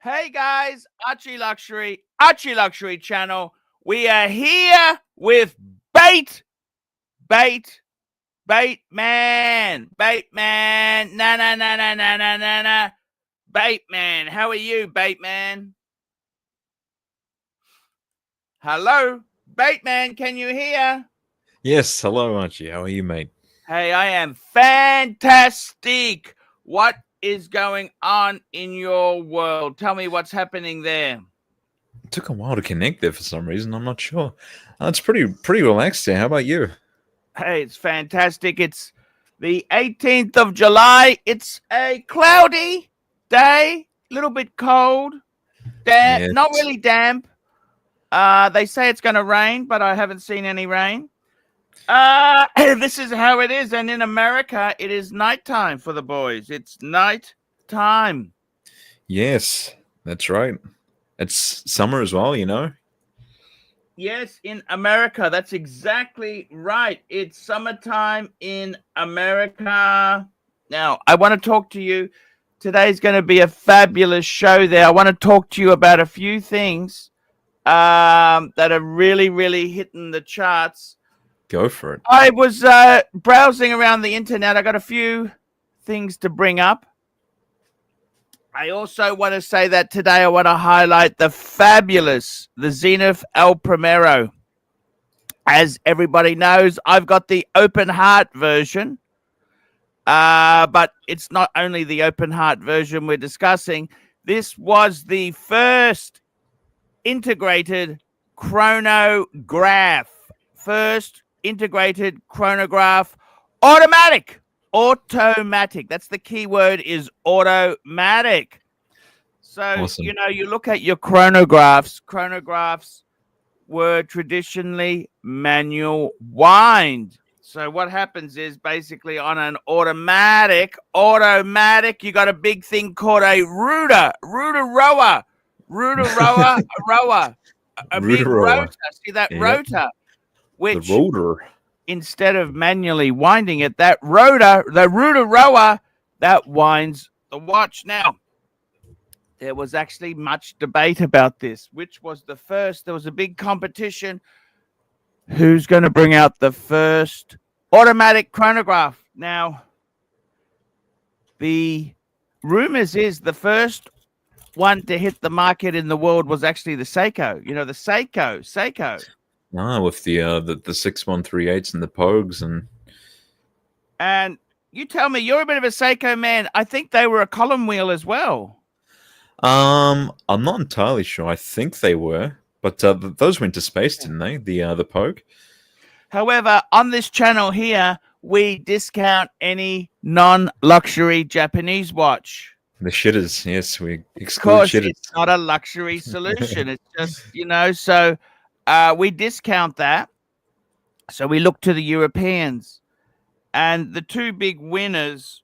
Hey guys, Archie Luxury channel. We are here with Bait Man. Na. Bait Man. How are you, Bait Man? Hello? Bait Man, can you hear? Yes, hello, Archie. How are you, mate? Hey, I am fantastic. What is going on in your world? Tell me what's happening there. It took a while to connect there for some reason. I'm not sure. It's pretty relaxed there. How about you? Hey, it's fantastic. It's the 18th of July. It's a cloudy day, a little bit cold, Yes. not really damp. They say it's going to rain, but I haven't seen any rain. This is how it is. And in America, it is nighttime for the boys. It's night time. Yes, that's right. It's summer as well, you know? Yes, in America. That's exactly right. It's summertime in America. Now, I want to talk to you. Today's going to be a fabulous show there. I want to talk to you about a few things that are really, really hitting the charts. Go for it. I was browsing around the internet. I got a few things to bring up. I also want to say that today I want to highlight the Zenith Primero. As everybody knows, I've got the open heart version, but it's not only the open heart version we're discussing. This was the first integrated chronograph. Automatic. That's the key word, is automatic. So, Awesome. you know, you look at your chronographs. Chronographs were traditionally manual wind. So what happens is basically on an automatic, you got a big thing called a rotor rower, a big rotor. See that rotor? Which, the rotor, instead of manually winding it, the rotor rower, that winds the watch. Now, there was actually much debate about this. Which was the first? There was a big competition. Who's going to bring out the first automatic chronograph? Now, the rumors is the first one to hit the market in the world was actually the Seiko. You know, the Seiko. with the 6138s and the Pogues And you tell me, you're a bit of a Seiko man. I think they were a column wheel as well. I'm not entirely sure. I think they were, but those went to space, didn't they? The Pogue. However, on this channel here, we discount any non-luxury Japanese watch. The shitters, yes, we exclude Of course, shitters. it's not a luxury solution. It's just, you know, so we discount that. So we look to the Europeans. And the two big winners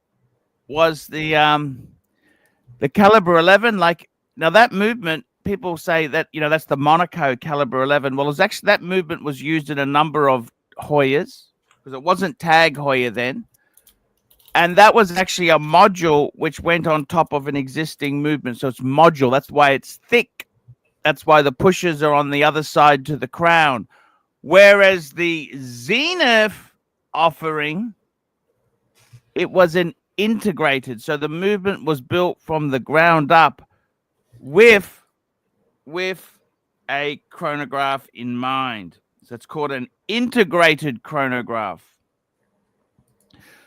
was the Caliber 11. Like, now that movement, people say that, you know, that's the Monaco Caliber 11. Well, it was actually, that movement was used in a number of Hoyas, because it wasn't Tag Hoya then. And that was actually a module which went on top of an existing movement. So it's module. That's why it's thick. That's why the pushers are on the other side to the crown. Whereas the Zenith offering, it was an integrated. So the movement was built from the ground up with a chronograph in mind. So it's called an integrated chronograph.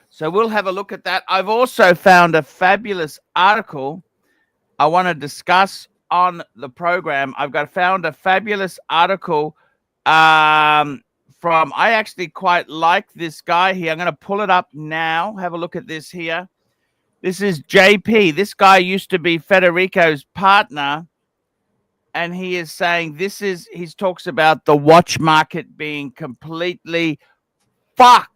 So we'll have a look at that. I've also found a fabulous article I want to discuss on the program. Found a fabulous article from, I actually quite like this guy here. I'm going to pull it up now. Have a look at this here. This is JP. This guy used to be Federico's partner. And he is saying he talks about the watch market being completely fucked.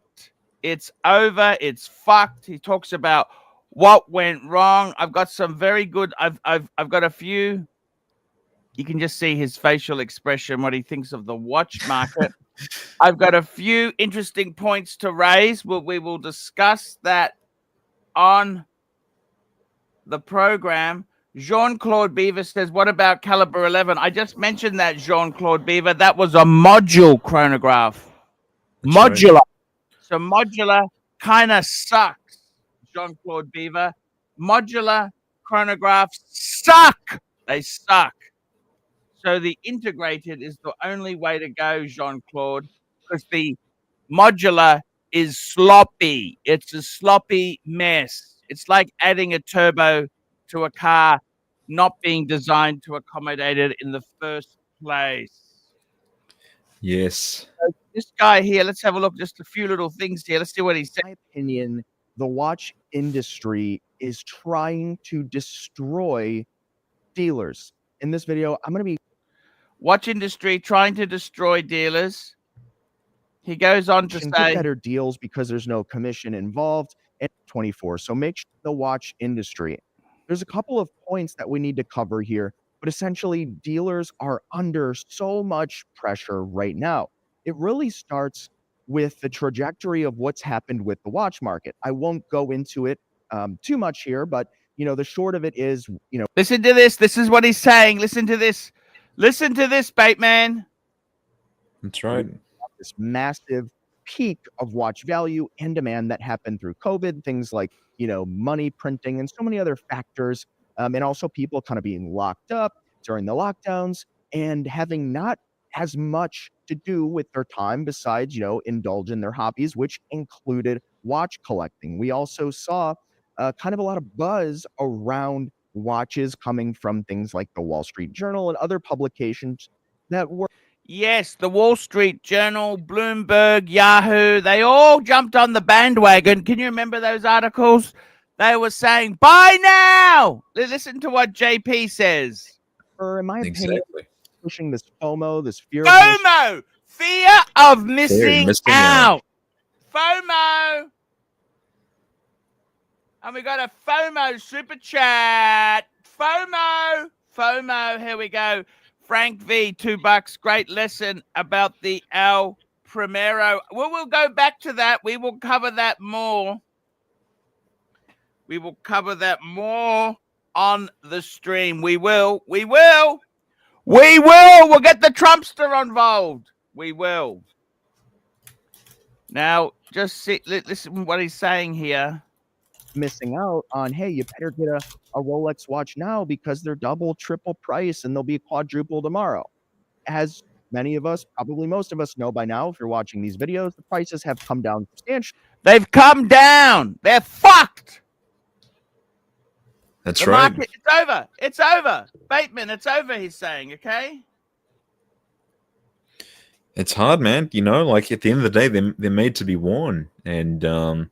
It's over. It's fucked. He talks about what went wrong. I've got some very good. I've got a few. You can just see his facial expression, what he thinks of the watch market. I've got a few interesting points to raise. We will discuss that on the program. Jean-Claude Beaver says, what about Caliber 11? I just mentioned that, Jean-Claude Beaver. That was a module chronograph. That's Modular. right. So modular kind of sucks, Jean-Claude Beaver. Modular chronographs suck. They suck. So the integrated is the only way to go, Jean-Claude, because the modular is sloppy. It's a sloppy mess. It's like adding a turbo to a car not being designed to accommodate it in the first place. Yes. So this guy here, let's have a look, just a few little things here. Let's see what he said. In my opinion, the watch industry is trying to destroy dealers. In this video, I'm going to be Watch industry trying to destroy dealers. He goes on to say better deals because there's no commission involved and 24. So make sure the watch industry. There's a couple of points that we need to cover here, but essentially dealers are under so much pressure right now. It really starts with the trajectory of what's happened with the watch market. I won't go into it too much here, but the short of it is, listen to this. This is what he's saying. Listen to this. Listen to this, Bateman. That's right. This massive peak of watch value and demand that happened through COVID, things like, money printing and so many other factors. And also people kind of being locked up during the lockdowns and having not as much to do with their time besides, indulge in their hobbies, which included watch collecting. We also saw kind of a lot of buzz around watches coming from things like the Wall Street Journal and other publications that were Yes, the Wall Street Journal, Bloomberg, Yahoo, they all jumped on the bandwagon. Can you remember those articles? They were saying, buy now! Listen to what JP says. in my opinion, Exactly. pushing this FOMO, this fear FOMO! Fear of missing out. FOMO! And we got a FOMO super chat. FOMO, here we go. Frank V, $2. Great lesson about the Primero. We'll go back to that. We will cover that more. We will cover that more on the stream. We will. We'll get the Trumpster involved. We will. Now, just listen to what he's saying here. missing out on, hey, you better get a Rolex watch now because they're double, triple price and they'll be quadruple tomorrow. As many of us, probably most of us know by now, if you're watching these videos, the prices have come down substantially. They've come down. They're fucked. That's the right. Market, it's over. It's over. Bateman, it's over, he's saying, okay? It's hard, man. Like at the end of the day, they're made to be worn. And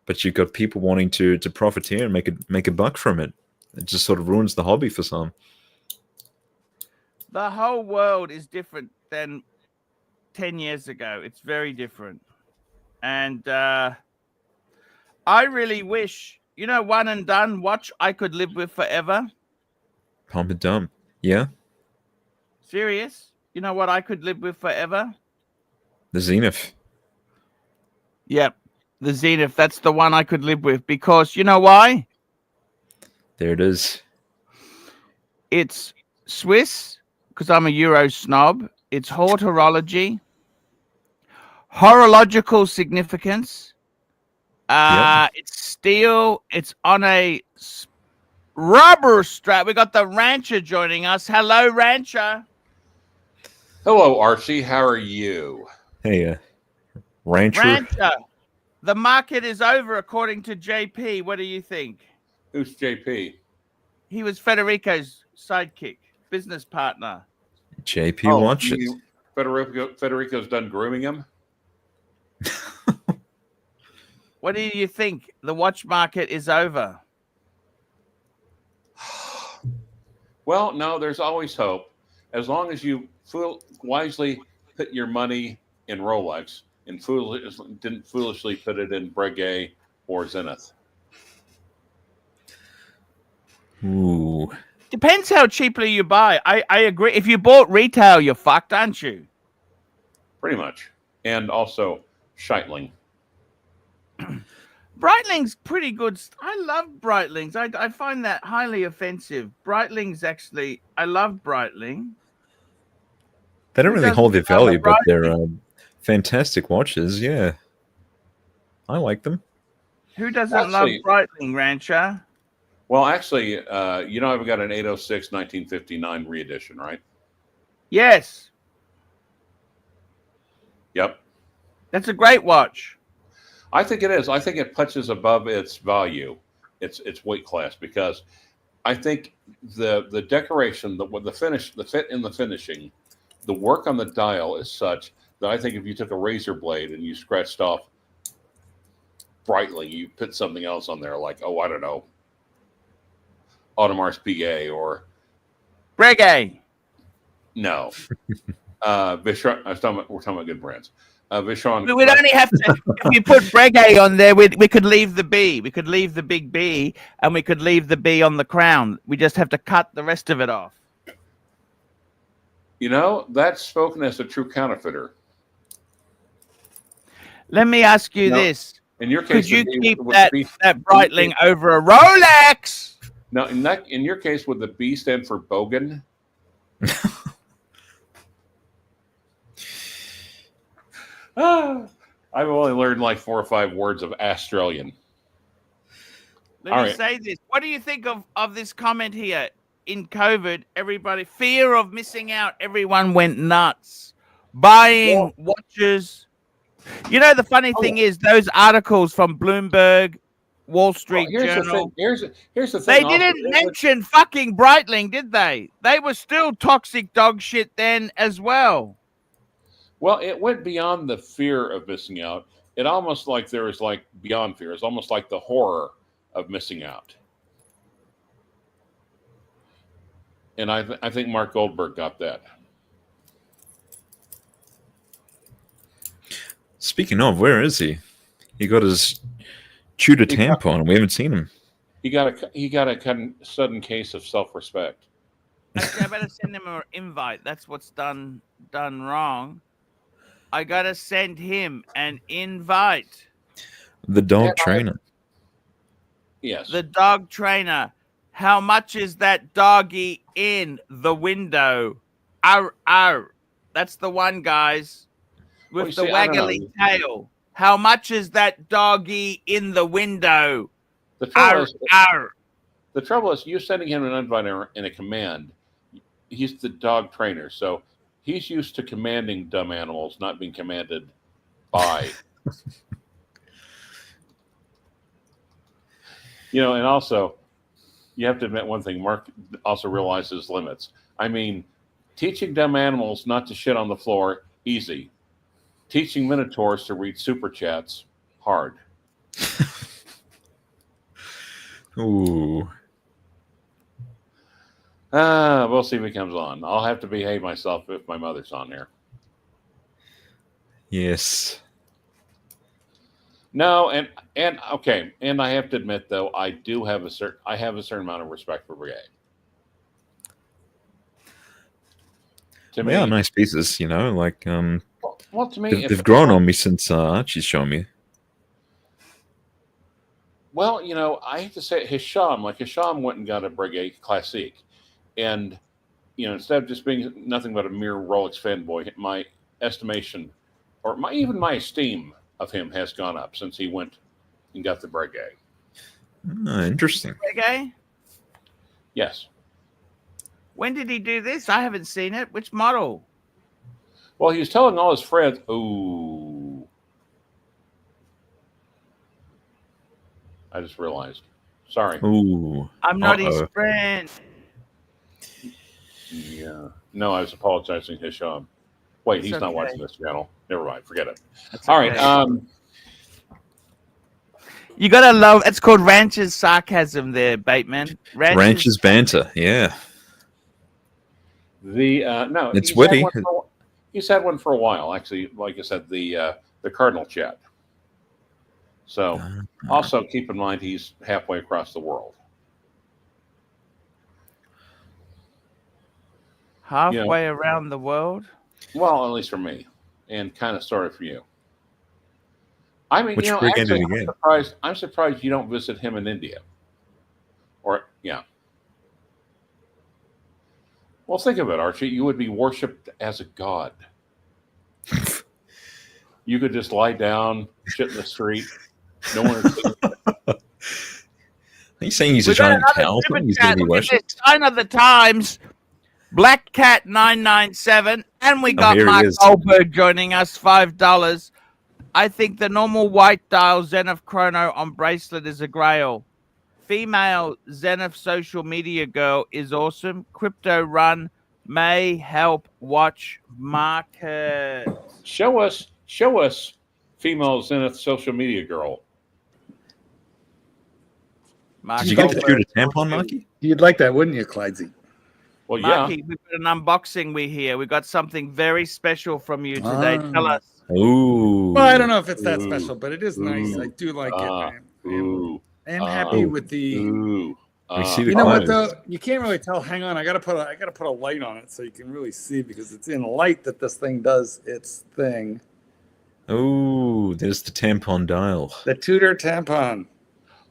but you've got people wanting to profiteer and make a buck from it. It just sort of ruins the hobby for some. The whole world is different than 10 years ago. It's very different. And I really wish, one and done watch I could live with forever. Pump and dump. Yeah. Serious? You know what I could live with forever? The Zenith. Yep. The Zenith. That's the one I could live with because you know why? There it is. It's Swiss because I'm a Euro snob. It's horological significance. Yep. It's steel. It's on a rubber strap. We got the Rancher joining us. Hello, Rancher. Hello, Archie. How are you? Hey, Rancher. Rancher. The market is over, according to JP. What do you think? Who's JP? He was Federico's sidekick, business partner. JP watches. Federico's done grooming him? What do you think? The watch market is over. Well, no, there's always hope. As long as you wisely put your money in Rolex and didn't foolishly put it in Breguet or Zenith. Ooh. Depends how cheaply you buy. I agree. If you bought retail, you're fucked, aren't you? Pretty much. And also Scheitling. Breitling's pretty good. I love Breitling's. I find that highly offensive. Breitling's actually, I love Breitling. They don't Who really hold their doesn't love a value, but they're Breitling? fantastic watches. Yeah, I like them. Who doesn't love Actually, Breitling, Rancher? well, actually, you know, I've got an 806 1959 re-edition, right? Yes, Yep. that's a great watch. I think it is. I think it punches above its value, its weight class, because I think the decoration, the finish, the fit in the finishing, the work on the dial is such that I think if you took a razor blade and you scratched off brightly, you put something else on there, like, oh, I don't know, Audemars Piguet or Breguet. no, Vichon. We're talking about good brands. Vichon. We'd only have to, if you put Breguet on there, we could leave the B. We could leave the big B, and we could leave the B on the crown. We just have to cut the rest of it off. You know, that's spoken as a true counterfeiter. Let me ask you No, this. In your case, Could you would the- keep would that the B- Breitling over a Rolex? Now, in your case, would the B stand for bogan? I've only learned like 4 or 5 words of Australian. Let All me right. say this. What do you think of this comment here? In COVID, everybody, fear of missing out, everyone went nuts. Buying watches. You know, the funny thing is, those articles from Bloomberg, Wall Street here's Journal, the thing. Here's the they thing. didn't mention fucking Breitling, did they? They were still toxic dog shit then as well. Well, it went beyond the fear of missing out. It almost like there was like beyond fear. It's almost like the horror of missing out. And I think Mark Goldberg got that. Speaking of, where is he? He got his Tudor tampon. We haven't seen him. He got a sudden case of self-respect. Actually, I better send him an invite. That's what's done wrong. I gotta send him an invite. The dog trainer. Yes. The dog trainer. How much is that doggy in the window? Arr, arr. That's the one, guys, with the waggly tail. How much is that doggy in the window? The trouble Arr. The trouble is, you sending him an invite in a command. He's the dog trainer, so he's used to commanding dumb animals, not being commanded by. You know, and also, you have to admit one thing. Mark also realizes limits. I mean, teaching dumb animals not to shit on the floor, easy. Teaching minotaurs to read super chats, hard. Ooh. We'll see if he comes on. I'll have to behave myself if my mother's on here. Yes. No, and okay, and I have to admit though, I have a certain amount of respect for Breguet. To They are me, nice pieces, you know. Like, well, to me, they've grown on me since Archie's shown me. Well, you know, I hate to say it, Hisham went and got a Breguet Classique, and you know, instead of just being nothing but a mere Rolex fanboy, my estimation, or even my esteem of him has gone up since he went and got the Breguet. Interesting. Breguet? Yes. When did he do this? I haven't seen it. Which model? Well, he was telling all his friends, ooh. I just realized. Sorry. Ooh. I'm not his friend. Yeah. No, I was apologizing to Hisham. Wait, he's not watching this channel. Never mind. Forget it. That's All okay. right. You gotta love. It's called Rancher's sarcasm, there, Bateman. Rancher's banter. Yeah. No, It's witty. He's had one for a while, actually. Like I said, the Cardinal chat. So, also keep in mind he's halfway across the world. Halfway around the world? Well, at least for me, and kind of sort of for you. I mean, Which you know, brigade did actually, he get? I'm surprised you don't visit him in India. Or yeah. Well, think of it, Archie. You would be worshipped as a god. You could just lie down, shit in the street. No one would see you. Are you saying he's a We got giant another talisman? super He's going chat. to be Look at worshipped? this sign of the times. Black Cat 997, and we got here he Mark is. Goldberg joining us, $5. I think the normal white dial Zenith chrono on bracelet is a grail. Female Zenith social media girl is awesome. Crypto run may help watch market. Show us, female Zenith social media girl. Mark Did you get the Goldberg. pewter tampon, Marky? You'd like that, wouldn't you, Clydesy? Well, Marky, we've got an unboxing we hear. We got something very special from you today. Tell us. Ooh. Well, I don't know if it's that Ooh. special, but it is nice. I do like it. Ooh. I am happy with the. Ooh. We see the You know what clothes. though? You can't really tell. Hang on, I gotta put a light on it so you can really see, because it's in light that this thing does its thing. Ooh, there's the tampon dial. The Tudor tampon.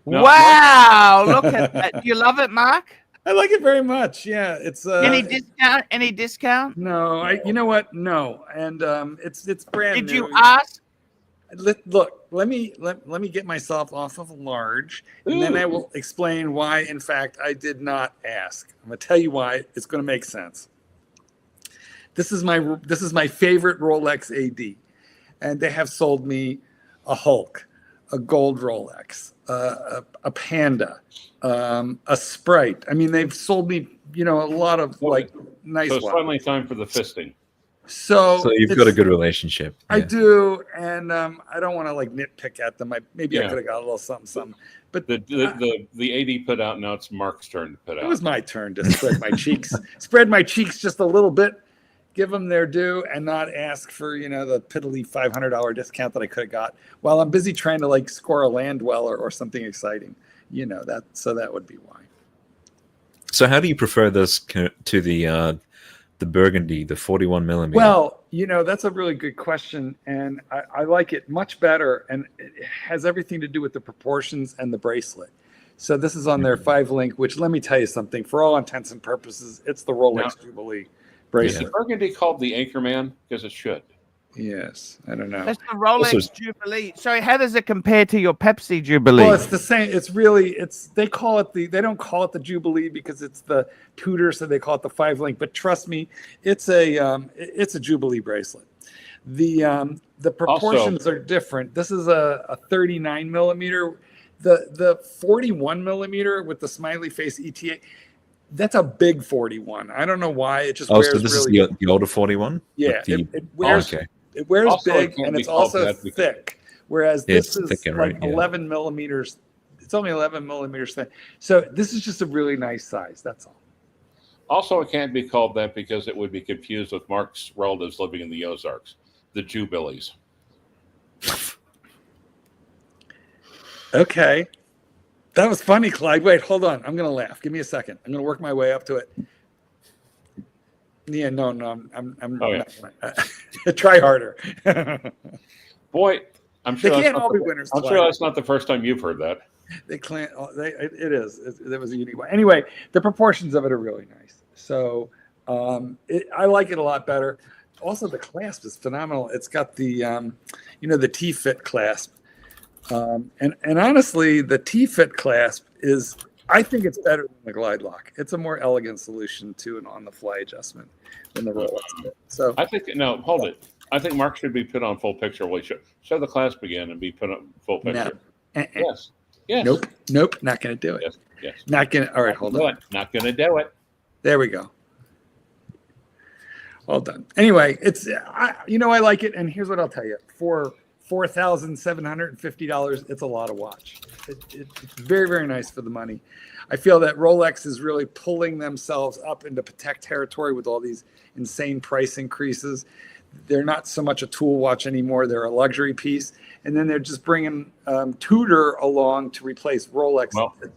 No, Wow! Look at that. You love it, Mark? I like it very much. Yeah, it's Any discount? Any discount? No, you know what? No, and it's brand Did new. you ask? Look, let me get myself off of large, and then I will explain why. In fact, I did not ask. I'm gonna tell you why. It's gonna make sense. This is my favorite Rolex AD, and they have sold me a Hulk, a gold Rolex, a Panda, a Sprite. I mean, they've sold me, a lot of like nice So it's ones. finally time for the fisting. So you've got a good relationship. I Yeah. do, and I don't want to like nitpick at them. Maybe I Yeah. could have got a little something. But The AD put out. Now it's Mark's turn to put it out. was my turn to spread my cheeks, just a little bit, give them their due, and not ask for the piddly $500 discount that I could have got while I'm busy trying to like score a land dweller or something exciting. That. So that would be why. So how do you prefer this to the Burgundy, the 41 millimeter? Well, that's a really good question, and I like it much better, and it has everything to do with the proportions and the bracelet. So this is on their 5-link, which, let me tell you something, for all intents and purposes, it's the Rolex Jubilee Is bracelet. the Burgundy called the Anchorman? Because it should. Yes, I don't know. That's the Rolex Also- Jubilee. Sorry, how does it compare to your Pepsi Jubilee? Well, it's the same. They don't call it the Jubilee because it's the Tudor, so they call it the 5-link. But trust me, it's a Jubilee bracelet. The proportions are different. This is a 39 millimeter. The 41 millimeter with the smiley face ETA. That's a big 41. I don't know why. It just wears so this really. is the older 41? Yeah, With it wears. okay. It wears Also, it big, can't and be it's called also that because- thick. Whereas Yeah, this it's is thicker, like right? Yeah. 11 millimeters. It's only 11 millimeters thick. So this is just a really nice size. That's all. Also, it can't be called that because it would be confused with Mark's relatives living in the Ozarks, the Jubilees. Okay. That was funny, Clyde. Wait, hold on. I'm going to laugh. Give me a second. I'm going to work my way up to it. Yeah, no. I'm Oh, yeah. Try harder. Boy, I'm sure They that's can't not all be the- winners, I'm Clyde. sure that's not the first time you've heard that. It is. There was a unique one. Anyway, the proportions of it are really nice. So I like it a lot better. Also, the clasp is phenomenal. It's got the the T-fit clasp, and honestly, the T-fit clasp is. I think it's better than the Glide Lock. It's a more elegant solution to an on-the-fly adjustment than the Rolex. So I think hold it. I think Mark should be put on full picture. Well, show the clasp again and be put on full picture. Yes. Yes. Nope, not going to do it. Yes. Yes. Not going to. All right, hold Do on. it. Not going to do it. There we go. Well done. Anyway, I like it, and here's what I'll tell you: for $4,750, it's a lot of watch. It's very, very nice for the money. I feel that Rolex is really pulling themselves up into Patek territory with all these insane price increases. They're not so much a tool watch anymore. They're a luxury piece. And then they're just bringing Tudor along to replace Rolex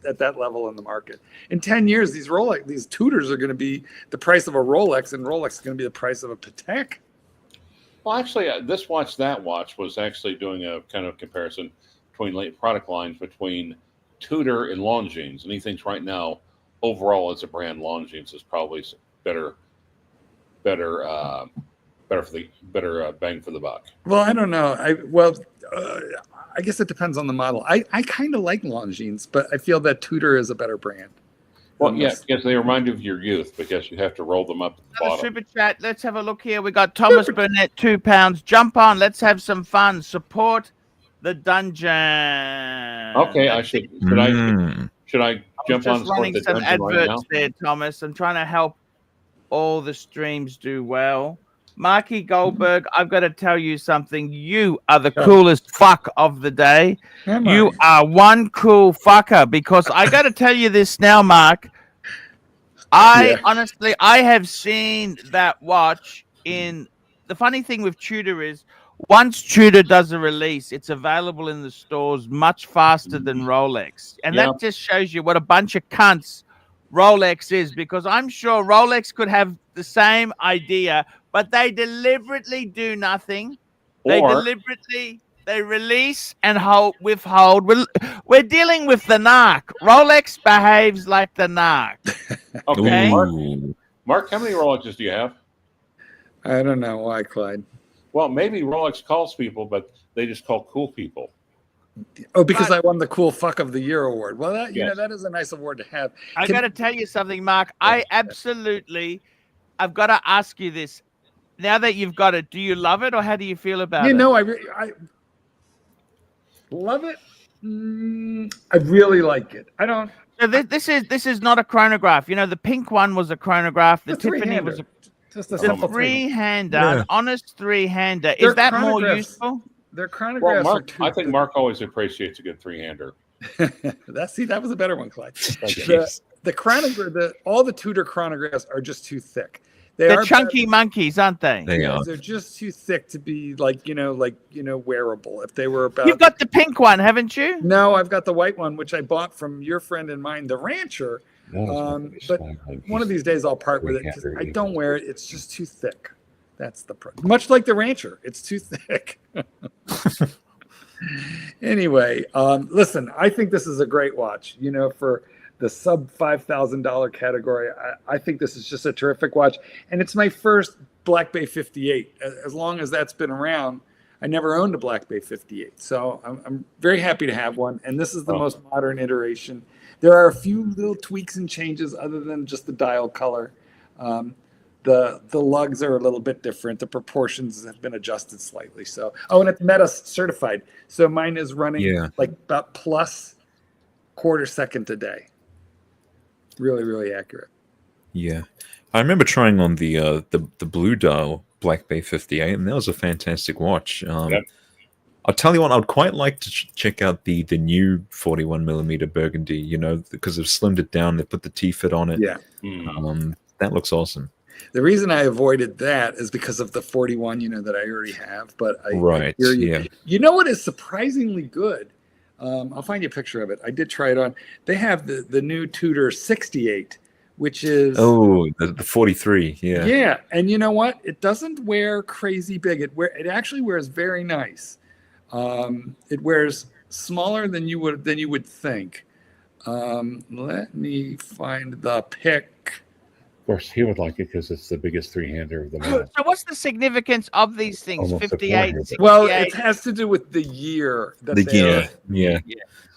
at that level in the market. In 10 years, these Tudors are going to be the price of a Rolex, and Rolex is going to be the price of a Patek. Well, actually, this watch, that watch was actually doing a kind of comparison between product lines between Tudor and Longines, and he thinks right now, overall as a brand, Longines is probably better for the better bang for the buck. Well, I don't know. I guess it depends on the model. I kind of like Longines, but I feel that Tudor is a better brand. Well, yeah, because they remind you of your youth because you have to roll them up at the bottom. Super chat. Let's have a look here. We got Thomas Burnett, £2. Jump on. Let's have some fun. Support the dungeon. Okay, should I jump on just running the some dungeon right adverts now? there, Thomas. I'm trying to help all the streams do well. Marky Goldberg, I've got to tell you something. You are the coolest fuck of the day. You are one cool fucker, because I got to tell you this now, Mark. Honestly, I have seen that watch in. The funny thing with Tudor is, once Tudor does a release, it's available in the stores much faster than Rolex. And that just shows you what a bunch of cunts Rolex is, because I'm sure Rolex could have the same idea, but they deliberately do nothing. They release and withhold. We're dealing with the narc. Rolex behaves like the narc. Okay, Mark, how many Rolexes do you have? I don't know why, Clyde. Well, maybe Rolex calls people, but they just call cool people. Oh, because I won the Cool Fuck of the Year award. Well, that that is a nice award to have. I got to tell you something, Mark. I've got to ask you this. Now that you've got it, do you love it, or how do you feel about it? You know, I love it. I really like it. I don't. So this is not a chronograph. You know, the pink one was a chronograph. The Tiffany was just a three-hander, honest three-hander. Is that more useful? Their chronographs are too. I think Mark always appreciates a good three-hander. That was a better one, Clyde. The chronograph, all the Tudor chronographs are just too thick. They're chunky monkeys, aren't they? They are. They're just too thick to be wearable. If they were about, you've got the pink one, haven't you? No, I've got the white one, which I bought from your friend and mine, the Rancher. But one of these days I'll part with it because I don't wear it. It's just too thick. That's the problem. Much like the Rancher, it's too thick. Anyway, listen, I think this is a great watch. You know, for the sub $5,000 category, I think this is just a terrific watch, and it's my first Black Bay 58. As long as that's been around, I never owned a Black Bay 58, so I'm very happy to have one. And this is the most modern iteration. There are a few little tweaks and changes other than just the dial color. The lugs are a little bit different. The proportions have been adjusted slightly. So, and it's Meta certified. So mine is running like about plus quarter second a day. Really, really accurate. Yeah, I remember trying on the Blue Dial Black Bay 58, and that was a fantastic watch. I'll tell you what, I'd quite like to check out the new 41mm Burgundy. You know, because they've slimmed it down. They put the T-fit on it. Yeah, that looks awesome. The reason I avoided that is because of the 41, that I already have. But I hear you. Yeah. You know what is surprisingly good? I'll find you a picture of it. I did try it on. They have the new Tudor 68, which is the 43. Yeah. Yeah, and you know what? It doesn't wear crazy big. It actually wears very nice. It wears smaller than you would think. Let me find the pic. Of course, he would like it because it's the biggest three-hander of them all. So what's the significance of these things? Almost 58, 68? Well, it has to do with the year. Yeah.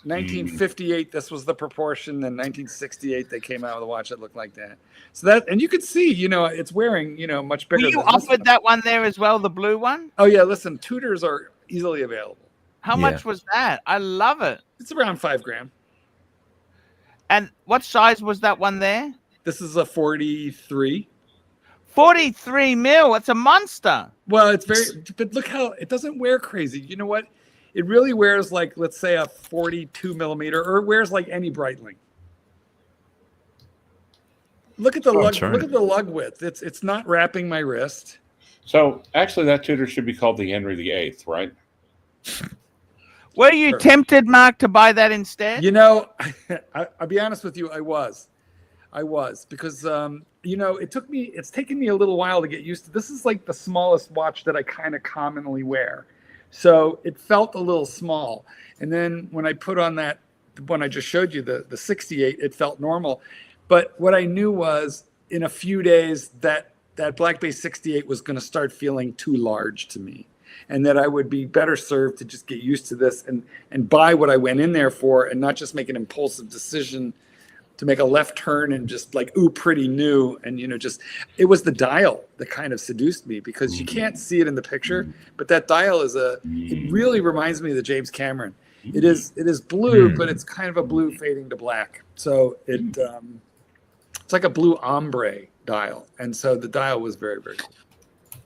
1958, this was the proportion. Then 1968, they came out with a watch that looked like that. So that, and you could see, it's wearing, much bigger. You offered that one there as well, the blue one? Oh, yeah. Listen, Tudors are easily available. How much was that? I love it. It's around $5,000. And what size was that one there? This is a 43. 43 mil. It's a monster. Well, but look how it doesn't wear crazy. You know what? It really wears like, let's say, a 42 millimeter, or it wears like any Breitling. Look at the lug. Look at the lug width. It's not wrapping my wrist. So actually, that Tudor should be called the Henry VIII, right? Were you tempted, Mark, to buy that instead? I'll be honest with you. I was because it's taken me a little while to get used to. This is like the smallest watch that I kind of commonly wear. So it felt a little small. And then when I put on that one I just showed you, the 68, it felt normal. But what I knew was in a few days that Black Bay 68 was going to start feeling too large to me, and that I would be better served to just get used to this and buy what I went in there for, and not just make an impulsive decision to make a left turn and just like, ooh, pretty new. And, it was the dial that kind of seduced me, because you can't see it in the picture, but that dial it really reminds me of the James Cameron. It is blue, but it's kind of a blue fading to black. So it's like a blue ombre dial. And so the dial was very, very cool.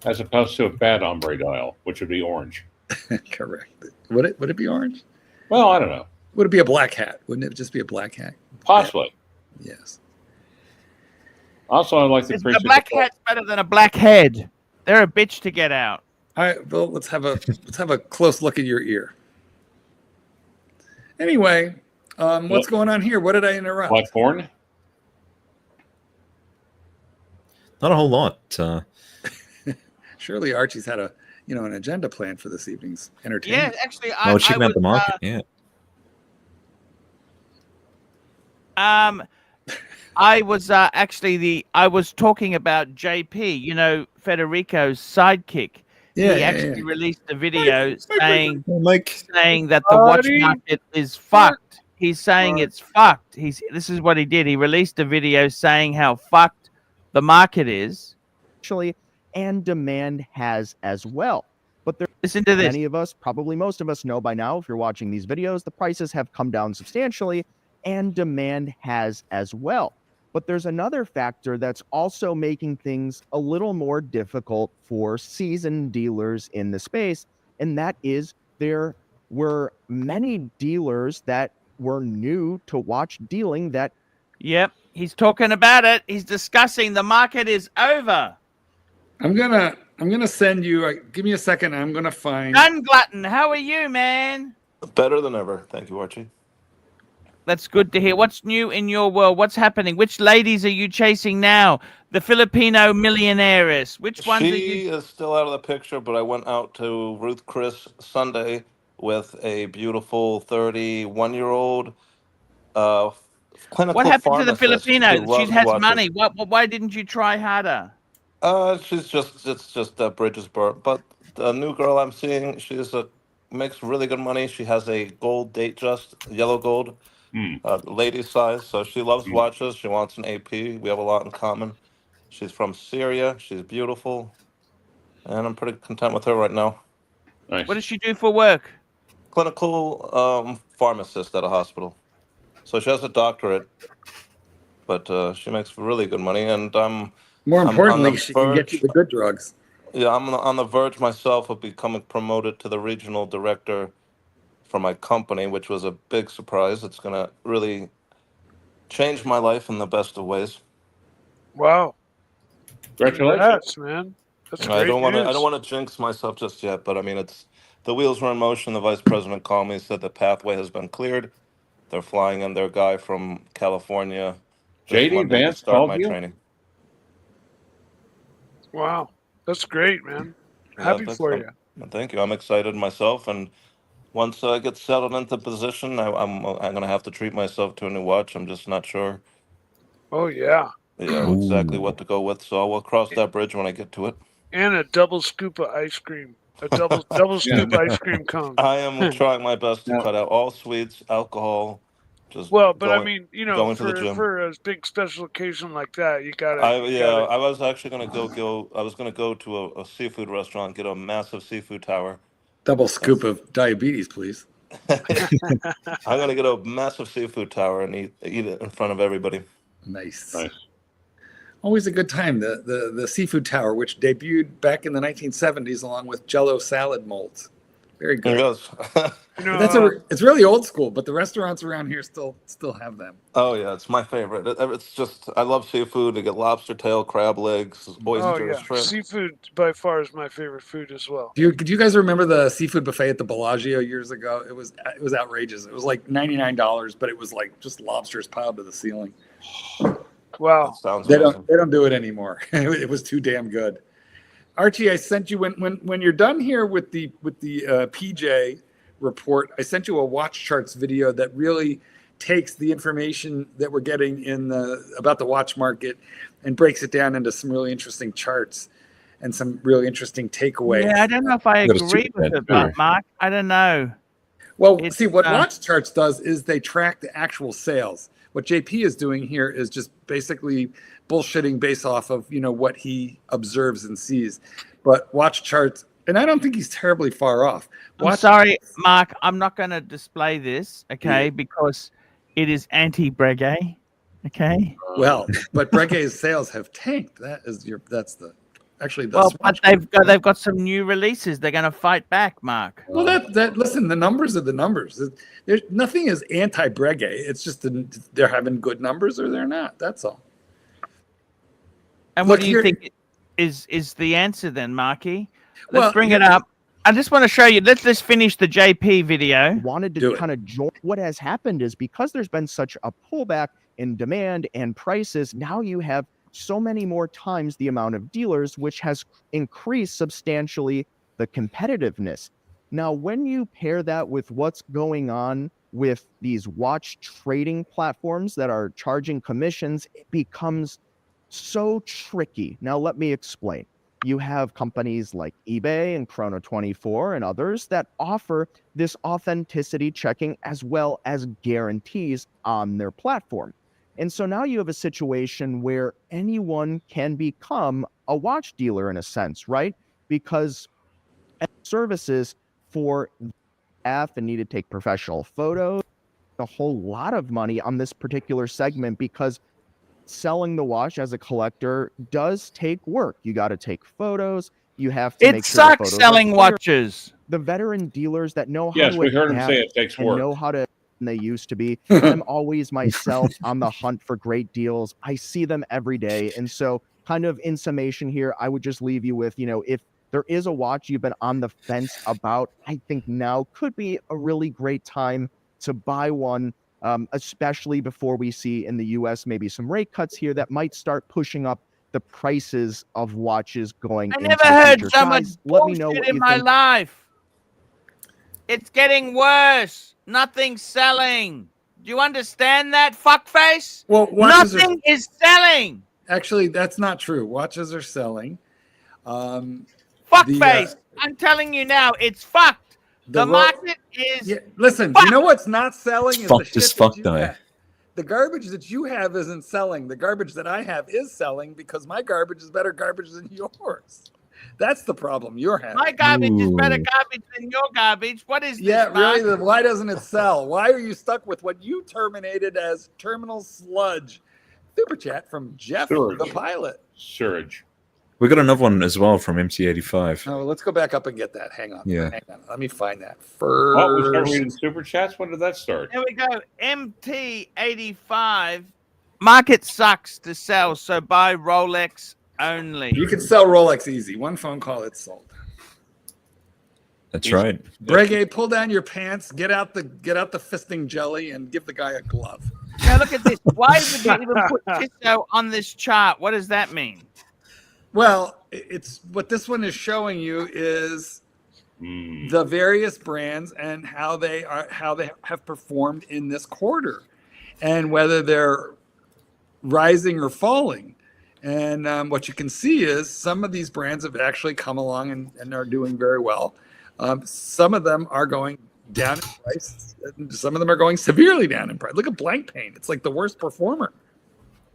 As opposed to a bad ombre dial, which would be orange. Correct. Would it be orange? Well, I don't know. Would it be a black hat? Wouldn't it just be a black hat? Possibly. Yes. Also, I like the a black hat's better than a black head. They're a bitch to get out. All right, Bill, let's have a close look at your ear. Anyway, what's going on here? What did I interrupt? Black porn? Not a whole lot. Surely Archie's had an agenda plan for this evening's entertainment. Yeah, actually, checking out the market. Yeah. I was I was talking about JP, Federico's sidekick. Yeah, he actually released a video saying that the Buddy. watch market is fucked. He's saying it's fucked. This is what he did. He released a video saying how fucked the market is. Actually, and demand has as well. But Listen to this. many of us, probably most of us, know by now, if you're watching these videos, the prices have come down substantially, and demand has as well. But there's another factor that's also making things a little more difficult for seasoned dealers in the space, and that is there were many dealers that were new to watch dealing that. Yep, he's talking about it. He's discussing the market is over. I'm gonna send you. Give me a second. I'm gonna find. Gun Glutton, how are you, man? Better than ever. Thank you, Archie. That's good to hear. What's new in your world? What's happening? Which ladies are you chasing now? The Filipino millionaires. Which ones are She you? is still out of the picture, but I went out to Ruth Chris Sunday with a beautiful 31-year-old clinical What happened to the pharmacist who Filipinos? She loves has watches. money. Why didn't you try harder? It's just that bridges burnt. But the new girl I'm seeing, makes really good money. She has a gold date just, yellow gold, lady size. So she loves watches. She wants an AP. We have a lot in common. She's from Syria. She's beautiful. And I'm pretty content with her right now. Nice. What does she do for work? Clinical pharmacist at a hospital. So she has a doctorate, but she makes really good money. And More I'm importantly, on the she can get you the good drugs. Yeah, I'm on the verge myself of becoming promoted to the regional director for my company, which was a big surprise. It's going to really change my life in the best of ways. Wow. Congratulations. Congrats, man. That's great I don't news. want to jinx myself just yet, but I mean, the wheels were in motion. The vice president called me, said the pathway has been cleared. They're flying in their guy from California. this JD Monday to Vance start called my you? training. Wow. That's great, man. Yeah, Happy thanks, for man. you. Thank you. I'm excited myself, and once I get settled into position, I'm going to have to treat myself to a new watch. I'm just not sure, Oh, yeah. exactly what to go with. So I will cross that bridge when I get to it. And a double scoop of ice cream. A double scoop ice cream cone. I am trying my best to Yeah. cut out all sweets, alcohol. Just Well, but going, I mean, going to the gym. for a big special occasion like that, you gotta. I was actually going to go. I was going to go to a seafood restaurant, get a massive seafood tower. Double scoop of diabetes, please. I'm going to get a massive seafood tower and eat it in front of everybody. Nice. Nice. Always a good time. The seafood tower, which debuted back in the 1970s along with Jell-O salad molds. Very good. Yes. It's really old school, but the restaurants around here still have them. Oh yeah, it's my favorite. It's just I love seafood. I get lobster tail, crab legs, oysters, shrimp. Seafood by far is my favorite food as well. Do you guys remember the seafood buffet at the Bellagio years ago? It was outrageous. It was like $99, but it was like just lobsters piled to the ceiling. Wow. Sounds They amazing. don't do it anymore. It was too damn good. Archie, I sent you when you're done here with the PJ report. I sent you a watch charts video that really takes the information that we're getting about the watch market and breaks it down into some really interesting charts and some really interesting takeaways. Yeah, I don't know if I Got a agree super with fan it, too. Mark. I don't know. Well, It's, see, what watch charts does is they track the actual sales. What JP is doing here is just basically bullshitting based off of, what he observes and sees. But watch charts, and I don't think he's terribly far off. I'm sorry, Mark. I'm not going to display this, okay, because it is anti-Breguet, okay? Well, but Breguet's sales have tanked. Well, but they've got some new releases. They're going to fight back, Mark. Well, listen, the numbers are the numbers. There's nothing is anti-Breguet. It's just they're having good numbers or they're not. That's all. And what do you think is the answer then, Marky? Let's bring it up. I just want to show you. Let's finish the JP video. Wanted to kind of join. What has happened is because there's been such a pullback in demand and prices, now you have so many more times the amount of dealers, which has increased substantially the competitiveness. Now, when you pair that with what's going on with these watch trading platforms that are charging commissions, it becomes so tricky. Now, let me explain. You have companies like eBay and Chrono24 and others that offer this authenticity checking as well as guarantees on their platform. And so now you have a situation where anyone can become a watch dealer in a sense, right? Because services for staff and need to take professional photos, a whole lot of money on this particular segment because selling the watch as a collector does take work. You got to take photos. You have to make sure the photos selling watches. The veteran dealers that know how Yes, to we heard him say it takes work. know how to they used to be. I'm always myself on the hunt for great deals. I see them every day. And so kind of in summation here, I would just leave you with, if there is a watch you've been on the fence about, I think now could be a really great time to buy one, especially before we see in the US maybe some rate cuts here that might start pushing up the prices of watches going I into never the heard future. so much Guys, let me know what in you my think. life. It's getting worse. Nothing's selling. Do you understand that, fuckface? Well, nothing is selling. Actually, that's not true. Watches are selling. Fuckface. I'm telling you now, it's fucked. The market is listen, fucked. You know what's not selling is Fucked the shit as fuck, that you though. have. The garbage that you have isn't selling. The garbage that I have is selling because my garbage is better garbage than yours. That's the problem you're having. My garbage is better garbage than your garbage. What is this? Yeah, really? Mark? Then why doesn't it sell? Why are you stuck with what you terminated as terminal sludge? Super chat from Jeff, the pilot. Surge. We got another one as well from MT85. Oh, let's go back up and get that. Hang on. Yeah. Hang on. Let me find that first. What was that reading super chats? When did that start? There we go. MT85. Market sucks to sell, so buy Rolex only. You can sell Rolex easy. One phone call, it's sold. That's right. Breguet, pull down your pants, get out the fisting jelly, and give the guy a glove. Now look at this. Why would you even put Tissot on this chart? What does that mean? Well, it's what this one is showing you is the various brands and how they have performed in this quarter, and whether they're rising or falling. And what you can see is some of these brands have actually come along and are doing very well. Some of them are going down in price. Some of them are going severely down in price. Look at Blank Paint. It's like the worst performer.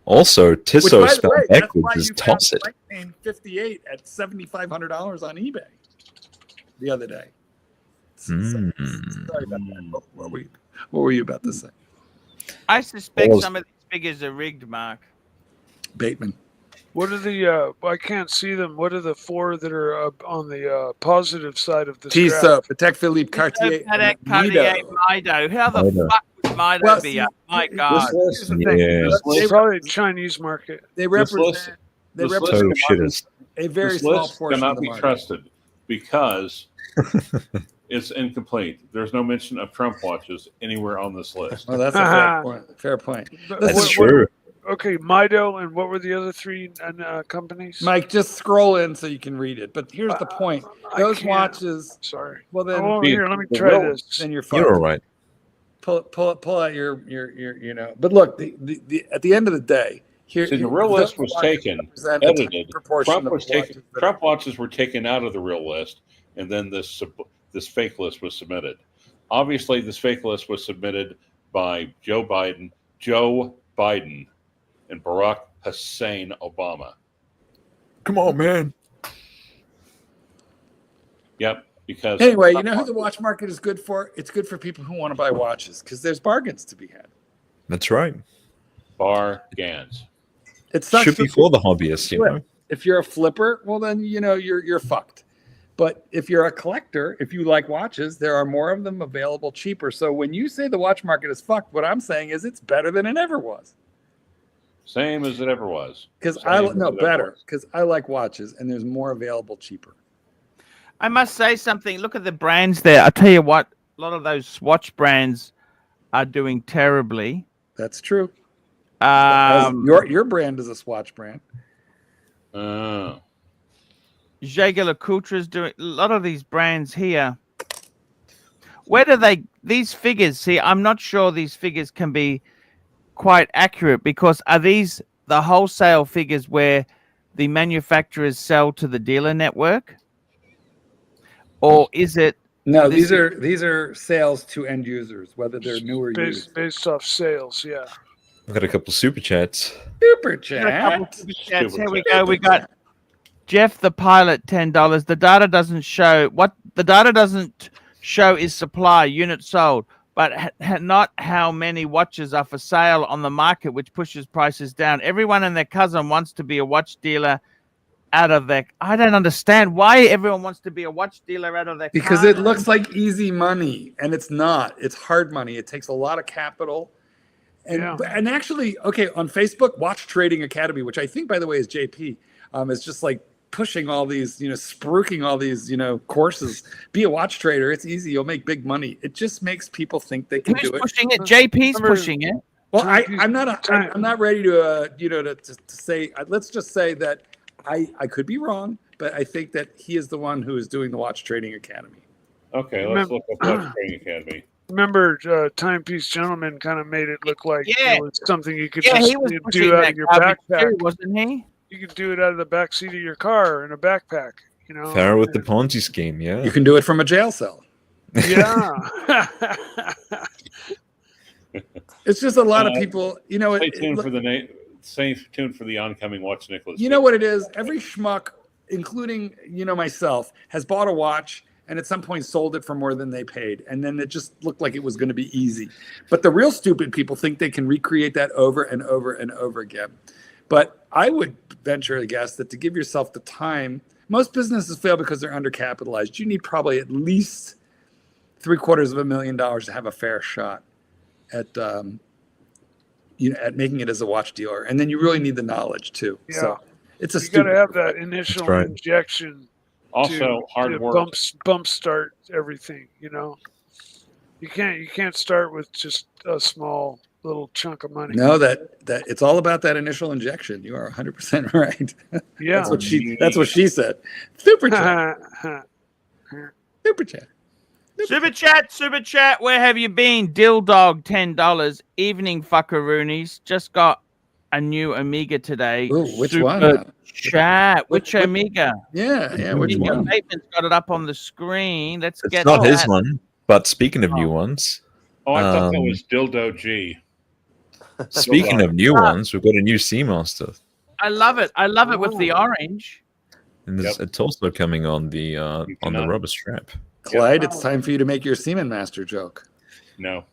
Also, Tissot spelled backwards is Blank Tosset. Paint 58 at $7,500 on eBay the other day. Sorry about that. What were you about to say? I suspect some of these figures are rigged, Mark. Bateman. What are the? I can't see them. What are the four that are on the positive side of the Tissot, Patek Philippe, Cartier, Patek, Cartier, Mido. How the fuck would Mido be up? My God. Here's the thing. It's probably Chinese market. They represent a very small portion cannot of the be market. trusted because it's incomplete. There's no mention of Trump watches anywhere on this list. Well, that's a fair point. That's true. Okay, Mido, and what were the other three companies? Mike, just scroll in so you can read it. But here's the point: those watches. Sorry. Well, then, here, let me try this. Then you're You're fucked. all right. Pull out your But look, the at the end of the day, here. So the real list was taken, edited. Trump watches were taken out of the real list, and then this fake list was submitted. Obviously, this fake list was submitted by Joe Biden, and Barack Hussein Obama. Come on, man. Yep. Because anyway, you know who the watch market is good for? It's good for people who want to buy watches because there's bargains to be had. That's right. Bargains. It sucks should be for the hobbyists, you know. If you're a flipper, well then you're fucked. But if you're a collector, if you like watches, there are more of them available cheaper. So when you say the watch market is fucked, what I'm saying is it's better than it ever was. Same as it ever was. Because because I like watches and there's more available cheaper. I must say something. Look at the brands there. I'll tell you what, a lot of those Swatch brands are doing terribly. That's true. Your brand is a Swatch brand. Jaeger-LeCoultre is doing a lot of these brands here. Where do these figures? See, I'm not sure these figures can be quite accurate because are these the wholesale figures where the manufacturers sell to the dealer network? Or is it? No, these are sales to end users, whether they're new or used. Based off sales, yeah. I've got a couple of super chats. Super chat. Here we go. We got Jeff the Pilot, $10. The data doesn't show is supply units sold, but not how many watches are for sale on the market, which pushes prices down. Everyone and their cousin wants to be a watch dealer. Out of their, I don't understand why everyone wants to be a watch dealer out of their. Because it looks like easy money, and it's not. It's hard money. It takes a lot of capital, and actually, okay, on Facebook, Watch Trading Academy, which I think, by the way, is JP, is just like pushing all these, spruiking all these, courses. Be a watch trader. It's easy. You'll make big money. It just makes people think they can do it. Pushing it. JP's pushing it. Well, I'm not ready to to say. Let's just say that. I could be wrong, but I think that he is the one who is doing the Watch Trading Academy. Okay, let's look up Watch Trading Academy. Remember, Timepiece Gentleman kind of made it look like it was something you could he was do out of your backpack, too, wasn't he? You could do it out of the back seat of your car in a backpack. Farrah with the Ponzi scheme, yeah. You can do it from a jail cell. Yeah. It's just a lot of people. Stay tuned for the Stay tuned for the oncoming Watch Nicholas. You know what it is? Every schmuck, including myself, has bought a watch and at some point sold it for more than they paid, and then it just looked like it was going to be easy. But the real stupid people think they can recreate that over and over and over again. But I would venture to guess that to give yourself the time, most businesses fail because they're undercapitalized. You need probably at least $750,000 to have a fair shot at at making it as a watch dealer, and then you really need the knowledge too. Yeah. So it's you got to have that initial injection. Also, hard work. Bump start everything. You can't start with just a small little chunk of money. No, that it's all about that initial injection. You are 100% right. Yeah, that's what she said. Super chat. Super chat. Super chat. Where have you been? Dill Dog, $10. Evening fuckaroonies. Just got a new Amiga today. Ooh, which Super one? Chat. Which Amiga? Yeah. Which one? Bateman's got it up on the screen. It's not his one. But speaking of new ones, I thought that was Dildo G. Speaking of new ones, we've got a new Seamaster. I love it. I love it with the orange. And there's a also coming on the rubber strap. Clyde, it's time for you to make your Seaman Master joke. No.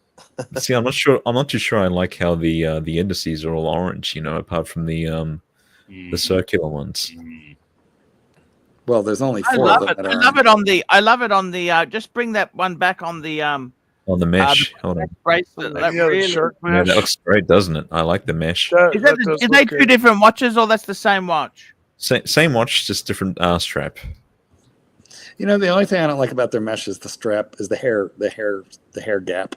See, I'm not sure. I'm not too sure. I like how the indices are all orange. Apart from the circular ones. Well, there's only 4 of them. I love it on the. I love it on the. Just bring that one back on the. On the mesh. Hold on. Bracelet. The shark mesh. Yeah, that looks great, doesn't it? I like the mesh. Are they two different watches, or that's the same watch? Same watch, just different strap. The only thing I don't like about their mesh is the strap, is the hair gap.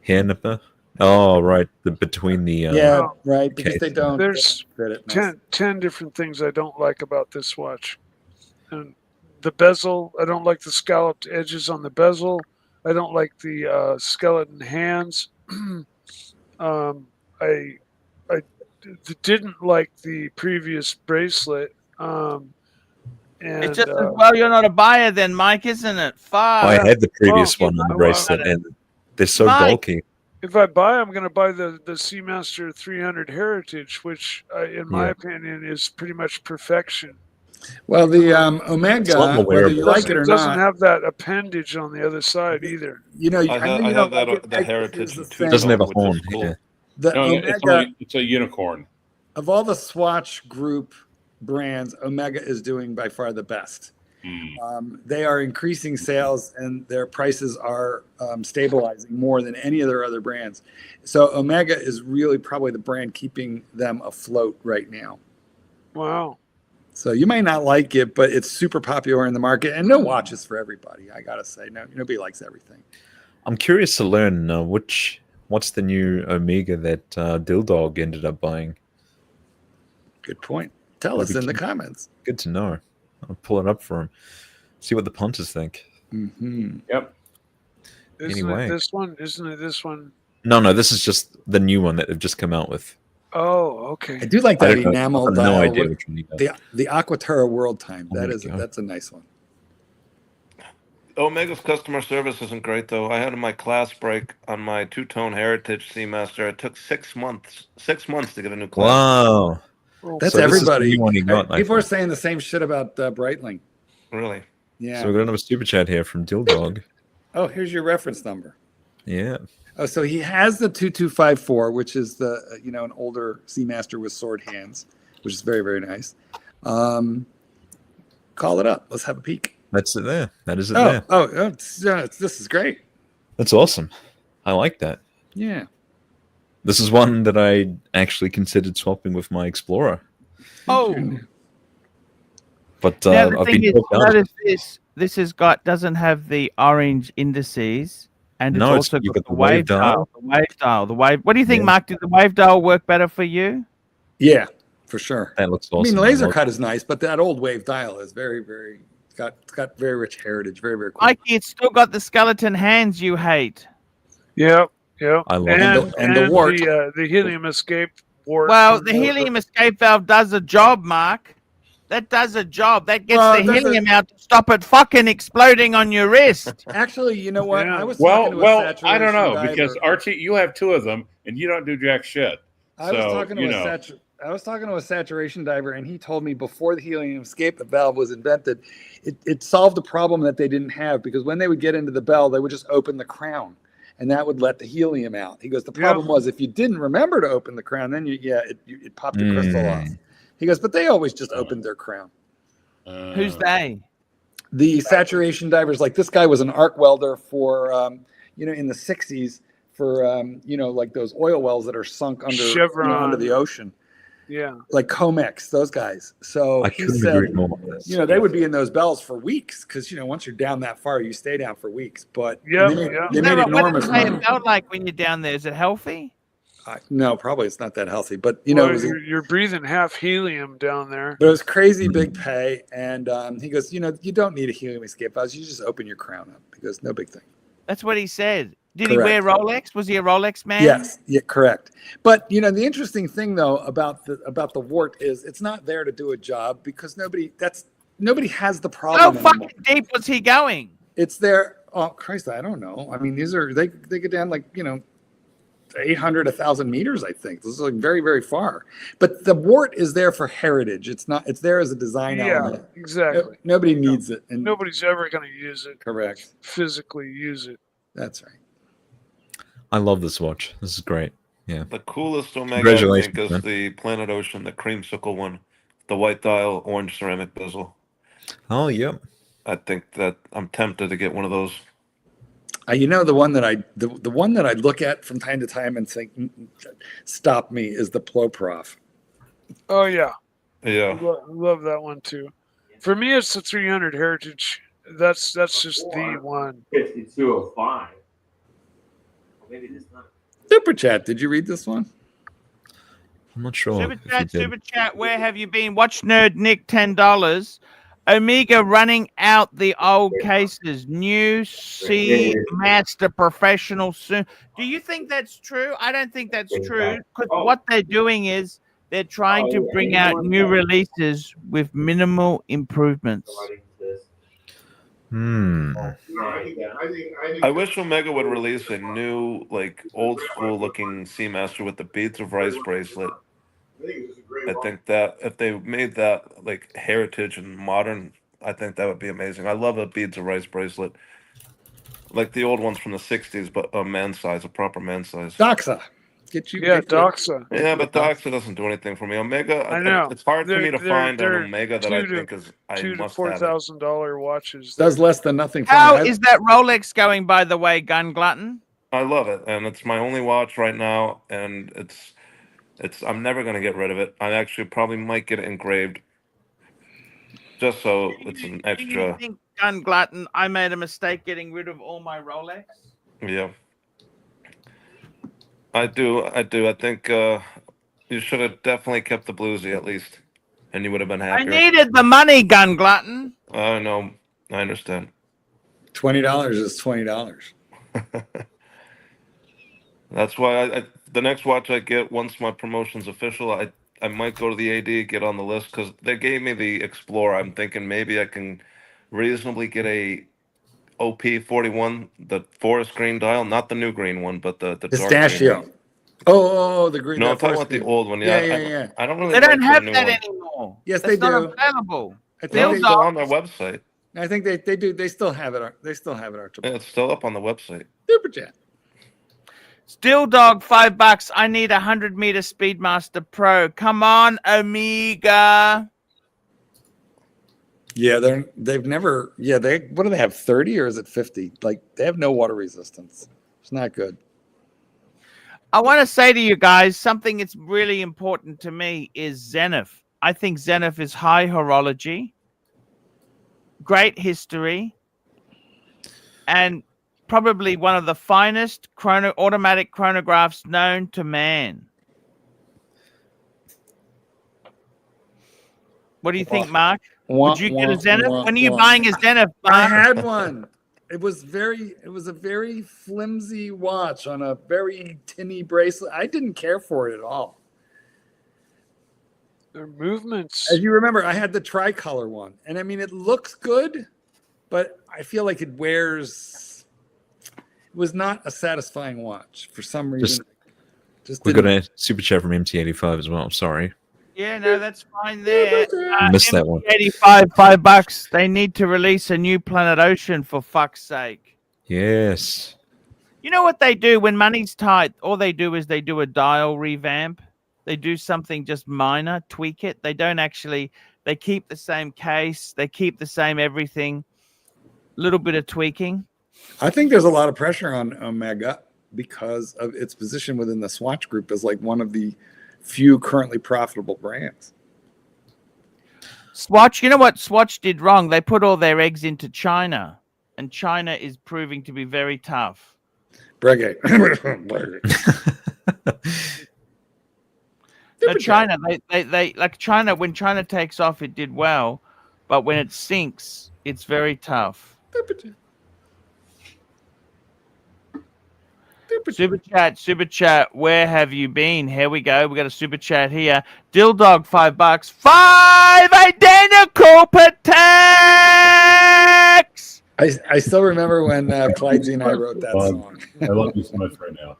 Hair nipper. Oh, right. Between the Yeah, Oh, right. Because case. they don't there's fit it. Nice. 10 different things I don't like about this watch. And the bezel, I don't like the scalloped edges on the bezel. I don't like the skeleton hands. I didn't like the previous bracelet. And It's just as well you're not a buyer then, Mike, isn't it? I Fuck. had the previous well, one on the well, bracelet, and they're so Mike. bulky. if I buy, I'm going to buy the Seamaster 300 Heritage, which, in my Yeah. opinion, is pretty much perfection. Well, the It's a lot Omega, more whether you wearable. like it or doesn't not, have that appendage on the other side either. you know, I know have, you I don't have that like it, the Mike, heritage here's the and thing. Doesn't have a two-tone, which horn. is cool. Yeah. The No, Omega, it's a unicorn. of all the Swatch Group brands, Omega is doing by far the best. They are increasing sales and their prices are stabilizing more than any of their other brands. So Omega is really probably the brand keeping them afloat right now. Wow. So you might not like it, but it's super popular in the market, and no watch is for everybody. I gotta say, nobody likes everything. I'm curious to learn what's the new Omega that Dildog ended up buying. Good point. Tell That'd us be in the cute. comments. Good to know. I'll pull it up for him. See what the punters think. Mm-hmm. Yep. Anyway. Isn't it this one? No, this is just the new one that they've just come out with. Oh, okay. I do like I that don't know. enamel I have dial. no idea which one you got. The Aquaterra World Time. Oh, there you go. That's a nice one. Omega's customer service isn't great though. I had my class break on my two-tone Heritage Seamaster. It took 6 months. 6 months to get a new class. Wow. Oh, That's So this is the everybody. new one you got, I People are think. saying the same shit about Breitling. Really? Yeah. So we got another super chat here from Dildog. Oh, here's your reference number. Yeah. Oh, so he has the 2254, which is the an older Seamaster with sword hands, which is very, very nice. Call it up. Let's have a peek. That's it there. That is it there. This is great. That's awesome. I like that. Yeah. This is one that I actually considered swapping with my Explorer. Oh, But now the I've thing been is, talked out of it. notice this doesn't have the orange indices, and it's No, also you've got got the wave dial. The wave dial. The wave. What do you think, Yeah. Mark? Did the wave dial work better for you? Yeah, for sure. That looks I awesome. mean, laser love cut is nice, but that old wave dial is very, very it's got very rich heritage. Very, very cool. Mikey, it's still got the skeleton hands you hate. Yep. I love And, And the wart. the helium escape wart. Well, the helium escape valve does a job, Mark. That does a job. That gets Well, the it doesn't- helium out to stop it fucking exploding on your wrist. Actually, you know what? Yeah. I was talking to a Well, saturation I don't know diver. because Archie, you have 2 of them and you don't do jack shit. I was So, talking to you a know. I was talking to a saturation diver, and he told me before the helium escape valve was invented, it solved a problem that they didn't have, because when they would get into the bell, they would just open the crown, and that would let the helium out. He goes, the problem was if you didn't remember to open the crown, then it popped the crystal off. He goes, but they always just opened their crown. Who's they? The saturation divers, like this guy was an arc welder for, in the 60s for, like those oil wells that are sunk under, Chevron. under the ocean. Yeah. Like Comex, those guys. So I he couldn't said, agree more on this. they would be in those bells for weeks because, once you're down that far, you stay down for weeks. But Yeah, they made, yeah. they made What enormous does it money. felt like when you're down there? Is it healthy? No, probably it's not that healthy. But, Well, it was, you're breathing half helium down there. but it was crazy big pay. And he goes, you don't need a helium escape valve. You just open your crown up. He goes, no big thing. That's what he said. Did Correct. he wear Rolex? Was he a Rolex man? Yes, yeah, correct. But the interesting thing though about the wart is it's not there to do a job because nobody has the problem. How anymore. fucking deep was he going? It's there. Oh Christ, I don't know. I mean, these are they get down like 800, 1,000 meters. I think this is like very, very far. But the wart is there for heritage. It's not. It's there as a design element. Exactly. Nobody needs it. And Nobody's ever going to use it. correct. Physically use it. That's right. I love this watch. This is great. Yeah. The coolest Omega, I Congratulations, think, is man. the Planet Ocean, the creamsicle one, the white dial, orange ceramic bezel. Oh, yep. I think that I'm tempted to get one of those. The one that the one that I look at from time to time and think, stop me, is the Ploprof. Oh, yeah. Yeah. Love that one, too. For me, it's the 300 Heritage. That's just the one. 5205. Maybe this not. Super chat. Did you read this one? I'm not sure. Super chat. Where have you been? Watch Nerd Nick $10. Omega running out the old cases. New C Master Professional soon. Do you think that's true? I don't think that's true. Because what they're doing is they're trying to bring out new releases with minimal improvements. I wish Omega would release a new, like, old school looking Seamaster with the Beads of Rice bracelet. I think that if they made that like heritage and modern, I think that would be amazing. I love a Beads of Rice bracelet, like the old ones from the '60s, but a man size, a proper man size. Doxa. Doxa. Yeah, but Doxa doesn't do anything for me. Omega, I know. It's hard for me to find an they're Omega that I think is I $2,000 to must have. $4,000 watches. Does less than nothing for How me. is that Rolex going, by the way, Gun Glutton? I love it, and it's my only watch right now, and it's I'm never gonna get rid of it. I actually probably might get it engraved, just so it's an extra. Do you think, Gun Glutton, I made a mistake getting rid of all my Rolex? Yeah, I do. I think you should have definitely kept the bluesy at least, and you would have been I happier. needed the money, Gun Glutton. No, I understand. $20 is $20. That's why the next watch I get, once my promotion's official, I might go to the AD, get on the list, because they gave me the Explorer. I'm thinking maybe I can reasonably get a OP41, the forest green dial, not the new green one, but the dark Pistachio. green. Oh, the green. No, I'm talking about the old one. Yeah. I don't really. They don't like have the new that one. anymore. Yes, That's they do. not available. I think No, they, it's still on their website. I think they do. They still have it. They still have it. Archie. Yeah, it's still up on the website. Super chat. Still Dog, $5. I need 100-meter Speedmaster Pro. Come on, Omega. Yeah, they've never. Yeah, what do they have? 30 or is it 50? Like they have no water resistance. It's not good. I want to say to you guys something that's really important to me is Zenith. I think Zenith is high horology, great history, and probably one of the finest automatic chronographs known to man. What do you think, Mark? Would you get a Zenith? When are you buying a Zenith, Mark? I had one. It was a very flimsy watch on a very tinny bracelet. I didn't care for it at all. Their movements. As you remember, I had the tricolor one, and I mean it looks good, but I feel like it was not a satisfying watch for some reason. We got a super chat from MT85 as well. Sorry. Yeah, no, that's fine there. Missed that one. 85, $5. They need to release a new Planet Ocean for fuck's sake. Yes. You know what they do when money's tight? All they do is they do a dial revamp. They do something just minor, tweak it. They don't actually. They keep the same case. They keep the same everything. Little bit of tweaking. I think there's a lot of pressure on Omega because of its position within the Swatch Group as like one of the few currently profitable brands. Swatch, you know what Swatch did wrong? They put all their eggs into China, and China is proving to be very tough. Breguet. No, China, they like China. When China takes off, it did well, but when it sinks, it's very tough. Super chat. Where have you been? Here we go. We got a super chat here. Dill Dog, $5. 5 identical Pateks. I still remember when Clyde and I wrote that song. I love you so much right now.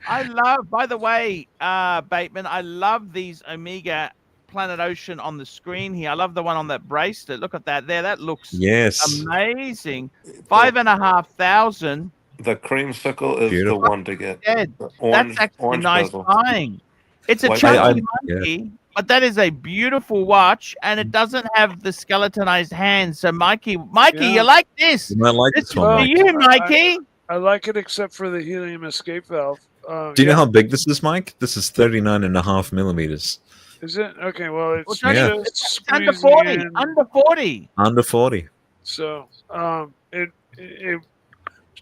I love, by the way, Bateman, I love these Omega Planet Ocean on the screen here. I love the one on that bracelet. Look at that there. That looks amazing. 5,500. The creamsicle is the one to get. Yeah, that's actually nice buying. It's a chunky monkey, but that is a beautiful watch, and it doesn't have the skeletonized hands. So, Mikey, you like this? You might like this one, for you, Mikey. I like it, except for the helium escape valve. Do you know how big this is, Mike? This is 39.5 millimeters. Is it? Okay, well, it's it's under 40. Under 40. Under 40. So, it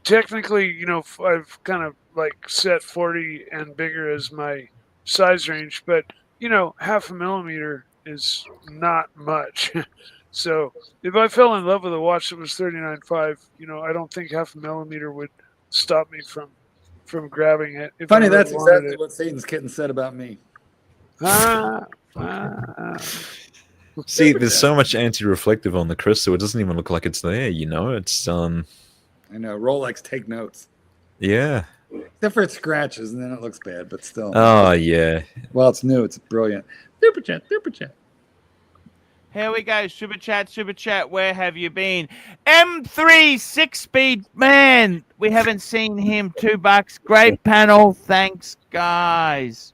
technically, I've kind of like set 40 and bigger as my size range, but you know, 0.5 millimeter is not much. So if I fell in love with a watch that was 39.5, you know, I don't think 0.5 millimeter would stop me from grabbing it. If Funny, I really that's wanted exactly it. what Satan's kitten said about me. See, there's so much anti-reflective on the crystal. It doesn't even look like it's there. You know, it's I know Rolex take notes, yeah. except for it scratches, and then it looks bad. But still, Oh yeah. well, it's new. It's brilliant. Super chat, super chat. Here we go. Super chat. Where have you been? M3 6-speed man. We haven't seen him. $2. Great panel. Thanks, guys.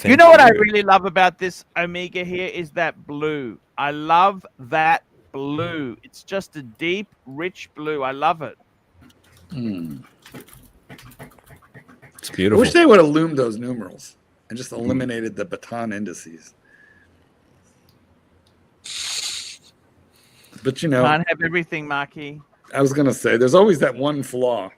You know what I really love about this Omega here is that blue. I love that blue. It's just a deep, rich blue. I love it. It's I beautiful. wish they would have loomed those numerals and just eliminated the baton indices. But you know, Can't have everything, Marky. I was gonna say there's always that one flaw.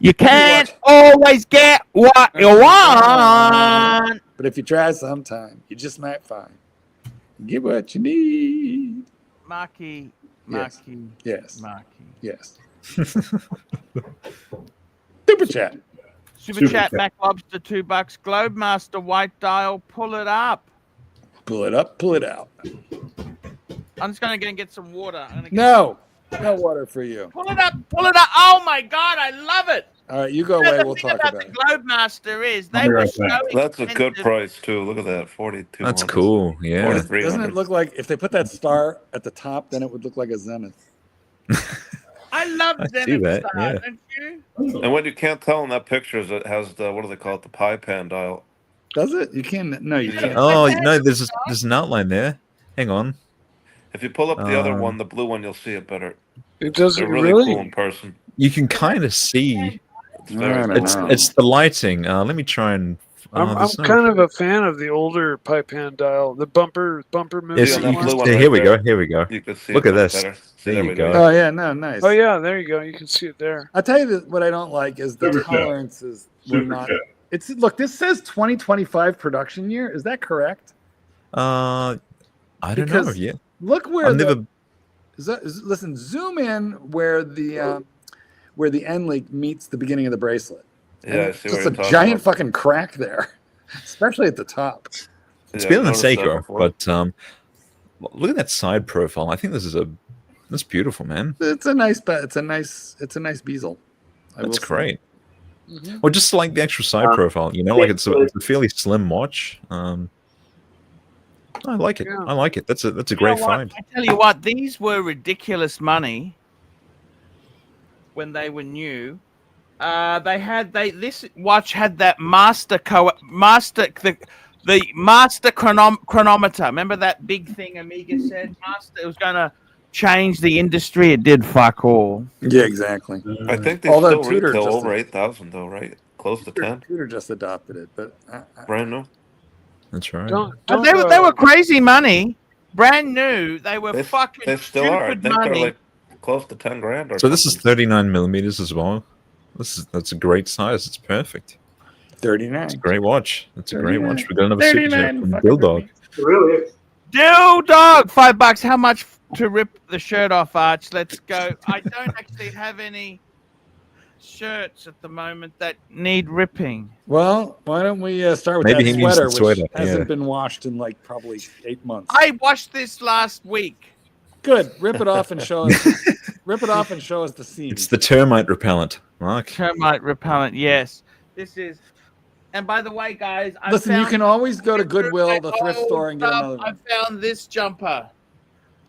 You can't always get what you want. But if you try sometime, you just might find. Get what you need. Marky. Yes. Marky. Yes. Super chat. Super chat, Mac Lobster, $2. Globemaster White Dial, pull it up. Pull it up, pull it out. I'm just going to go and get some water. No water for you. Pull it up. Oh my God, I love it. All right, you go away. We'll talk about the it. Globemaster is they were so That's a good expensive. price too. Look at that, 42. That's cool. Yeah. Doesn't it look like if they put that star at the top, then it would look like a Zenith? I love I see Zenith that, Star, yeah. don't you? And what you can't tell in that picture is it has the, what do they call it, the pie pan dial. Does it? You can't. No, you can't. Oh no, there's an outline there. Hang on. If you pull up the other one, the blue one, you'll see it better. It doesn't They're really cool in person. You can kind of see. It's the lighting. Let me try and. I'm kind of a fan of the older pipe hand dial, the bumper movie. Yes, Yeah, you blue can, one here right we there. go. Here we go. You can see Look it at much this. better. There you go. Oh yeah, no, nice. Oh yeah, there you go. You can see it there. I'll tell you what I don't like is the tolerances were not. It's look. This says 2025 production year. Is that correct? I don't know. Because Yeah. Look where I've never. listen. Zoom in where the end link meets the beginning of the bracelet. Yeah, I see what Just you're a talking giant about. fucking crack there, especially at the top. It's Yeah, better than I've noticed that Seiko, before. but look at that side profile. I think that's beautiful, man. It's a nice bezel. That's great. Mm-hmm. Or just like the actual side profile, you know, like it's a fairly slim watch. I like it. Yeah. I like it. That's a You great know what? find. I tell you what, these were ridiculous money when they were new. This watch had that master chronometer. Remember that big thing Omega said? Master, it was going to change the industry. It did fuck all. Yeah, exactly. I think they Although still Tudor retail just- over 8,000 though, right? Close to 10. Tudor just adopted it, but Brand new. That's right. They were crazy money. Brand new. They were fucking They still are. I stupid think money. they're like close to 10 grand. Or So this is something. 39 millimeters as well. That's a great size. It's perfect. 39. It's a great watch. That's a great 39. watch. We're gonna have a super chat 39 from fucking Bulldog. Really? Dill dog, $5. How much to rip the shirt off, Arch? Let's go. I don't actually have any shirts at the moment that need ripping. Well, why don't we start with Maybe that he means sweater, the sweater, which hasn't yeah. been washed in like probably 8 months. I washed this last week. Good. Rip it off and show us. Rip it off and show us the seam. It's the termite repellent, Mark. Termite repellent, yes. This is, and by the way, guys, I Listen, you found can always go to Goodwill, the thrift old store, and get stuff. another one. I found this jumper.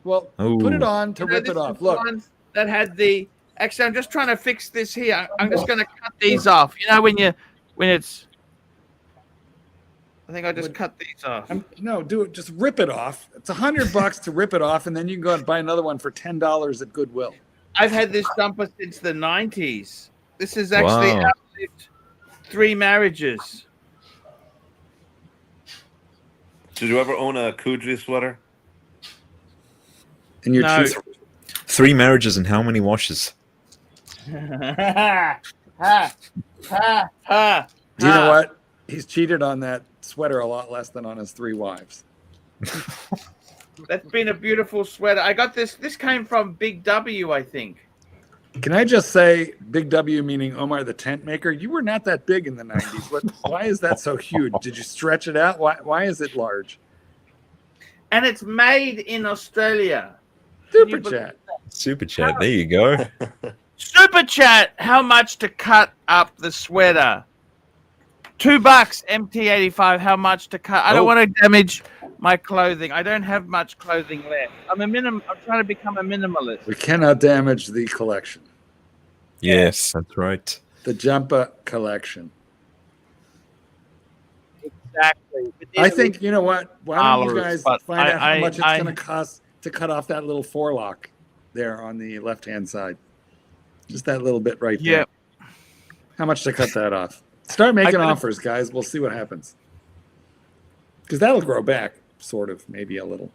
Well, Ooh. put it on to You know, rip this it off. is Look, one that had the. Actually, I'm just trying to fix this here. I'm just going to cut these off. You know when it's. I think I just cut these off. no, do it. Just rip it off. It's $100 to rip it off, and then you can go and buy another one for $10 at Goodwill. I've had this jumper since the 90s. This is actually Wow. outlived 3 marriages. Did you ever own a Kuji sweater? And your No. 3 marriages and how many washes? Ha, ha, ha. Do you know ha. what? He's cheated on that sweater a lot less than on his 3 wives. That's been a beautiful sweater. I got this. This came from Big W, I think. Can I just say, Big W meaning Omar the tent maker? You were not that big in the 90s. Why is that so huge? Did you stretch it out? Why is it large? And it's made in Australia. Super chat. Super chat. There you go. Super chat. How much to cut up the sweater? $2. MT85. How much to cut? I don't want to damage my clothing. I don't have much clothing left. I'm trying to become a minimalist. We cannot damage the collection. Yes, that's right. The jumper collection. Exactly. I think, you know what? Why don't you guys but find out how I- much it's I- going to cost to cut off that little forelock there on the left-hand side? Just that little bit right there. Yeah. How much to cut that off? Start making gotta- offers, guys. We'll see what happens. Because that'll grow back, sort of, maybe a little.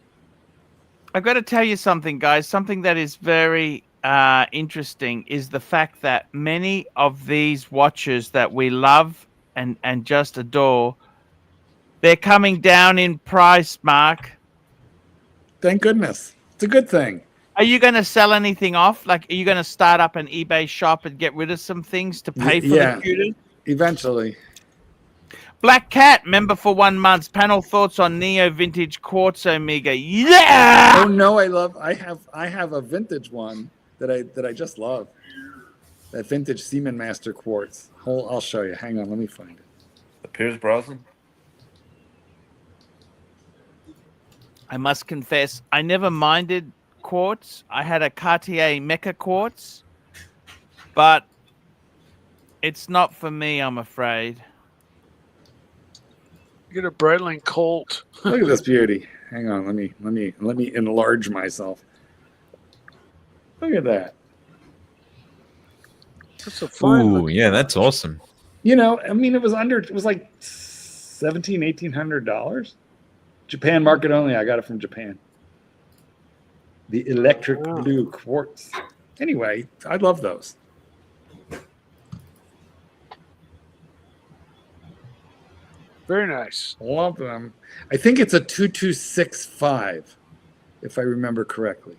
I've got to tell you something, guys. Something that is very interesting is the fact that many of these watches that we love and just adore, they're coming down in price, Mark. Thank goodness. It's a good thing. Are you going to sell anything off? Like, are you going to start up an eBay shop and get rid of some things to pay for the computers? Eventually. Black Cat, member for 1 month. Panel thoughts on Neo Vintage Quartz Omega. Yeah! Oh no, I have a vintage one that I just love. That vintage Seaman Master quartz. I'll show you. Hang on, let me find it. The Pierce Brosnan. I must confess, I never minded quartz. I had a Cartier Mecha quartz, but it's not for me, I'm afraid. Get a Breitling Colt. Look at this beauty. Hang on, let me enlarge myself. Look at that. That's a fine. Ooh, yeah, that's awesome. You know, I mean, it was like $1,800. Japan market only. I got it from Japan. The electric blue quartz. Anyway, I love those. Very nice. Love them. I think it's a 2265, if I remember correctly.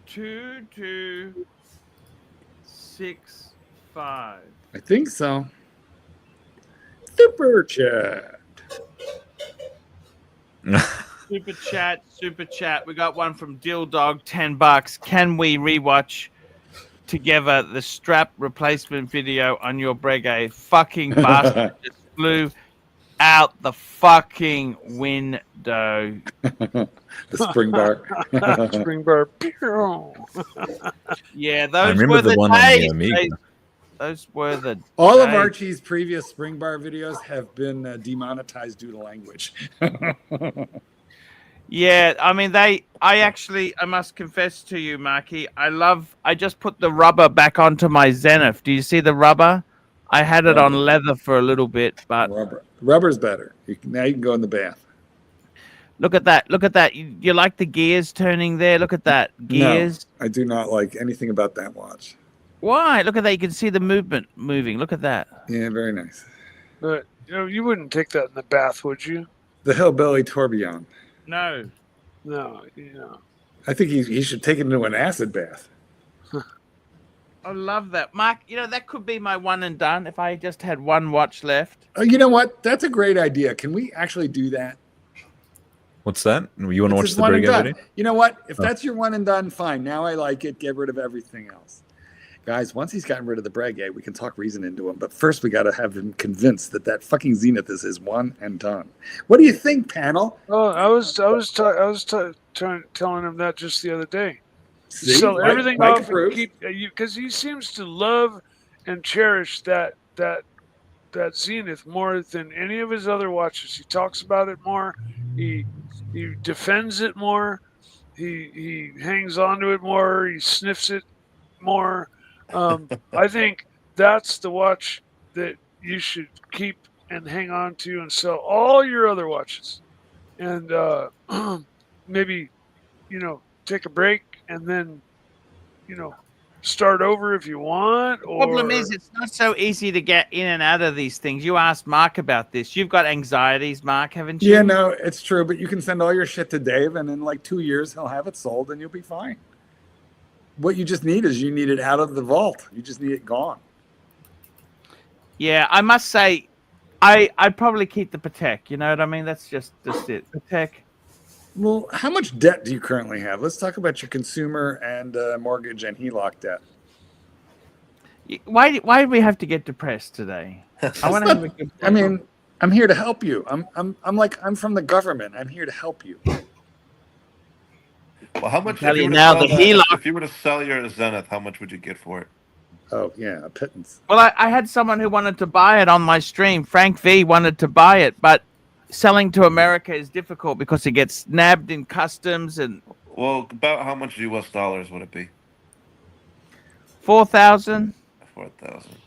2265. I think so. Super chat. Super chat. We got one from Dill Dog, $10. Can we rewatch together the strap replacement video on your Breguet? Fucking bastard just flew out the fucking window. The spring bar. Spring bar. Yeah, I those remember were the the one on the days. Amiga. Those were the All of days. Archie's previous spring bar videos have been demonetized due to language. Yeah, I mean I must confess to you, Marky, I just put the rubber back onto my Zenith. Do you see the rubber? I had it on leather for a little bit, but Rubber's better. Now you can go in the bath. look at that. Look at that. You like the gears turning there? Look at that. Gears. No, I do not like anything about that watch. Why? Look at that. You can see the movement moving. Look at that. Yeah, very nice. But you wouldn't take that in the bath, would you? The Hillbilly Tourbillon. No. No, I think he should take it into an acid bath. I love that. Mark, that could be my one and done if I just had one watch left. You know what? That's a great idea. Can we actually do that? What's that? You want to watch It's the one and Breguet done. video? You know what? If that's your one and done, fine. Now I like it. Get rid of everything else. Guys, once he's gotten rid of the Breguet, we can talk reason into him. But first, we got to have him convinced that fucking Zenith is his one and done. What do you think, panel? Oh, I was telling him that just the other day. See? Sell Mike- everything Mike off and approves. keep because he seems to love and cherish that Zenith more than any of his other watches. He talks about it more. He defends it more. He hangs on to it more. He sniffs it more. I think that's the watch that you should keep and hang on to and sell all your other watches. And maybe, take a break and then, start over if you want. Or Problem is, it's not so easy to get in and out of these things. You asked Mark about this. You've got anxieties, Mark, haven't you? Yeah, no, it's true. But you can send all your shit to Dave, and in like 2 years, he'll have it sold, and you'll be fine. What you just need is you need it out of the vault. You just need it gone. Yeah, I must say, I'd probably keep the Patek. You know what I mean? That's just it. Patek. Well, how much debt do you currently have? Let's talk about your consumer and mortgage and HELOC debt. Why do we have to get depressed today? I want to have a good. I mean, I'm here to help you. I'm from the government. I'm here to help you. Well, how much? Tell you now, the HELOC. If you were to sell your Zenith, how much would you get for it? Oh yeah, a pittance. Well, I had someone who wanted to buy it on my stream. Frank V wanted to buy it, but selling to America is difficult because it gets nabbed in customs and. Well, about how much US dollars would it be? 4,000. 4,000.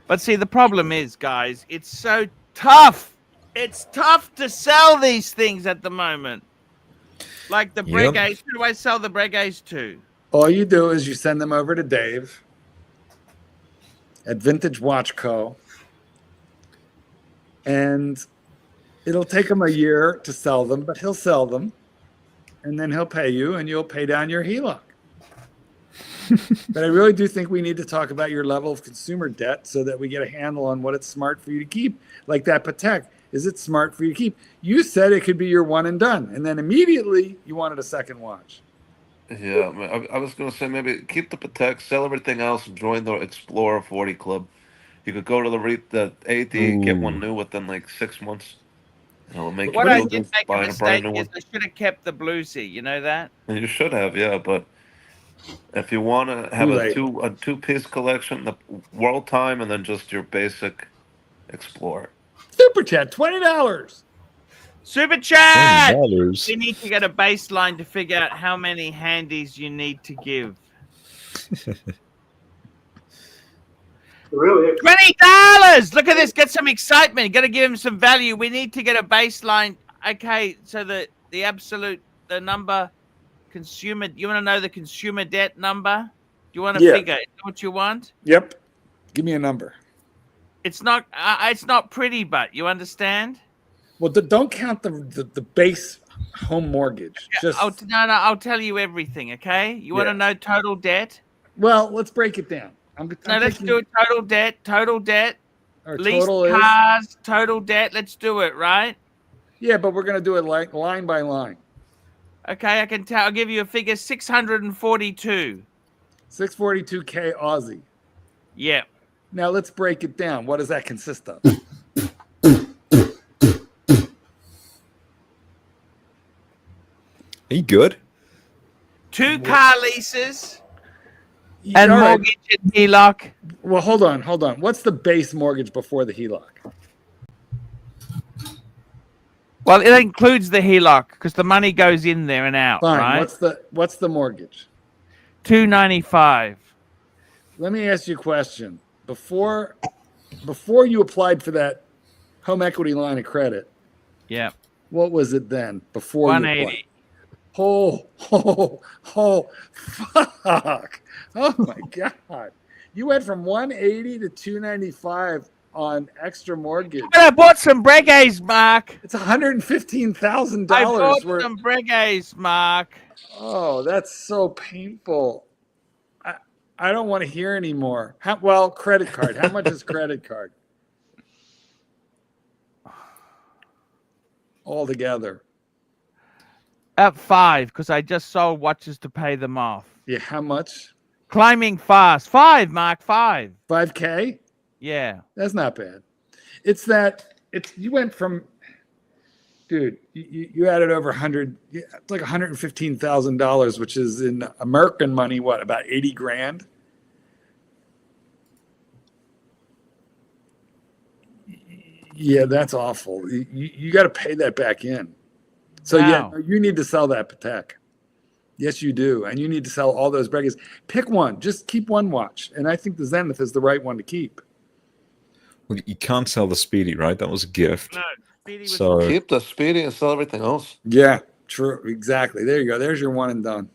But see, the problem is, guys, it's so tough. It's tough to sell these things at the moment. Like the Breguets. Who do I sell the Breguets to? All you do is you send them over to Dave at Vintage Watch Co. And it'll take him a year to sell them, but he'll sell them. And then he'll pay you, and you'll pay down your HELOC. But I really do think we need to talk about your level of consumer debt so that we get a handle on what it's smart for you to keep. Like that Patek. Is it smart for you to keep? You said it could be your one and done. And then immediately you wanted a second watch. Yeah, I was going to say maybe keep the Patek, sell everything else, and join the Explorer 40 Club. You could go to the AD, get one new within like 6 months. It'll make What I did make a buying mistake brand new is one. I should have kept the Bluesy. You know that? And you should have, yeah. But if you want to have a two-piece collection, the World Time, and then just your basic Explorer. Super chat, $20. Super chat. $20. We need to get a baseline to figure out how many handies you need to give. Really? $20. Look at this. Get some excitement. Got to give him some value. We need to get a baseline. Okay, so the number consumer. You want to know the consumer debt number? Do you want to figure? Is that what you want? Yep. Give me a number. It's not pretty, but you understand. Well, don't count the base home mortgage. Just I'll tell you everything. Okay, you want to know total debt? Well, let's break it down. Let's do it. Total debt. Our Leased total cars, total debt. Let's do it, right? Yeah, but we're gonna do it like line by line. Okay, I can tell. I'll give you a figure: 642. 642K Aussie. Yeah. Now let's break it down. What does that consist of? Are you good? 2 car leases and mortgage and HELOC. Well, hold on. What's the base mortgage before the HELOC? Well, it includes the HELOC because the money goes in there and out. Fine. Right? What's the mortgage? $295. Let me ask you a question. Before you applied for that home equity line of credit, yeah, what was it then? Before 180. Fuck! Oh my god! You went from 180 to 295 on extra mortgage. But I bought some Breguets, Mark. It's $115,000 I bought worth. some Breguets, Mark. Oh, that's so painful. I don't want to hear anymore. Well, credit card. How much is credit card? All together. At 5, because I just sold watches to pay them off. Yeah, how much? Climbing fast. 5, Mark, 5. 5K? Yeah. That's not bad. You went from, dude, you added over 100, it's like $115,000, which is in American money, what, about 80 grand? Yeah, that's awful. You got to pay that back in. So wow. Yeah, you need to sell that Patek. Yes, you do. And you need to sell all those Breguets. Pick one. Just keep one watch. And I think the Zenith is the right one to keep. Well, you can't sell the Speedy, right? That was a gift. No, Speedy was so keep the Speedy and sell everything else. Yeah. True. Exactly. There you go. There's your one and done.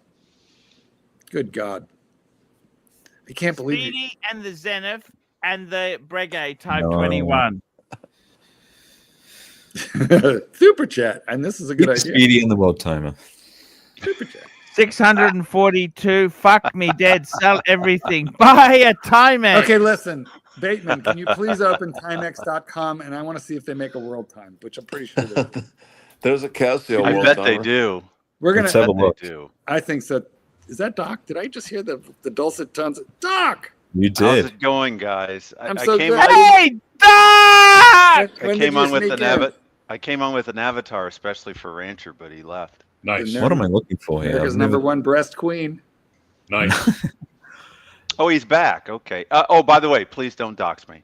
Good God. I can't believe it. Speedy and the Zenith and the Breguet Type No. 21. Super chat. And this is a good Keep idea. Speedy in the world timer. Super chat. 642. Fuck me dead. Sell everything. Buy a Timex. Okay, listen. Bateman, can you please open Timex.com? And I want to see if they make a world time, which I'm pretty sure they do. There's a Casio. I world bet they timer. do. We're going Let's have a to. look. They do. I think so. Is that Doc? Did I just hear the dulcet tones? Doc! You How's did. it going, guys? I'm so came good. on, Hey, Doc! I When came did you on with sneak an in? I came on with an avatar, especially for Rancher, but he left. Nice. No. What am I looking for here? America's I've never- number one breast queen. Nice. Oh, he's back. Okay. Oh, by the way, please don't dox me.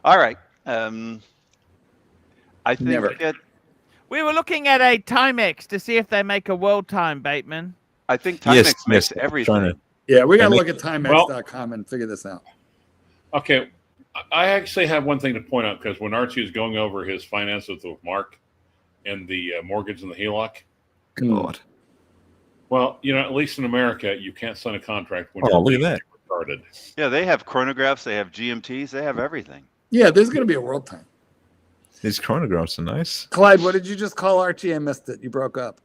All right. I think Never. We were looking at a Timex to see if they make a world time, Bateman. I think Timex Yes, makes yes, I'm everything. trying to- Yeah, we got to Yeah, look at Timex.com and figure this out. Okay. I actually have one thing to point out because when Archie was going over his finances with Mark and the mortgage and the HELOC, God. well, at least in America, you can't sign a contract when Oh, you're look at legally that. retarded. Yeah, they have chronographs, they have GMTs, they have everything. Yeah, there's going to be a world time. These chronographs are nice. Clyde, what did you just call Archie? I missed it. You broke up.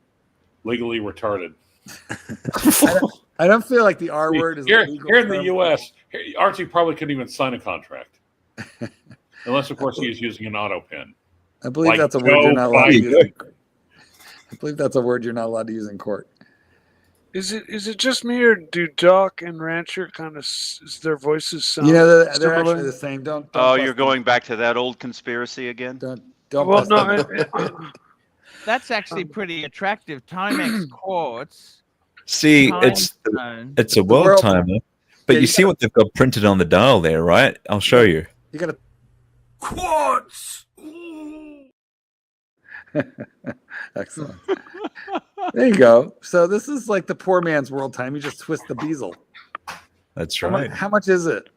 Legally retarded. I don't feel like the R word is Here a legal in the term. U.S., Archie probably couldn't even sign a contract. Unless, of course, he is using an auto pen. I believe Like that's a word you're not allowed to Joe use. I believe that's a word you're not allowed to use in court. Is it just me, or do Doc and Rancher kind of their voices sound? You know, they're similar? actually the same. Don't Oh, bust you're them. going back to that old conspiracy again? Don't Well, bust no. them. That's actually pretty attractive. Timex quartz. See, time it's zone. it's a world world timer, Yeah, but you you see what they've got printed on the dial there, right? I'll show you. You got to. Quartz. Excellent. There you go. So this is like the poor man's world time. You just twist the bezel. That's How much, right. how much is it?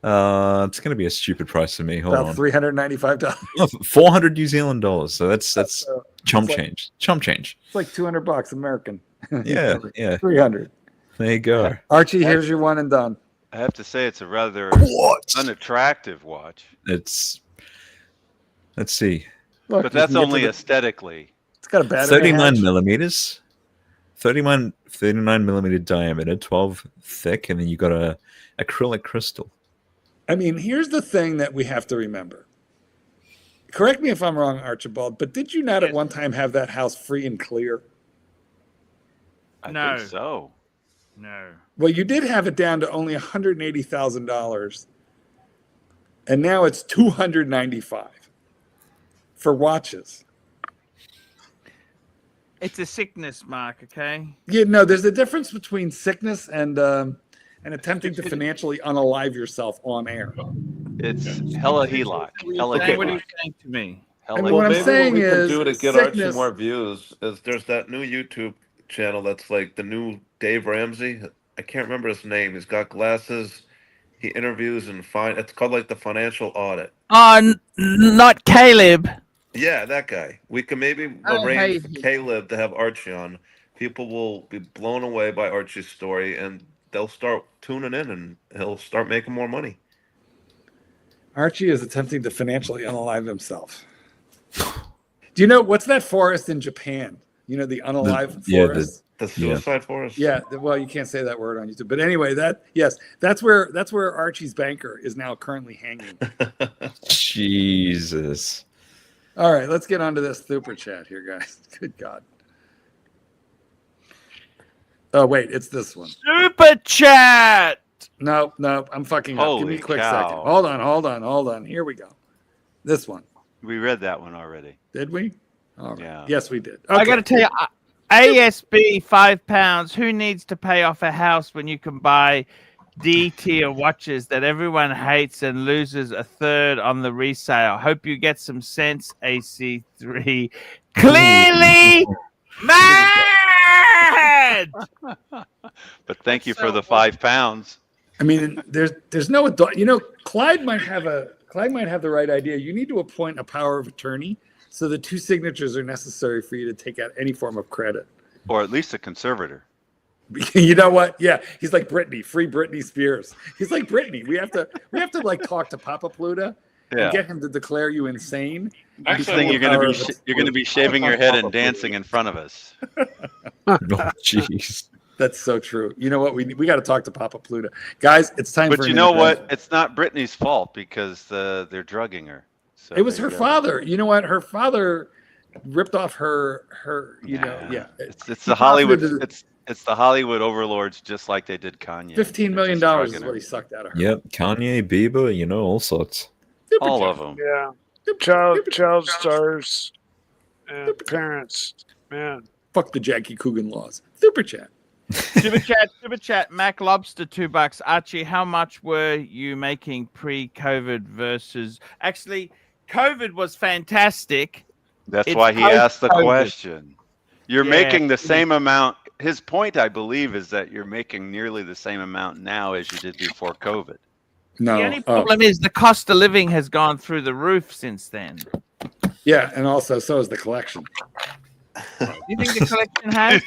It's going to be a stupid price for me. Hold About on. $395. Oh, 400 New Zealand dollars. So that's So chump it's like- change. Chump change. It's like $200 American. Yeah, yeah. 300. There you go. Archie, here's your one and done. I have to say it's a rather What? unattractive watch. It's. Let's see. Look, But you that's can get to only the- aesthetically. It's got a battery. 39 millimeters. 39 millimeter diameter, 12 thick, and then you got a acrylic crystal. I mean, here's the thing that we have to remember. Correct me if I'm wrong, Archibald, but did you not at one time have that house free and clear? I No. think so. No. Well, you did have it down to only $180,000, and now it's $295 for watches. It's a sickness mark, okay? You know, there's a difference between sickness and attempting to financially unalive yourself on air. It's hella HELOC. Hella Hey, what are you HELOC. saying to me? Hella mean, what I'm maybe saying what we is can do to get sickness- Archie more views is there's that new YouTube channel that's like the new Dave Ramsey. I can't remember his name. He's got glasses. He interviews and it's called like the financial audit. Oh, not Caleb. Yeah, that guy. We can maybe Oh, arrange hey. for Caleb to have Archie on. People will be blown away by Archie's story and they'll start tuning in and he'll start making more money. Archie is attempting to financially unalive himself. Do you know what's that forest in Japan? You know, the unalive forest? The suicide forest? Yeah, well, you can't say that word on YouTube. But anyway, that's where Archie's banker is now currently hanging. Jesus. All right, let's get onto this super chat here, guys. Good God. Oh, wait, it's this one. Super chat. No, I'm fucking up. Give me a Holy quick cow. second. Hold on. Here we go. This one. We read that one already. Did we? All right. Yeah. Yes, we did. I Okay. got to tell you, ASB £5. Who needs to pay off a house when you can buy D tier watches that everyone hates and loses a third on the resale? Hope you get some sense, AC3. Clearly mad. But thank you for the £5. I mean, there's no adult. You know, Clyde might have the right idea. You need to appoint a power of attorney So the 2 signatures are necessary for you to take out any form of credit. Or at least a conservator. You know what? Yeah, he's like Britney, free Britney Spears. He's like Britney. We have to like talk to Papa Pluta and get him to declare you insane. Next thing you're going to be shaving your head and dancing in front of us. Oh, jeez. That's so true. You know what? We got to talk to Papa Pluta, guys. It's time. But for you know what? It's not Britney's fault because they're drugging her. So it was her father. You know what? Her father ripped off her. It's the Hollywood. It's the Hollywood overlords, just like they did Kanye. $15 million is what he sucked out of her. Yep, Kanye, Bieber, all sorts. All of them. Yeah. Child stars and parents. Man. Fuck the Jackie Coogan laws. Super chat. Super chat. Mac Lobster, $2. Archie, how much were you making pre-COVID versus? Actually, COVID was fantastic. That's why he asked the question. You're making the same amount. His point, I believe, is that you're making nearly the same amount now as you did before COVID. No. The only problem is the cost of living has gone through the roof since then. Yeah, and also so is the collection. You think the collection has?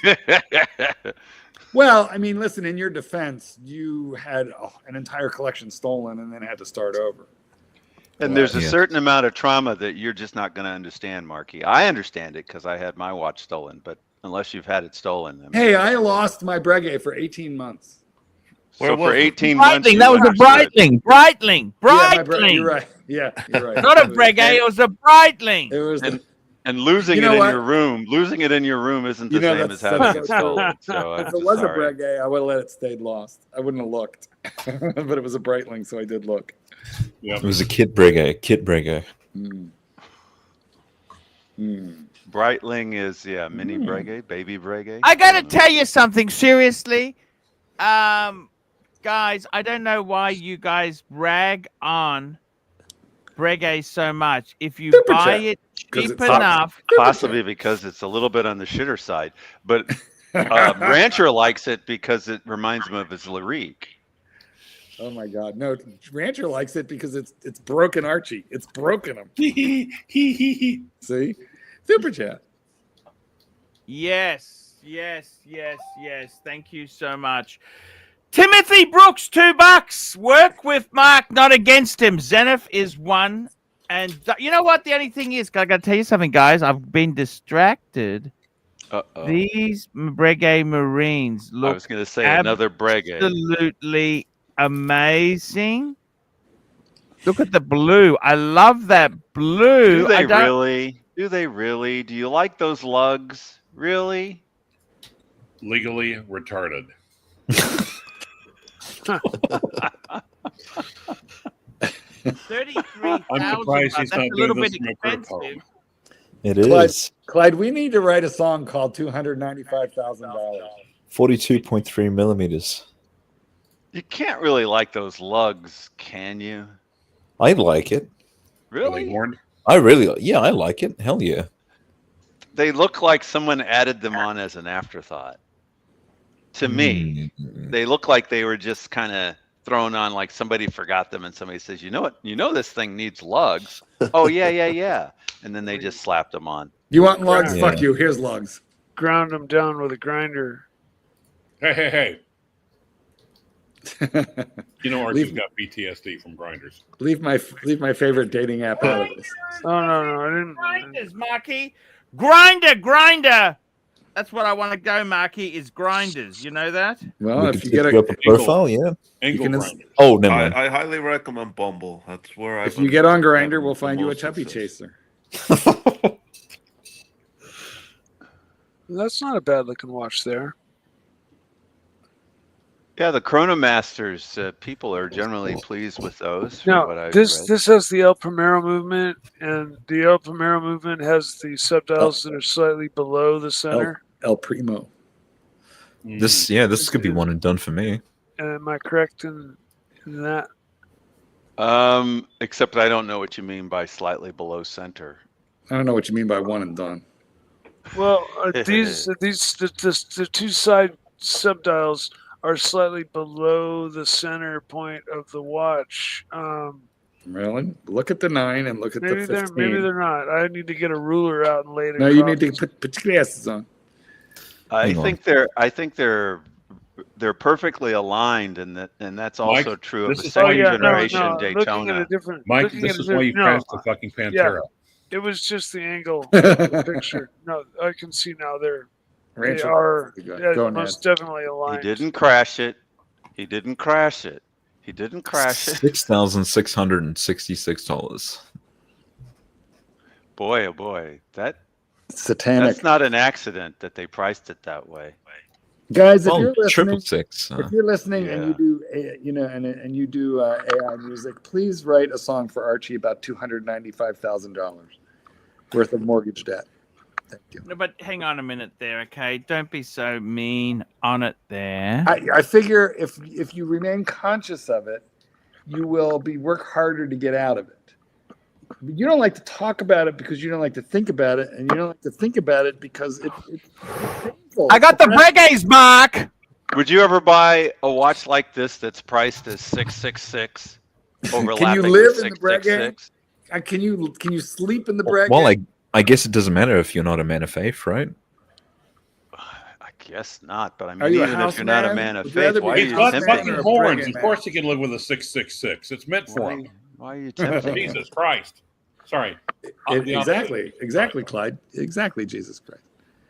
Well, I mean, listen, in your defense, you had an entire collection stolen and then had to start over. And there's a certain amount of trauma that you're just not going to understand, Marky. I understand it because I had my watch stolen, but unless you've had it stolen. Hey, I lost my Breguet for 18 months. So for 18 months. That was a Breitling. Breitling. Yeah, you're right. Yeah, you're right. Not a Breguet, it was a Breitling. It was. And losing it in your room, isn't the same as having it stolen. So if it was a Breguet, I would have let it stay lost. I wouldn't have looked. But it was a Breitling, so I did look. Yep. It was a kit Breguet. Breitling is mini Breguet, baby Breguet. I gotta tell you something seriously, guys. I don't know why you guys rag on Breguet so much. If you buy it cheap enough, possibly because it's a little bit on the shitter side, but Rancher likes it because it reminds him of his Lyrique. Oh my God! No, Rancher likes it because it's broken Archie. It's broken him. See, super chat. Yes. Thank you so much. Timothy Brooks, $2. Work with Mark, not against him. Zenith is 1. And you know what? The only thing is, I got to tell you something, guys. I've been distracted. These Breguet Marines look. I was going to say another Breguet. Absolutely amazing. Look at the blue. I love that blue. Do they really? Do you like those lugs? Really? Legally retarded. 33,000. I'm surprised he's not doing this from a group expensive. It is. Clyde, we need to write a song called $295,000. 42.3 millimeters. You can't really like those lugs, can you? I like it. Really? I like it. Hell yeah. They look like someone added them on as an afterthought. To me, they look like they were just kind of thrown on, like somebody forgot them and somebody says, you know what? You know this thing needs lugs. Oh, yeah. And then they just slapped them on. You want lugs? Yeah. Fuck you. Here's lugs. Ground them down with a grinder. Hey. You know, Archie's got PTSD from grinders. Leave my favorite dating app out of this. Oh no, I didn't. Grinders, Marky. Grinder. That's what I want to go, Marky. Is grinders. You know that? Well, if you get a profile, yeah. Oh, never mind. I highly recommend Bumble. That's where if you get on Grindr, we'll find you a chubby chaser. That's not a bad looking watch there. Yeah, the Chronomasters, people are generally pleased with those. No, this has the El Primero movement, and the El Primero movement has the subdials that are slightly below the center. El Primo. This could be one and done for me. Am I correct in that? Except I don't know what you mean by slightly below center. I don't know what you mean by one and done. Well, the two side subdials are slightly below the center point of the watch. Really? Look at the 9 and look at Maybe the 15. maybe they're not. I need to get a ruler out and lay it. No, you need to put your glasses on. I think they're perfectly aligned, and that's also Mike, true of this the is why second you generation Looking at Daytona. a different. Mike, looking this at a is why you different- crashed the fucking Pantera. It was just the angle of the picture. No, I can see now they Rachel, are go most ahead. definitely He aligned. didn't crash it. He didn't crash it. He didn't crash it. $6,666. Boy, oh boy, Satanic. that's not an accident that they priced it that way. Guys, if Well, you're listening, 666. if you're listening and Yeah. you do, and you do AI music, please write a song for Archie about $295,000 worth of mortgage debt. Thank you. No, but hang on a minute there, okay? Don't be so mean on it there. I figure if you remain conscious of it, you will work harder to get out of it. But you don't like to talk about it because you don't like to think about it, and you don't like to think about it because it's painful. I got the Bregues, Mark. Would you ever buy a watch like this that's priced as 666, overlapping Can you with live in the Bregues? 666? Can you sleep in the Bregues? Well, I guess it doesn't matter if you're not a man of faith, right? I guess not, but I Are mean, you a even if house you're not a man? man of Would you rather faith, why are be you He's got tempting fucking or tempting? a horns. Bregues Of course he can live with a 666. It's meant for him. Why are you tempting? Jesus Christ. Sorry. The opposite. Exactly, Clyde. Exactly, Jesus Christ.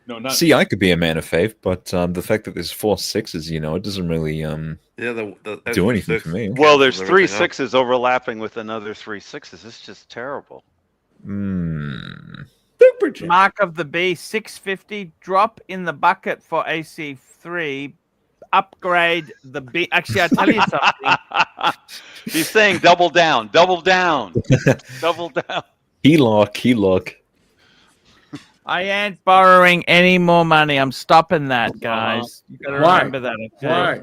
No, not See, I could be a man of faith, but the fact that there's 4 6s, it doesn't really Yeah, the do extra anything six for me. Well, there's cancels 3 everything out. 6s overlapping with another 3 6s. It's just terrible. Super chat. Mark of the Beast, 650. Drop in the bucket for AC3. Upgrade the B. Actually, I'll tell you something. He's saying double down, double down, double down. Helock. I ain't borrowing any more money. I'm stopping that, guys. You gotta Why? remember that. Okay? Why?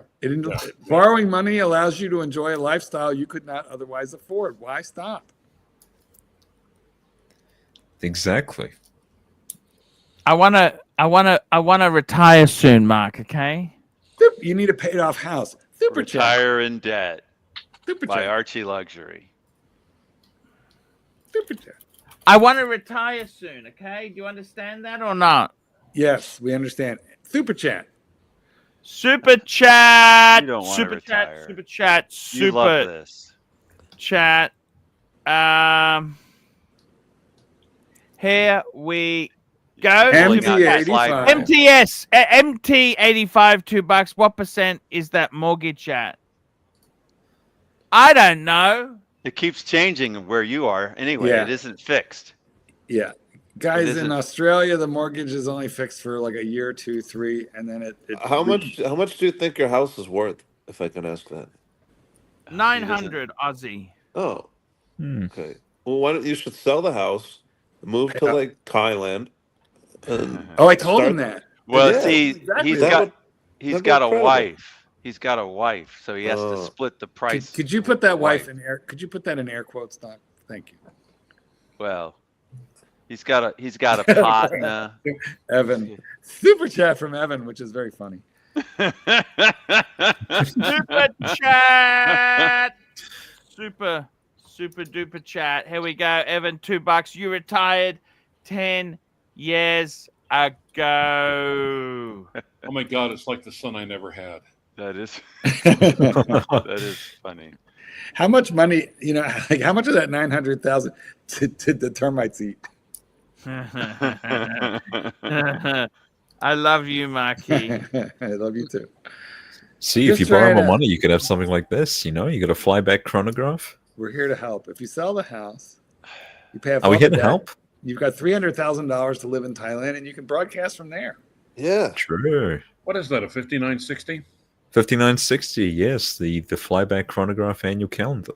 Borrowing money allows you to enjoy a lifestyle you could not otherwise afford. Why stop? Exactly. I wanna retire soon, Mark. Okay. You need a paid off house. Super chat. Retire in debt Super by chat. Archie Luxury. Super chat. I want to retire soon. Okay. Do you understand that or not? Yes, we understand. Super chat. Super chat. You don't wanna Super chat. retire. Super chat. You love Super this. chat. Here we go. MT85. MTS. MT85, $2. What percent is that mortgage at? I don't know. It keeps changing where you are. Anyway, Yeah. it isn't fixed. Yeah. Guys, It in isn't. Australia, the mortgage is only fixed for like a year, 2, 3, and then it How much do you think your house is worth, if I can ask that? 900 Aussie. Oh, Hmm. okay. Well, why don't you should sell the house, move to like Thailand, and Oh, I told him start- that. Well, Yeah, see, exactly. he's That got would- he's that'd be got a incredible. wife. He's got a wife, so he has to Oh. split the price. Could you put that with wife the in air? Could you put that in air quotes, Doc? Thank you. Well, he's got a partner. Evan. Super chat from Evan, which is very funny. Super chat. Super duper chat. Here we go. Evan, $2. You retired 10 years ago. Oh my God, it's like the son I never had. That is that is funny. How much money, like how much of that 900,000 did the termites eat? I love you, Marky. I love you too. See, Just if you borrow trying more to- money, you could have something like this. You got a flyback chronograph. We're here to help. If you sell the house, you pay off Are we all here the to debt. help? You've got $300,000 to live in Thailand, and you can broadcast from there. Yeah. True. What is that, a 5960? 5960, yes, the flyback chronograph annual calendar.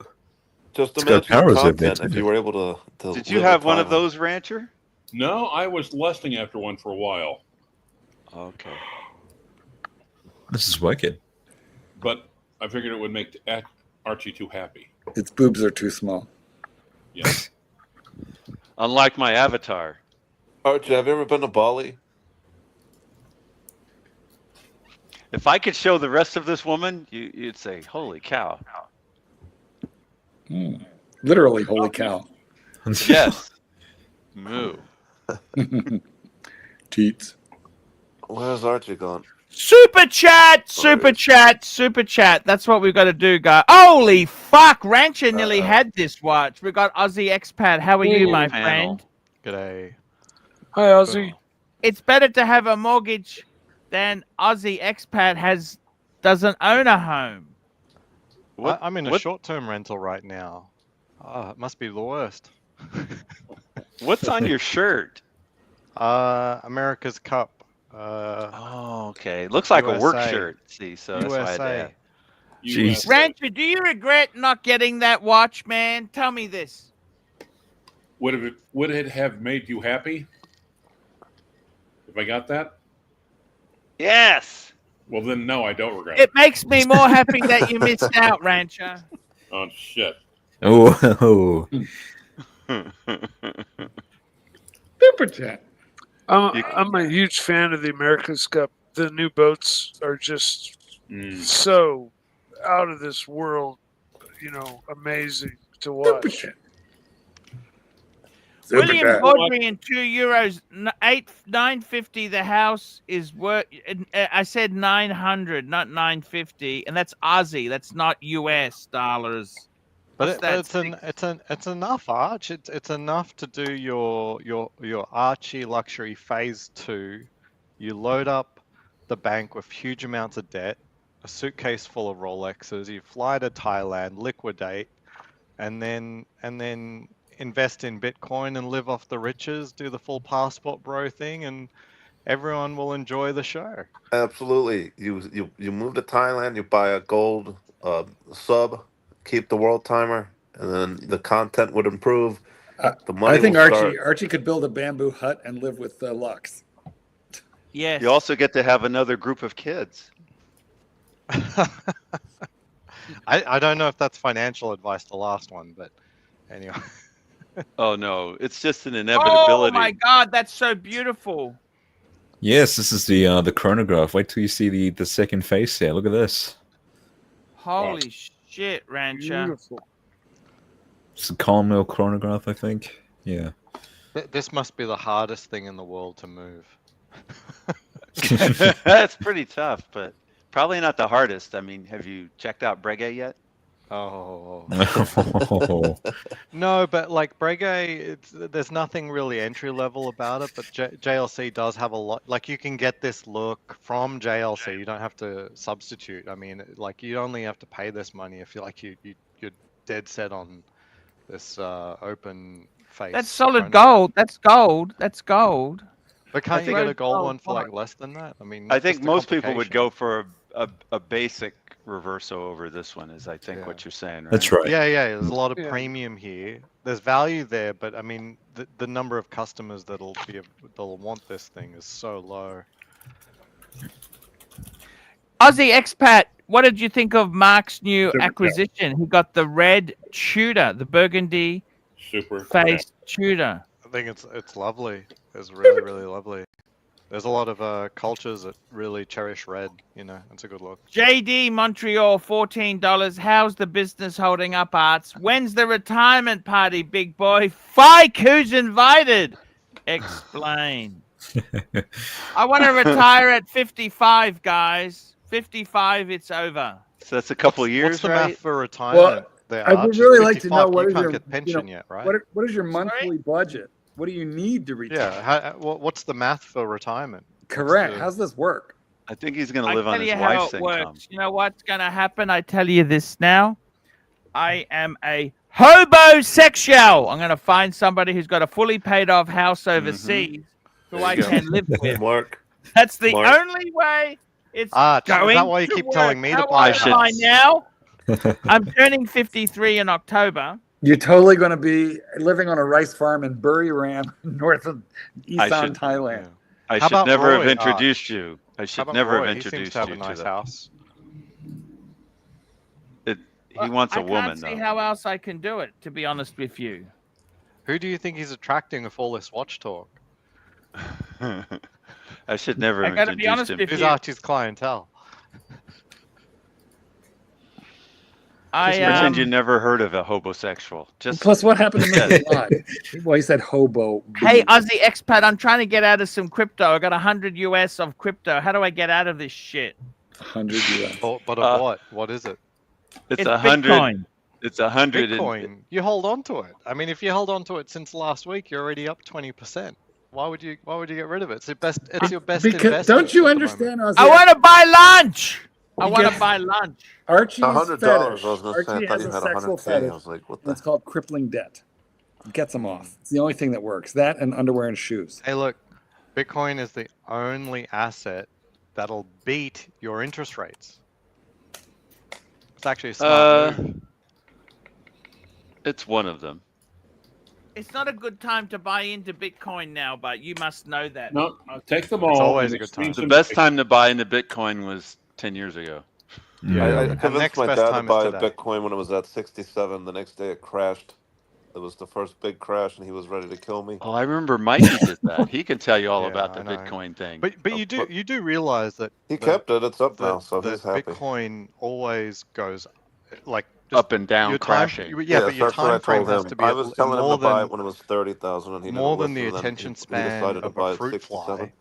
Just It's got imagine the powers over there, content if too. you were able to Did you live in have one of Thailand. those, Rancher? No, I was lusting after one for a while, Okay. This is wicked. but I figured it would make Archie too happy. Its boobs are too small. Yeah. Unlike my avatar. Archie, have you ever been to Bali? If I could show the rest of this woman, you'd say, "Holy cow!" Literally, holy cow. Yes. Moo. Teats. Where's Archie gone? Super chat, super chat, super chat. That's what we've got to do, guys. Holy fuck, Rancher nearly had this watch. We got Aussie Expat. How are you, my friend? G'day. Hi, Ozzy. It's better to have a mortgage than Aussie Expat doesn't own a home. I'm in a short-term rental right now. It must be the worst. What's on your shirt? America's Cup. Oh, okay. Looks like a work shirt. See, so that's why I had to ask. Jeez. Rancher, do you regret not getting that watch, man? Tell me this. Would it have made you happy if I got that? Yes. Well, then no, I don't regret It makes me more happy that you missed out, Rancher. Oh shit. Oh. Super chat. I'm a huge fan of the America's Cup. The new boats are just so out of this world, amazing to watch. William Audrey €2, 950. The house is worth. I said 900, not 950, and that's Aussie. That's not US dollars. But it's enough, Arch. It's enough to do your Archie luxury phase 2. You load up the bank with huge amounts of debt, a suitcase full of Rolexes. You fly to Thailand, liquidate, and then invest in Bitcoin and live off the riches. Do the full passport bro thing, and everyone will enjoy the show. Absolutely. You move to Thailand. You buy a gold sub. Keep the world timer, and then the content would improve. The money. I think will start. Archie could build a bamboo hut and live with Lux. Yes. You also get to have another group of kids. I don't know if that's financial advice, the last one, but anyway. Oh no, it's just an inevitability. Oh my God, that's so beautiful. Yes, this is the chronograph. Wait till you see the second face here. Look at this. Holy shit, Rancher. Beautiful. It's a Carmel chronograph, I think. Yeah. This must be the hardest thing in the world to move. That's pretty tough, but probably not the hardest. I mean, have you checked out Breguet yet? Oh. No, but like Breguet, there's nothing really entry level about it, but JLC does have a lot. Like you can get this look from JLC. You don't have to substitute. I mean, like you only have to pay this money if you're dead set on this open face. That's solid gold. That's gold. That's gold. But can't you get a gold one for like less than that? I mean, I think most people would go for a basic reverso over this one, is I think what you're saying, right? That's right. Yeah. There's a lot of premium here. There's value there, but I mean, the number of customers that'll want this thing is so low. Aussie Expat, what did you think of Mark's new acquisition? He got the red Tudor, the burgundy face Tudor. I think it's lovely. It's really, really lovely. There's a lot of cultures that really cherish red. It's a good look. JD Montreal, $14. How's the business holding up, Arts? When's the retirement party, big boy? Fike, who's invited? Explain. I want to retire at 55, guys. 55, it's over. So that's a couple of years, what's the right? math for retirement? Well, I would really like to know you what is can't your get pension yet, right? What is your monthly budget? What do you need to retire? Yeah, what's the math for retirement? Correct. How's this work? I think he's going to live on his how wife's it income. works. You know what's going to happen? I tell you this now. I am a hobosexual. I'm going to find somebody who's got a fully paid off house overseas who I can live with. Mark. That's the only way it's going. Is that why you keep telling me to buy shit? By now, I'm turning 53 in October. You're totally going to be living on a rice farm in Buriram, north of Isan, Thailand. I should never have introduced you. I should never have introduced you to nice that. House. He wants a woman, I can't see how else I can do it, to be honest with you. Who do you think he's attracting with all this watch talk? I should never have gotta be honest introduced him. with Who's you. Archie's clientele? Pretend you never heard of a hobosexual. Just Plus, what happened to Mr. Live? Well, he said hobo. Hey, Aussie expat, I'm trying to get out of some crypto. I got 100 US of crypto. How do I get out of this shit? 100 US. Oh, but of what? What is it? It's 100. Bitcoin. It's 100. Bitcoin. You hold on to it. I mean, if you held on to it since last week, you're already up 20%. Why would you get rid of it? It's your best. It's your best investment. Don't you understand, Ozzy? I want to buy lunch. I want to buy lunch. Archie's $100. fetish. I was gonna say, I Archie thought has you a had sexual 100K. fetish. I was like, what It's the? called crippling debt. It gets them off. It's the only thing that works. That and underwear and shoes. Hey, look, Bitcoin is the only asset that'll beat your interest rates. It's actually a smart move. It's one of them. It's not a good time to buy into Bitcoin now, but you must know that. No, take them all. It's always and a good time. exchange The them. best time to buy into Bitcoin was 10 years ago. I And convinced next my best dad to time is buy today. Bitcoin when it was at 67. The next day it crashed. It was the first big crash, and he was ready to kill me. Oh, I remember Mikey did that. He can tell you all Yeah, about the I know. Bitcoin thing. But you do realize that He kept it. It's up now, so that he's happy. Bitcoin always goes like Up and down, your time- crashing. yeah, but your that's what I time frame told has him. to be I was telling him more to buy than it when it was 30,000, and he more didn't than the listen, and attention he span decided to of buy a it fruit 67. fly.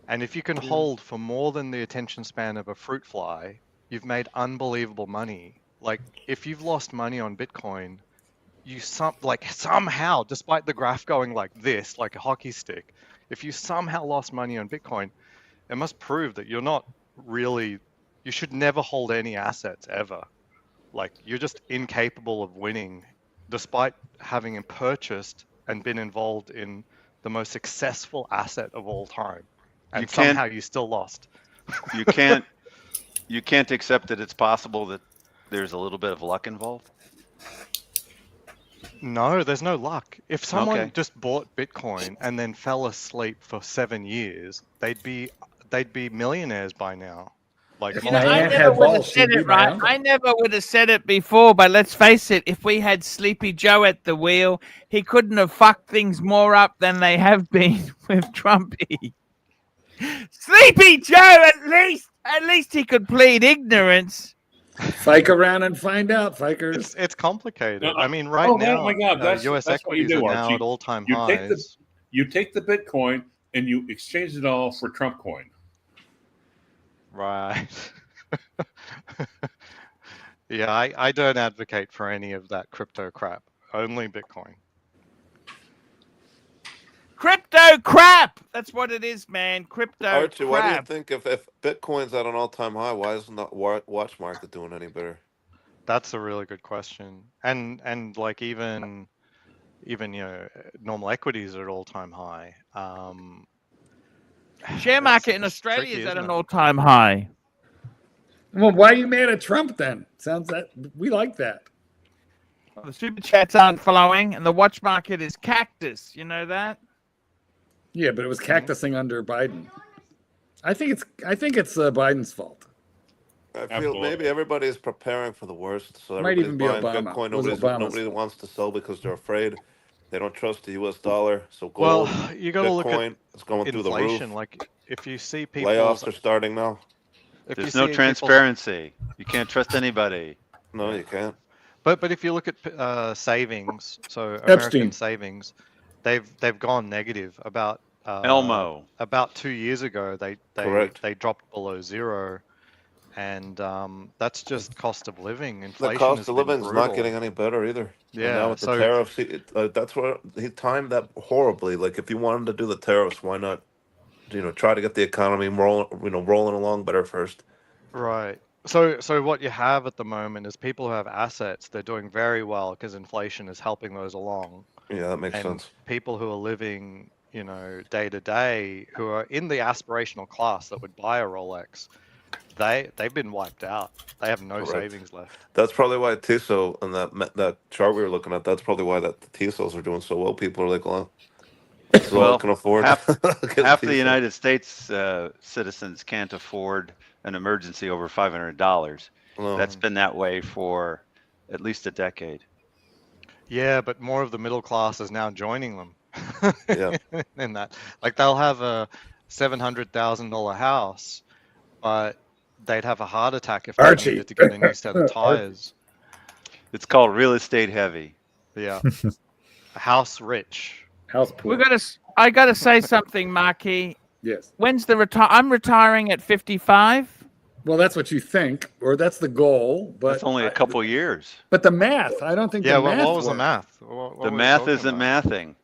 And if you can hold for more than the attention span of a fruit fly, you've made unbelievable money. Like if you've lost money on Bitcoin, you somehow, despite the graph going like this, like a hockey stick, if you somehow lost money on Bitcoin, it must prove that you're not really, you should never hold any assets ever. Like you're just incapable of winning, despite having purchased and been involved in the most successful asset of all time, and You can't- somehow you still lost. You can't accept that it's possible that there's a little bit of luck involved. No, there's no luck. If someone Okay. just bought Bitcoin and then fell asleep for 7 years, they'd be millionaires by now. Like You know, My I aunt never had would have balls. said She'd be it my right. uncle. I never would have said it before, but let's face it, if we had Sleepy Joe at the wheel, he couldn't have fucked things more up than they have been with Trumpy. Sleepy Joe, at least he could plead ignorance. Fike around and find out, Fikers. it's complicated. No, I mean, right oh now, my God, that's U.S. what you equities do, are now Archie. at all-time You take the- highs. You take the Bitcoin and you exchange it all for Trump coin. Right. Yeah, I don't advocate for any of that crypto crap. Only Bitcoin. Crypto crap. That's what it is, man. Crypto Archie, why do you crap. think if Bitcoin's at an all-time high, why isn't the watch market doing any better? That's a really good question. And like even normal equities are at all-time high. Share market in it's Australia tricky, is at isn't an it? all-time high. Well, why are you mad at Trump then? Sounds that we like that. The super chats aren't flowing, and the watch market is cactus. You know that? Yeah, but it was cactusing under Biden. I think it's Biden's fault. I feel Absolutely. maybe everybody is preparing for the worst. So Might even everybody's be buying Obama. Bitcoin. It was Obama's Nobody fault. wants to sell because they're afraid. They don't trust the U.S. dollar. So Well, gold, you got to look at Bitcoin, it's going through the roof. inflation. Like if you see people, Layoffs are starting now. There's no transparency. You can't trust anybody. No, you can't. But if you look at savings, so Epstein. American savings, they've gone negative. About Elmo. About 2 years ago, Correct. they dropped below zero, and that's just cost of living. The Inflation cost has of been living is brutal. not getting any better either. And Yeah, now with the so- tariffs, that's where he timed that horribly. Like if you wanted to do the tariffs, why not? Try to get the economy rolling along better first. Right. So what you have at the moment is people who have assets. They're doing very well because inflation is helping those along. Yeah, that makes And sense. people who are living, day to day, who are in the aspirational class that would buy a Rolex, they've been wiped out. They have no Correct. savings left. That's probably why TISO and that chart we were looking at. That's probably why that the TISOs are doing so well. People are like, well, this is all I Well, can afford. half Get half the TISO. United States citizens can't afford an emergency over $500. No. That's been that way for at least a decade. Yeah, but more of the middle class is now joining them. Yeah. In that, like they'll have a $700,000 house, but they'd have a heart attack if they Archie. needed to get a new set of tires. It's called real estate heavy. Yeah. House rich. House pool. I gotta say something, Marky. Yes. When's the retire? I'm retiring at 55. Well, that's what you think, or that's the goal. But That's only a couple years. But the math, I don't think. Yeah. the What math was the worked. math? The math isn't mathing.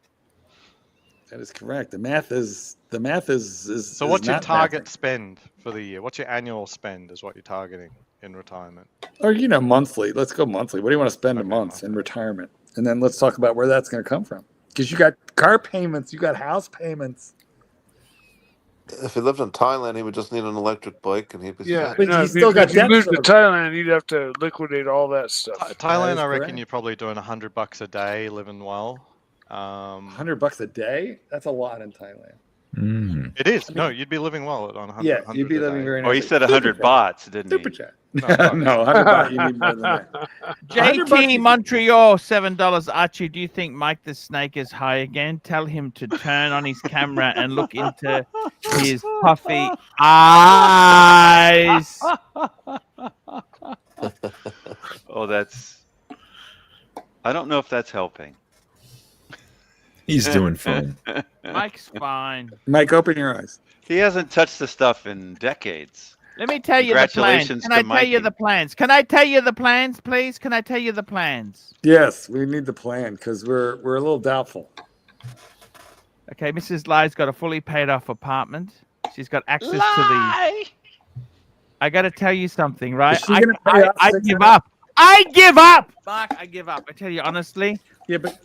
That is correct. The math is. So what's your not target mathing. spend for the year? What's your annual spend? Is what you're targeting in retirement? Or monthly. Let's go monthly. What do you want to spend a month in retirement? And then let's talk about where that's going to come from. Because you got car payments, you got house payments. If he lived in Thailand, he would just need an electric bike, and he'd be Yeah, set. But no, you if still got if you debt moved to service. Thailand, you'd have to liquidate all that stuff. Thailand, is I reckon correct. you're probably doing $100 a day, living well. $100 a day? That's a lot in Thailand. It is. No, you'd be living well on 100. Yeah, you'd be living very Oh, he nicely. said 100 bots, didn't Super he? chat. No, No, 100 baht, you need more than that. $100 JT you- Montreal, $7. Archie, do you think Mike the Snake is high again? Tell him to turn on his camera and look into his puffy eyes. Oh, that's. I don't know if that's helping. He's doing fine. Mike's fine. Mike, open your eyes. He hasn't touched the stuff in decades. Let me tell you the plans. Congratulations Can to I tell you Mikey. the plans? Can I tell you the plans, please? Can I tell you the plans? Yes, we need the plan because we're a little doubtful. Okay, Mrs. Lie's got a fully paid off apartment. She's got access to the. I got to tell you something, right? Is she gonna pay off I 600? give up. I give up, Mark. I give up. I tell you honestly. Yeah, but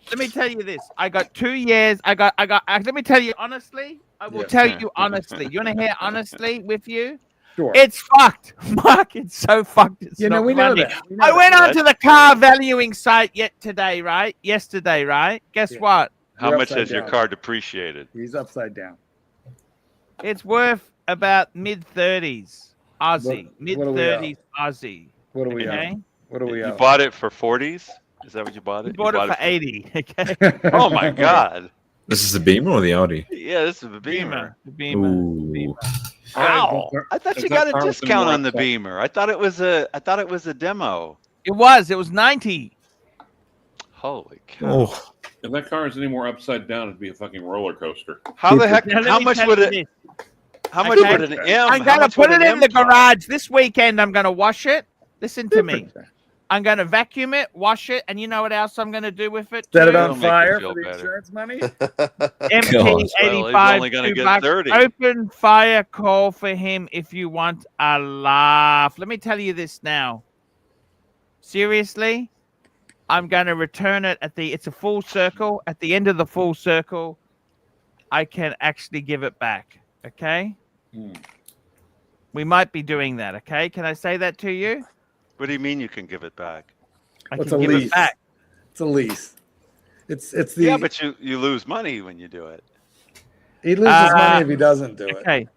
Let me tell you this. I got 2 years. Let me tell you honestly. I will Yeah. tell you honestly. You want to hear honestly with you? sure. It's fucked, Mark. It's so fucked. It's You know, not we know funny. that. We know I that. went What? onto the car valuing site yesterday, right? Guess Yeah. what? How You're much upside has your down. car depreciated? He's upside down. It's worth about mid-30s Aussie. What are we at? Mid-30s Aussie. What do we Okay? owe? What do we You owe? bought it for 40s? Is that what you bought We it? bought You it for 80. Okay. Oh my God! This is the Beamer or the Audi? Yeah, this is a Beamer. The Beamer. Ooh. Wow! I thought Is you that got a car within discount the on the right Beamer. I thought it was a demo. It was 90. Holy cow! Oh, If that car is any more upside down, it'd be a fucking roller coaster. How the heck? Now, let How me much tell would you it? this. How much Okay. would an M? I'm how gonna much put would it an in the M cost? garage this weekend. I'm gonna wash it. Listen to me. I'm gonna vacuum it, wash it, and you know what else I'm gonna do with it? Set it too? That'll on make you fire feel for the better. insurance money? MT God. 85. Well, he's only gonna get $2. 30. Open fire call for him if you want a laugh. Let me tell you this now. Seriously, I'm gonna return it it's a full circle. At the end of the full circle, I can actually give it back. Okay? We might be doing that, okay? Can I say that to you? What do you mean you can give it back? I What's can a give lease? it back. It's a lease. It's the Yeah, but you lose money when you do it. he loses money if he doesn't do it. Okay.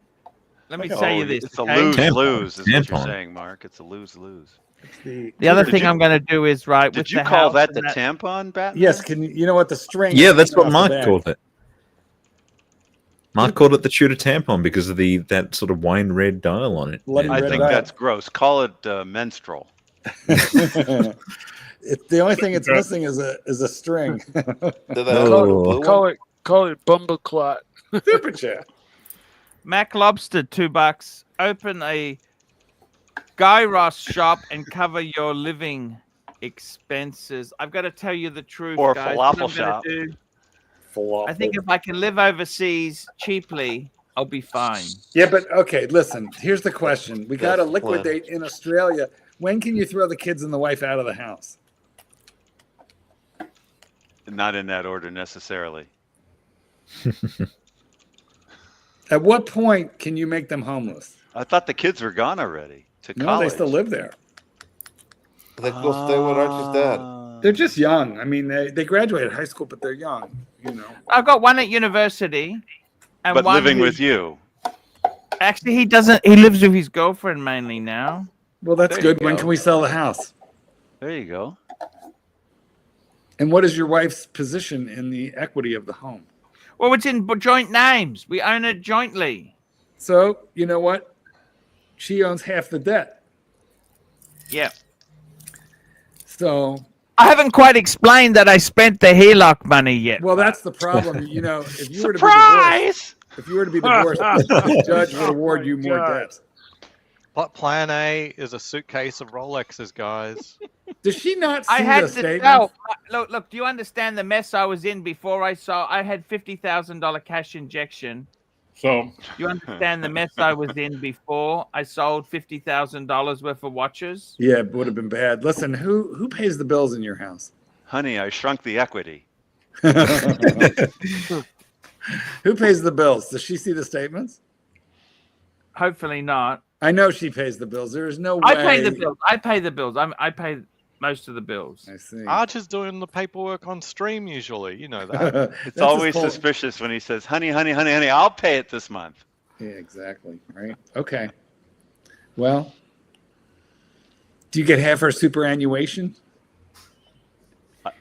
Let me Okay. say Oh, you this. it's a okay? lose-lose, is what you're Tampon. saying, Mark. It's a lose-lose. It's The other Did thing you- I'm going to do is right. Did with you the call house that and the tampon, Batman? Yes, you know what the string? yeah, is that's what hanging off the Mark back. called it. Mark called it the Tudor tampon because of that sort of wine red dial on it. Bloody And, I red think dial. that's gross. Call it menstrual. It's the only thing it's missing is a string. Did they have Oh. a blue Call one? it Bumbleclot. Super chat. Mac Lobster, $2. Open a Guy Ross shop and cover your living expenses. I've got to tell you the truth, Or a guys. What falafel I'm gonna shop. do- I think if I can live overseas cheaply, I'll be fine. Yeah, but okay, listen. Here's the question: we got to Yes, plan. liquidate in Australia. When can you throw the kids and the wife out of the house? Not in that order necessarily. At what point can you make them homeless? I thought the kids were gone already to No, college. they still live there. They can go stay with Archie's dad. They're just young. I mean, they graduated high school, but they're young. You know. I've got one at university, and But one living who's- with you. Actually, he doesn't. He lives with his girlfriend mainly now. Well, that's There you good. When go. can we sell the house? There you go. And what is your wife's position in the equity of the home? Well, it's in joint names. We own it jointly. So you know what? She owns half the debt. Yeah. So I haven't quite explained that I spent the HELOC money yet. well, that's the problem. You know, if you were Surprise! to be divorced, the judge would award you more God. debt. But Plan A is a suitcase of Rolexes, guys. Does she not see I had the to statement? tell. Look. Do you understand the mess I was in before I saw? I had $50,000 cash injection. So You understand the mess I was in before I sold $50,000 worth of watches? Yeah, it would have been bad. Listen, who pays the bills in your house? Honey, I shrunk the equity. Who pays the bills? Does she see the statements? Hopefully not. I know she pays the bills. There is no way. I pay the bills. I pay the bills. I pay most of the bills. I see. Archer's doing the paperwork on stream usually. You know that. It's That's always his whole- suspicious when he says, honey, I'll pay it this month. Yeah, exactly. Right. Okay. Well, do you get half her superannuation?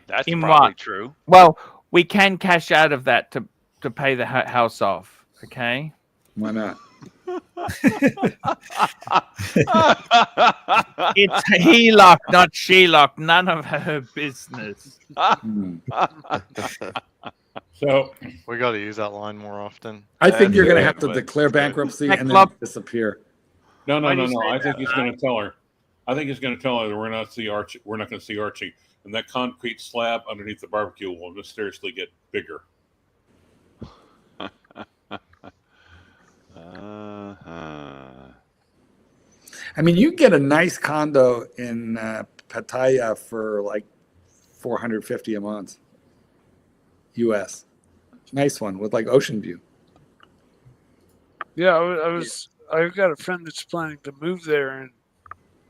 That's In probably what? true. Well, we can cash out of that to pay the house off. Okay. Why not? It's HELOC, not SHELOC. None of her business. So We got to use that line more often. I think you're going to have to but- declare bankruptcy Heck, and then love- disappear. no. Why do you say I that, think he's going to tell her. I think he's going to tell her that we're not see Archie. We're not going to see Archie, and that concrete slab underneath the barbecue will mysteriously get bigger. I mean, you get a nice condo in Pattaya for like $450 a month, US. Nice one with like ocean view. Yeah, I've got a friend that's planning to move there, and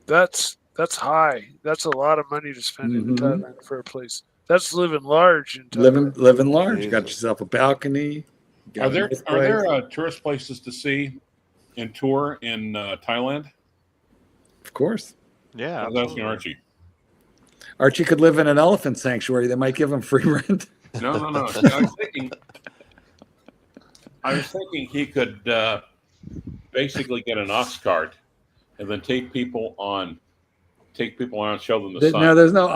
that's high. That's a lot of money to spend in Mhm. Thailand for a place. That's living large in Thailand. Living large. You got Jesus. yourself a balcony. You got Are a there nice are there place. tourist places to see and tour in Thailand? Of course. Yeah. I was asking absolutely. Archie. Archie could live in an elephant sanctuary. They might give him free rent. No. I was thinking he could basically get an ox cart and then take people on, and show them the sun. No, there's no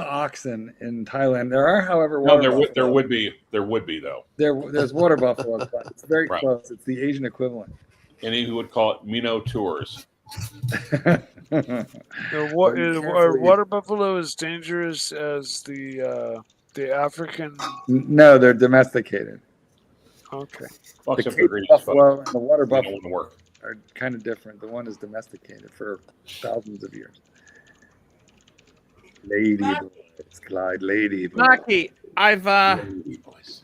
oxen in Thailand. There are, however, No, water there buffalo. would be though, There's water buffalo, but it's very Right. close. It's the Asian equivalent. and he would call it Mino Tours. The water buffalo is dangerous as the African. No, they're domesticated. Okay. Fucks The up the Cape grease, buffalo and the water but it buffalo wouldn't work. are kind of different. The one is domesticated for thousands of years. Lady boys, Clyde, lady boys. Marky, Lady boys.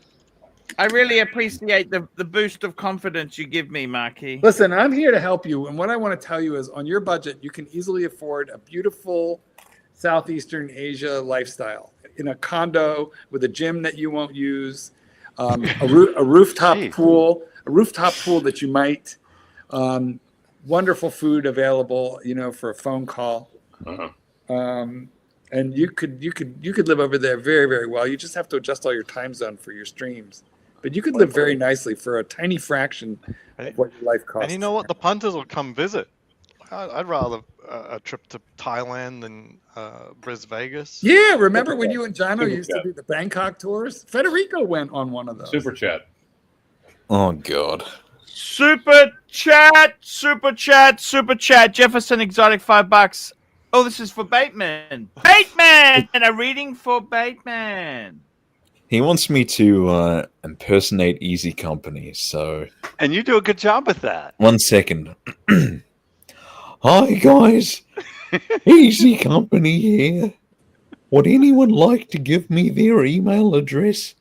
I really appreciate the boost of confidence you give me, Marky. Listen, I'm here to help you. And what I want to tell you is on your budget, you can easily afford a beautiful Southeastern Asia lifestyle in a condo with a gym that you won't use, a rooftop Jeez. pool, that you might, wonderful food available, for a phone call. Uh-huh. And you could live over there very, very well. You just have to adjust all your time zone for your streams. But you could live very nicely for a tiny fraction of what your life costs. And you know what? The punters will come visit. I'd rather a trip to Thailand than Brisbane Vegas. Yeah, remember when you and Jono Super used to chat. do the Bangkok tours? Federico went on one of those. Super chat. Oh God. Super chat. Jefferson Exotic, $5. Oh, this is for Bateman. Bateman! A reading for Bateman. He wants me to impersonate Easy Company, so And you do a good job with that. 1 second. Hi guys, Easy Company here. Would anyone like to give me their email address?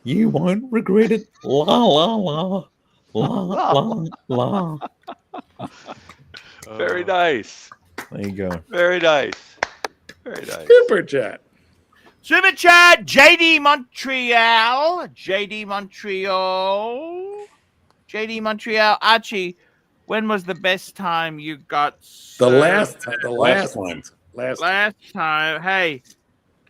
You won't regret it. La la la. La la la. Very nice. There you go. Very nice. Very nice. Super chat. Super chat, JD Montreal. Archie, when was the best time you got Last time? Hey,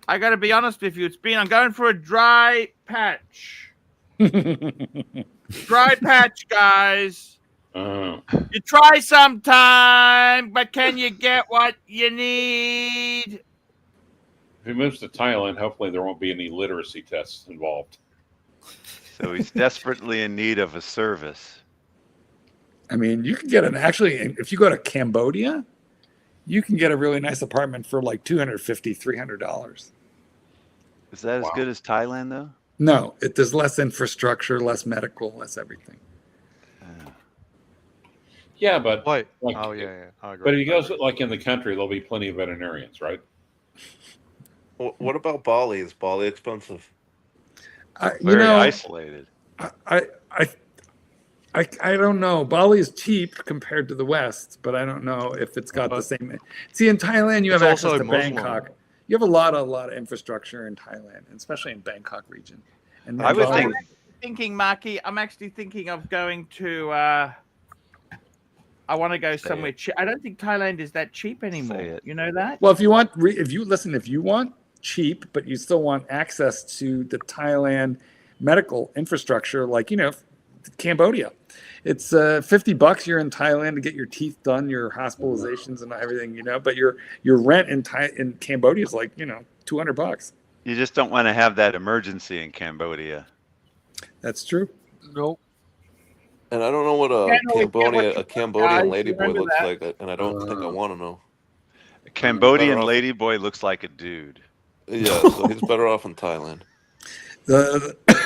I got to be honest with you. I'm going for a dry patch. Dry patch, guys. You try sometime, but can you get what you need? If he moves to Thailand, hopefully there won't be any literacy tests involved. So he's desperately in need of a service. I mean, you can get if you go to Cambodia, you can get a really nice apartment for like $250, $300. Is that as good as Thailand, though? No, there's less infrastructure, less medical, less everything. Yeah, but Wait. like, Oh yeah. I agree. but if he goes like in the country, there'll be plenty of veterinarians, right? What about Bali? Is Bali expensive? Very isolated. I don't know. Bali is cheap compared to the West, but I don't know if it's got the same. See, in Thailand, you have It's access also to Muslim. Bangkok. You have a lot of infrastructure in Thailand, especially in Bangkok region. And I would Bali- think. Thinking, Marky, I'm actually thinking of going to. I want to go somewhere cheap. I don't think Thailand is that cheap anymore. You know that? Well, if you want, if you want cheap, but you still want access to the Thailand medical infrastructure, like Cambodia, it's $50. You're in Thailand to get your teeth done, your hospitalizations and everything, But your rent in Cambodia is like $200. You just don't want to have that emergency in Cambodia. That's true. Nope. And I don't know what a Cambodian ladyboy looks that. like, and I don't think I want to know. A Cambodian ladyboy looks like a dude. Yeah, so he's better off in Thailand.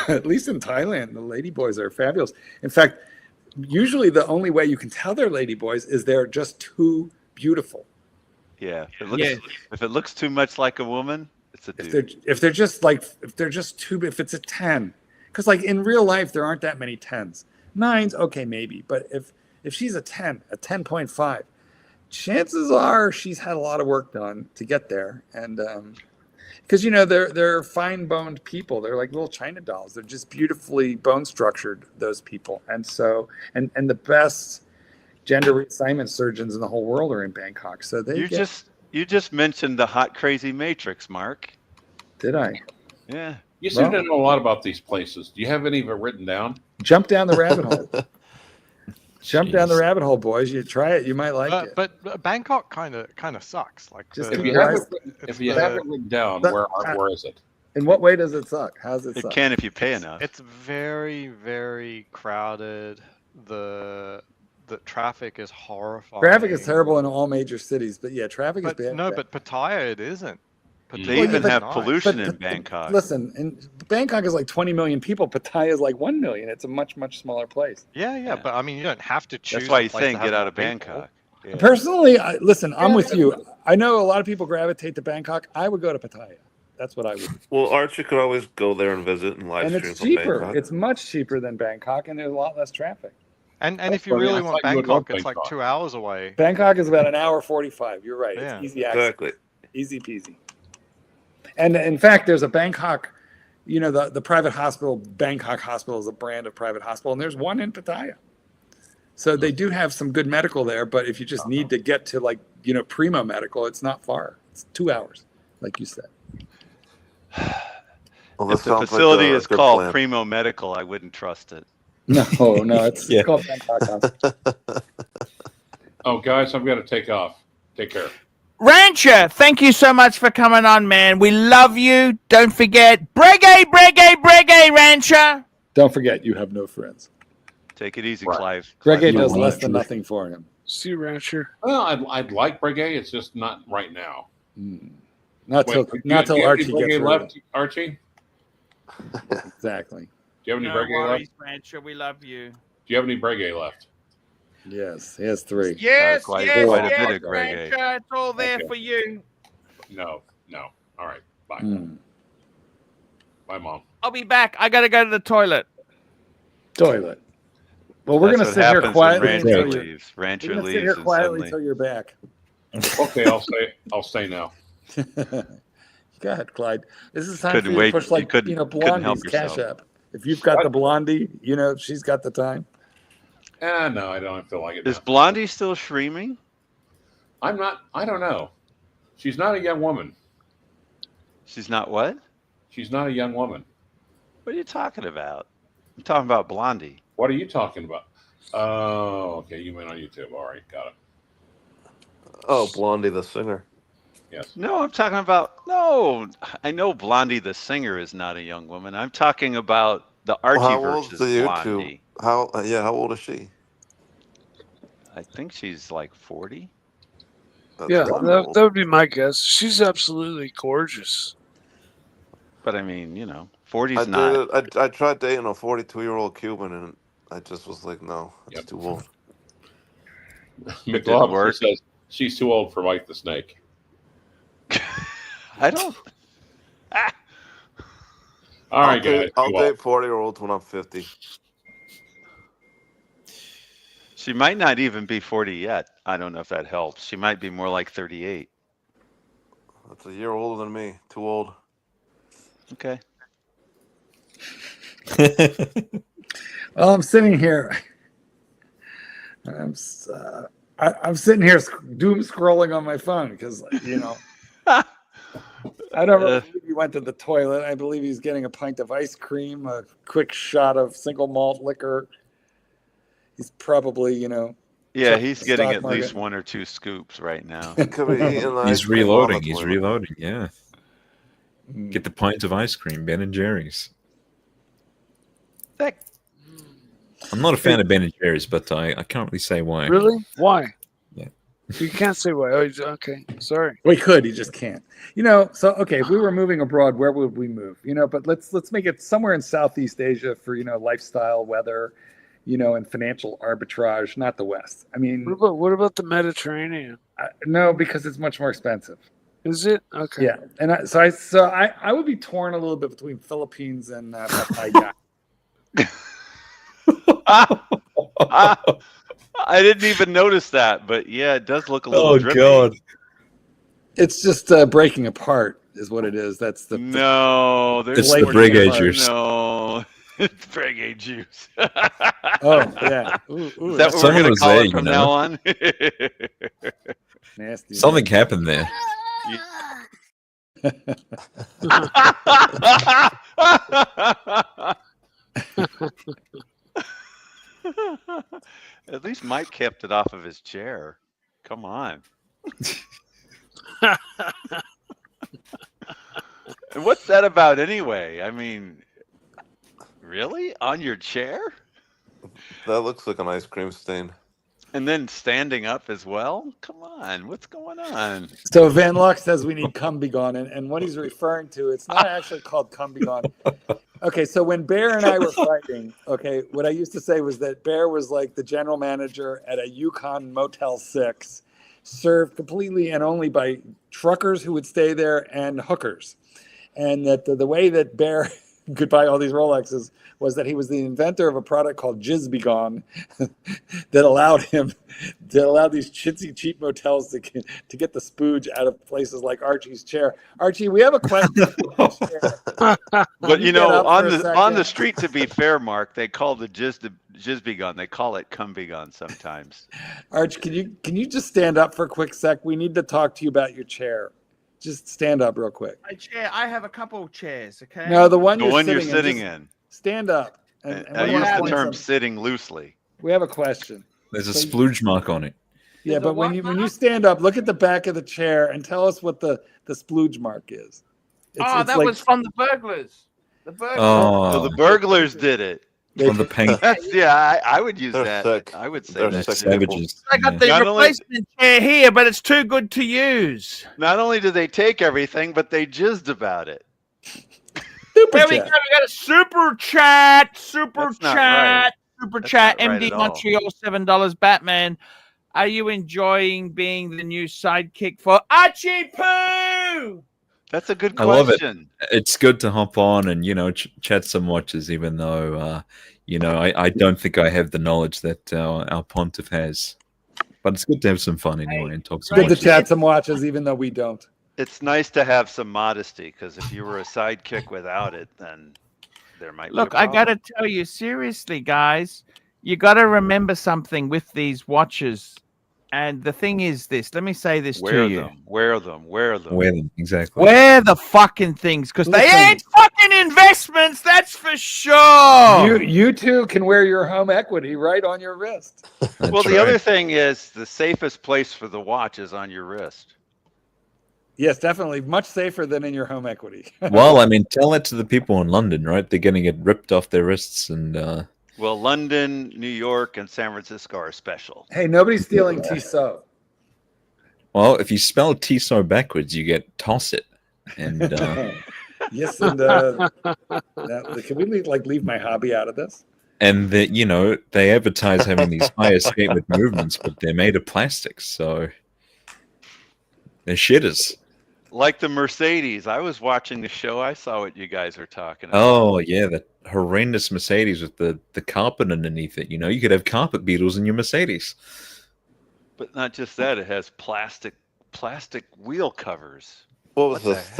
At least in Thailand, the ladyboys are fabulous. In fact, usually the only way you can tell they're ladyboys is they're just too beautiful. Yeah. If it looks too much like a woman, it's a dude. If it's a 10, because like in real life there aren't that many 10s. 9s, okay, maybe, but if she's a 10, a 10.5, chances are she's had a lot of work done to get there, and because they're fine-boned people, they're like little China dolls. They're just beautifully bone structured, those people, and so and the best gender reassignment surgeons in the whole world are in Bangkok. So you just mentioned the hot crazy matrix, Mark. Did I? Yeah. You seem to know a lot about these places. Do you have any of it written down? Jump down the rabbit hole. Jump down the rabbit hole, boys. You try it, you might like it. But Bangkok kind of sucks. Like If you have it written down, where is it? In what way does it suck? How's it suck? It can if you pay enough. It's very, very crowded. The traffic is horrifying. Traffic is terrible in all major cities, but yeah, traffic is bad. No, but Pattaya it isn't. They even have pollution in Bangkok. Listen, Bangkok is like 20 million people. Pattaya is like 1 million. It's a much, much smaller place. Yeah, but I mean, you don't have to choose. That's why you a place think to have get out more of people. Bangkok. Yeah. Personally, I'm with you. I know a lot of people gravitate to Bangkok. I would go to Pattaya. That's what I would. Well, Archie could always go there and visit and live And stream it's from cheaper. Bangkok. It's much cheaper than Bangkok, and there's a lot less traffic. And if you really want Bangkok, it's like 2 hours away. Bangkok is about an hour 45. You're right. Yeah. It's easy access. Exactly. Easy peasy. And in fact, there's a Bangkok, the private hospital, Bangkok Hospital is a brand of private hospital, and there's one in Pattaya. So they do have some good medical there, but if you just need to get to Primo Medical, it's not far. It's 2 hours, like you said. Well, If the facility is called Primo Medical, I wouldn't trust it. No, it's called Bangkok Hospital. Oh, guys, I'm going to take off. Take care. Rancher, thank you so much for coming on, man. We love you. Don't forget, Breguet, Rancher. Don't forget, you have no friends. Take it easy, Clive. Breguet does less than nothing for him. See you, Rancher. Well, I'd like Breguet. It's just not right now. Not till Archie gets left. Archie? Exactly. Do you have any No Breguet worries, left? Rancher. We love you. Do you have any Breguet left? Yes, he has 3. Yes, quite a bit of Breguet. Rancher. It's all there for you. No. All right. Bye. Bye, Mom. I'll be back. I got to go to the toilet. Toilet. Well, we're going to sit here quietly Rancher leaves. Rancher leaves. Sit here quietly until you're back. Okay, I'll stay now. Go ahead, Clyde. This is time for you to push Blondie's Cash App. If you've got the Blondie, she's got the time. No, I don't feel like it. Is Blondie still streaming? I don't know. She's not a young woman. She's not what? She's not a young woman. What are you talking about? I'm talking about Blondie. What are you talking about? Oh, okay. You went on YouTube. All right, got it. Oh, Blondie the singer. Yes. No, I'm talking about no. I know Blondie the singer is not a young woman. I'm talking about the Well, Archie how old's versus the YouTube? Blondie. How how old is she? I think she's like 40. That's Yeah, not that old. would be my guess. She's absolutely gorgeous. But I mean, you know, I 40's not. dated. I tried dating a 42-year-old Cuban, and I just was like, no, it's Yep. too old. It didn't McLovin work. says she's too old for Mike the Snake. I don't. All right, guys. I'll go on. date 40-year-olds when I'm 50. She might not even be 40 yet. I don't know if that helps. She might be more like 38. That's a year older than me. Too old. Okay. Well, I'm sitting here. I'm sitting here doom scrolling on my phone because I don't really believe he went to the toilet. I believe he's getting a pint of ice cream, a quick shot of single malt liquor. He's probably, Yeah, he's getting stock at market. least 1 or 2 scoops right now. Could be eating the ice He's cream on the reloading. He's toilet. reloading. Yeah. Get the pint of ice cream, Ben and Jerry's. That- I'm not a fan of Ben and Jerry's, but I can't really say why. Really? Why? Yeah. You can't say why. Oh, okay. Sorry. We could, he just can't. So okay, if we were moving abroad, where would we move? But let's make it somewhere in Southeast Asia for lifestyle, weather, and financial arbitrage, not the West. I mean, What about the Mediterranean? no, because it's much more expensive. Is it? Okay. Yeah, and I would be torn a little bit between Philippines and Pattaya. I didn't even notice that, but yeah, it does look a little drippy. God. It's just breaking apart, is what it is. That's the No, there's It's the more Breguet to it. juice. No, it's Breguet juice. Oh yeah, ooh, Is that what we're going to call it from now on? nasty. Something happened there. At least Mike kept it off of his chair. Come on. And what's that about anyway? I mean, really? On your chair? That looks like an ice cream stain. And then standing up as well? Come on, what's going on? So Van Luck says we need Come Be Gone, and what he's referring to, it's not actually called Come Be Gone. Okay, so when Bear and I were fighting, what I used to say was that Bear was like the general manager at a Yukon Motel 6, served completely and only by truckers who would stay there and hookers. And that the way that Bear could buy all these Rolexes was that he was the inventor of a product called Jizz Be Gone that allowed these chintzy cheap motels to get the spooge out of places like Archie's chair. Archie, we have a question. But on the street, to be fair, Mark, they call the Jizz Be Gone. They call it Come Be Gone sometimes. Arch, can you just stand up for a quick sec? We need to talk to you about your chair. Just stand up real quick. My chair. I have a couple of chairs. Okay. No, the one you're you're sitting just in. Stand up. And I use the term sitting loosely. We have a question. There's a splooge mark on it. Yeah, but when you stand up, look at the back of the chair and tell us what the splooge mark is. That was from the burglars. The burglars. Oh, The burglars did it. from the paint. I would use They're that. sick. I would say They're that. sick Savages. I got the Not only- replacement chair here, but it's too good to use. Not only did they take everything, but they jizzed about it. There we go. We got a super chat. That's not right. Super That's chat. not right MD at all. Montreal, $7. Batman. Are you enjoying being the new sidekick for Archie Poo? That's a good I love it. question. It's good to hop on and chat some watches, even though I don't think I have the knowledge that our pontiff has. But it's good to have some fun anyway and talk some Good to watches. chat some watches, even though we don't. It's nice to have some modesty, because if you were a sidekick without it, then there might be a Look, I got problem. to tell you, seriously, guys, you got to remember something with these watches. And the thing is this, let me say this to you. Wear them. Wear them, exactly. Wear the fucking things, because they Listen. ain't fucking investments, that's for sure. You too can wear your home equity right on your wrist. Well, the other thing is the safest place for the watch is on your wrist. Yes, definitely. Much safer than in your home equity. Well, I mean, tell that to the people in London, right? They're going to get ripped off their wrists and. Well, London, New York, and San Francisco are special. Hey, nobody's stealing Tissot. Well, if you spell Tissot backwards, you get toss it. And yes, and can we leave my hobby out of this? and they advertise having these high escapement movements, but they're made of plastic, so they're shitters. Like the Mercedes. I was watching the show. I saw what you guys are talking about. Oh yeah, that horrendous Mercedes with the carpet underneath it. You could have carpet beetles in your Mercedes. But not just that, it has plastic wheel covers. What was this?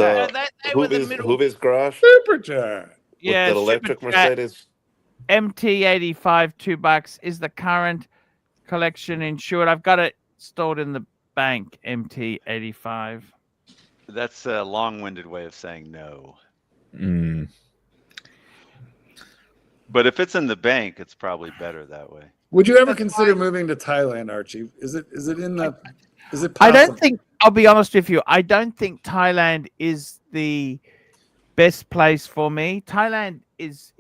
Hoovy's Garage? Supercharged. Yeah, with the electric Mercedes. MT85, $2 is the current collection insured. I've got it stored in the bank. MT85. That's a long-winded way of saying no. Mm. But if it's in the bank, it's probably better that way. Would you ever consider moving to Thailand, Archie? Is it possible? I don't think, I'll be honest with you, I don't think Thailand is the best place for me. Thailand is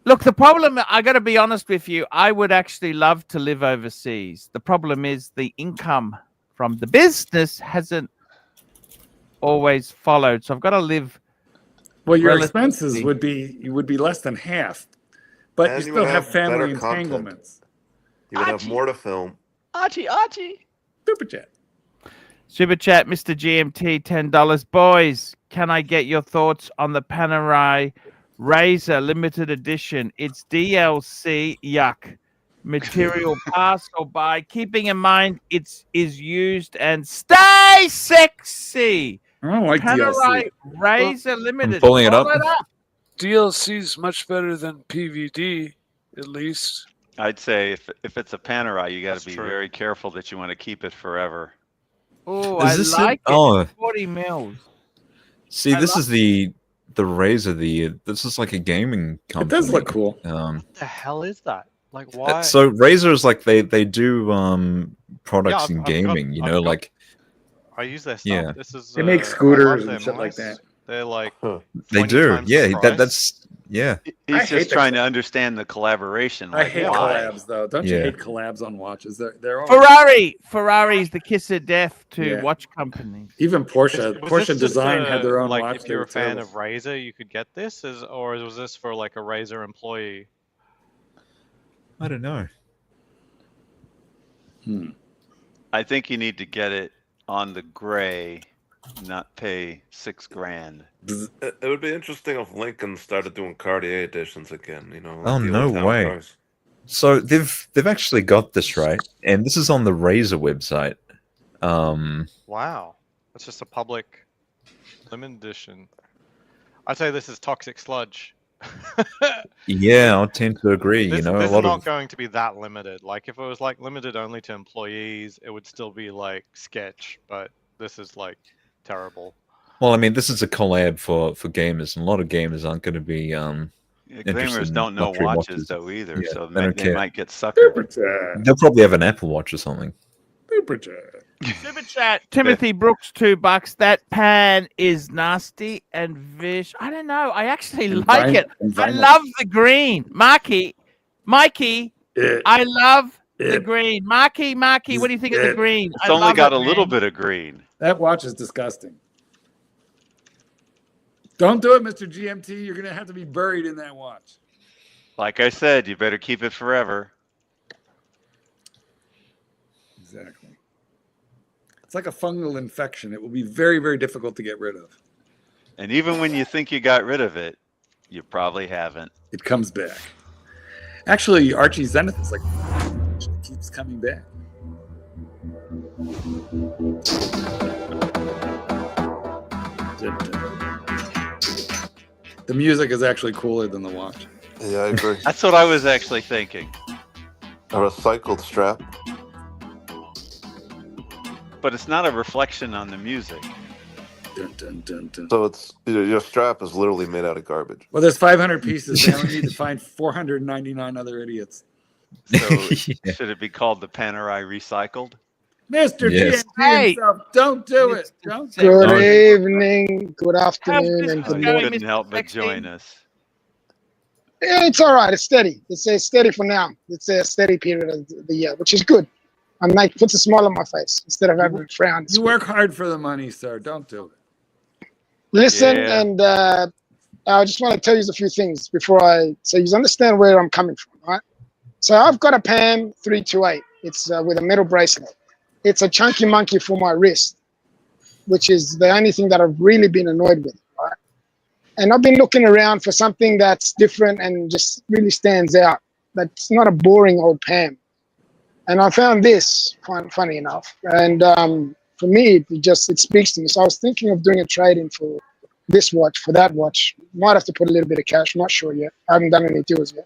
look, the problem, I got to be honest with you, I would actually love to live overseas. The problem is the income from the business hasn't always followed. So I've got to live. Well, your expenses would be less than half, but And you you still would have have family better content. entanglements. You would have more to film. Archie. Super chat. Super chat, Mr. GMT, $10. Boys, can I get your thoughts on the Panerai Razor limited edition? It's DLC, yuck. Material pass or buy. Keeping in mind it's used and stay sexy. I don't like Panerai DLC. Razor limited. I'm pulling it Roll up. DLC is much better than PVD, at least. I'd say if it's a Panerai, you got That's to be true. very careful that you want to keep it forever. Oh, Is I this like it. Oh, 40 mils. see, I this love is the Razor. This is like a gaming It company. does look cool. What the hell is that? Like, why? So Razor is like they do products Yeah, in I've got- gaming. I've got- like I use their stuff. Yeah. This is They make I love scooters their and shit like mice. that. They're like Huh. they 20 do. times the Yeah, price. that's yeah. I He's hate just that trying to stuff. understand the collaboration. I Like, hate why? collabs, though. Don't you Yeah. hate collabs on watches? They're all Ferrari is the kiss of death to Yeah. watch companies. even Porsche. Was Porsche this just Design had their own like watch. if They you're were a fan terrible. of Razer, you could get this, or was this for like a Razer employee? I don't know. I think you need to get it on the gray, not pay $6,000. It would be interesting if Lincoln started doing Cartier editions again. Oh, the no old town way. cars. So they've actually got this right, and this is on the Razor website. Wow, that's just a public limited edition. I'd say this is toxic sludge. Yeah, I tend to agree. This, a this is lot not of going to be that limited. Like if it was like limited only to employees, it would still be like sketch, but this is like terrible. well, I mean, this is a collab for gamers, and a lot of gamers aren't going to be Yeah, interested gamers in don't know luxury watches though either, Yeah, so they don't they care. might get suckered. Super chat. They'll probably have an Apple Watch or something. Super chat. Super chat. Timothy Brooks, $2. That pan is nasty and I don't know. I actually And like vinyl- it. and I vinyl. love the green. Mikey, Yeah. I love the Yeah. green. Marky, what do you think of the Yeah. green? It's only got a little bit of green. That watch is disgusting. Don't do it, Mr. GMT. You're going to have to be buried in that watch. Like I said, you better keep it forever. Exactly. It's like a fungal infection. It will be very, very difficult to get rid of. And even when you think you got rid of it, you probably haven't. It comes back. Actually, Archie Zenith is like, it keeps coming back. The music is actually cooler than the watch. Yeah, I agree. That's what I was actually thinking. A recycled strap. But it's not a reflection on the music. Dun, dun, dun, dun. So it's your strap is literally made out of garbage. Well, there's 500 pieces. They only need to find 499 other idiots. So Yeah. should it be called the Panerai Recycled? Mr. Yes. GMT Hey. himself, don't do it. Mr. Don't Sexy. do Good it. evening, good How's afternoon, this and Oh, good you going, morning. couldn't Mr. help but Sexy? join us. It's all right. It's steady. It's steady for now. It's a steady period of the year, which is good. Puts a smile on my face instead of having a frown. You work hard for the money, sir. Don't do it. Listen, Yeah. and I just want to tell you a few things so you understand where I'm coming from, right? So I've got a PAM 328. It's with a metal bracelet. It's a chunky monkey for my wrist, which is the only thing that I've really been annoyed with, right? And I've been looking around for something that's different and just really stands out. That's not a boring old PAM. And I found this, funny enough. And for me, it speaks to me. So I was thinking of doing a trade-in for this watch, for that watch. Might have to put a little bit of cash. Not sure yet. I haven't done any deals yet.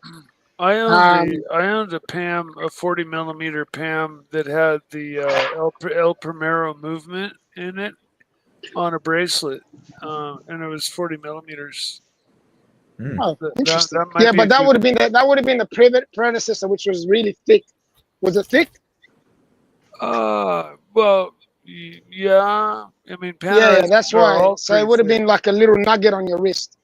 I owned a PAM, a 40 millimeter PAM that had the El Primero movement in it on a bracelet, and it was 40 millimeters. Oh, interesting. That might Yeah, be but a that good- would have been the predecessor, which was really thick. Was it thick? Well, yeah. I mean, Yeah, that's are why. all So it pretty would have thick. been like a little nugget on your wrist.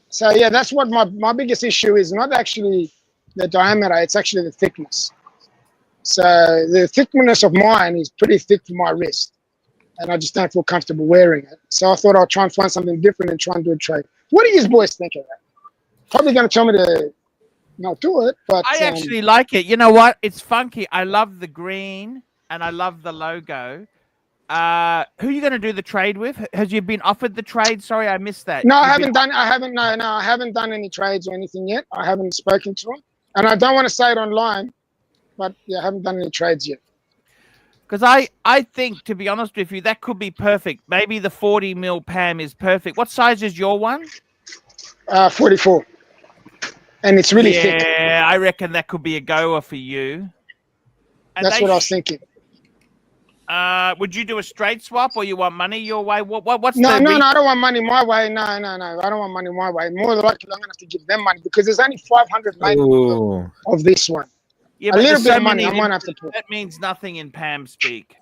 So yeah, that's what my biggest issue is. Not actually the diameter; it's actually the thickness. So the thickness of mine is pretty thick for my wrist, and I just don't feel comfortable wearing it. So I thought I'll try and find something different and try and do a trade. What do you boys think of that? Probably going to tell me to not do it, but I actually like it. You know what? It's funky. I love the green and I love the logo. Who are you going to do the trade with? Has you been offered the trade? Sorry, I missed that. no, I You've haven't done. I haven't done any trades or anything yet. I haven't spoken to them, and I don't want to say it online, but yeah, I haven't done any trades yet. Because I think, to be honest with you, that could be perfect. Maybe the 40 mil PAM is perfect. What size is your one? 44, and it's really thick. Yeah, I reckon that could be a goer for you. And That's what I was thinking. Would you do a straight swap, or you want money your way? What's No, the no, I don't want money my way. No, I don't want money my way. More than likely, I'm gonna have to give them money because there's only 500 made of this one. Yeah, a but little there's bit so of money. many I might have to put. That means nothing in PAM speak.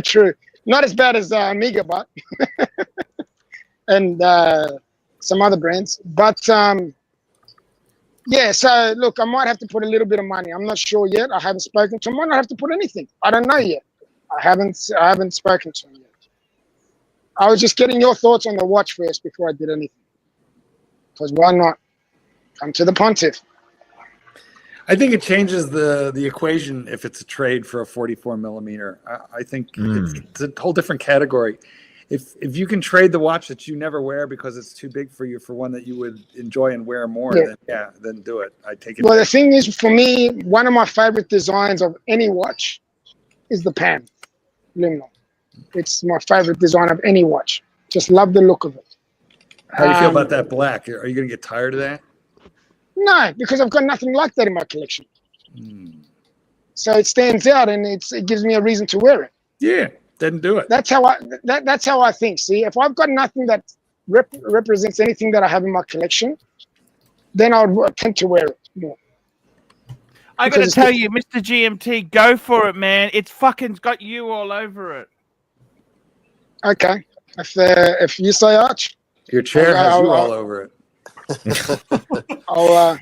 True, not as bad as Amiga, but and some other brands. But yeah. So look, I might have to put a little bit of money. I'm not sure yet. I haven't spoken to him. I might not have to put anything. I don't know yet. I haven't spoken to him yet. I was just getting your thoughts on the watch first before I did anything. Because why not? Come to the pontiff. I think it changes the equation if it's a trade for a 44 millimeter. I think it's a whole different category. If you can trade the watch that you never wear because it's too big for you for one that you would enjoy and wear more, then do it. I take it. Well, the thing is, for me, one of my favorite designs of any watch is the PAM Luminol. It's my favorite design of any watch. Just love the look of it. How do you feel about that black? Are you going to get tired of that? No, because I've got nothing like that in my collection. So it stands out, and it gives me a reason to wear it. Yeah, then do it. That's how I think. See, if I've got nothing that represents anything that I have in my collection, then I would tend to wear it more. I got to tell you, Mr. GMT, go for it, man. It's fucking got you all over it. Okay, if you say Arch, your chair has you all over it. I'll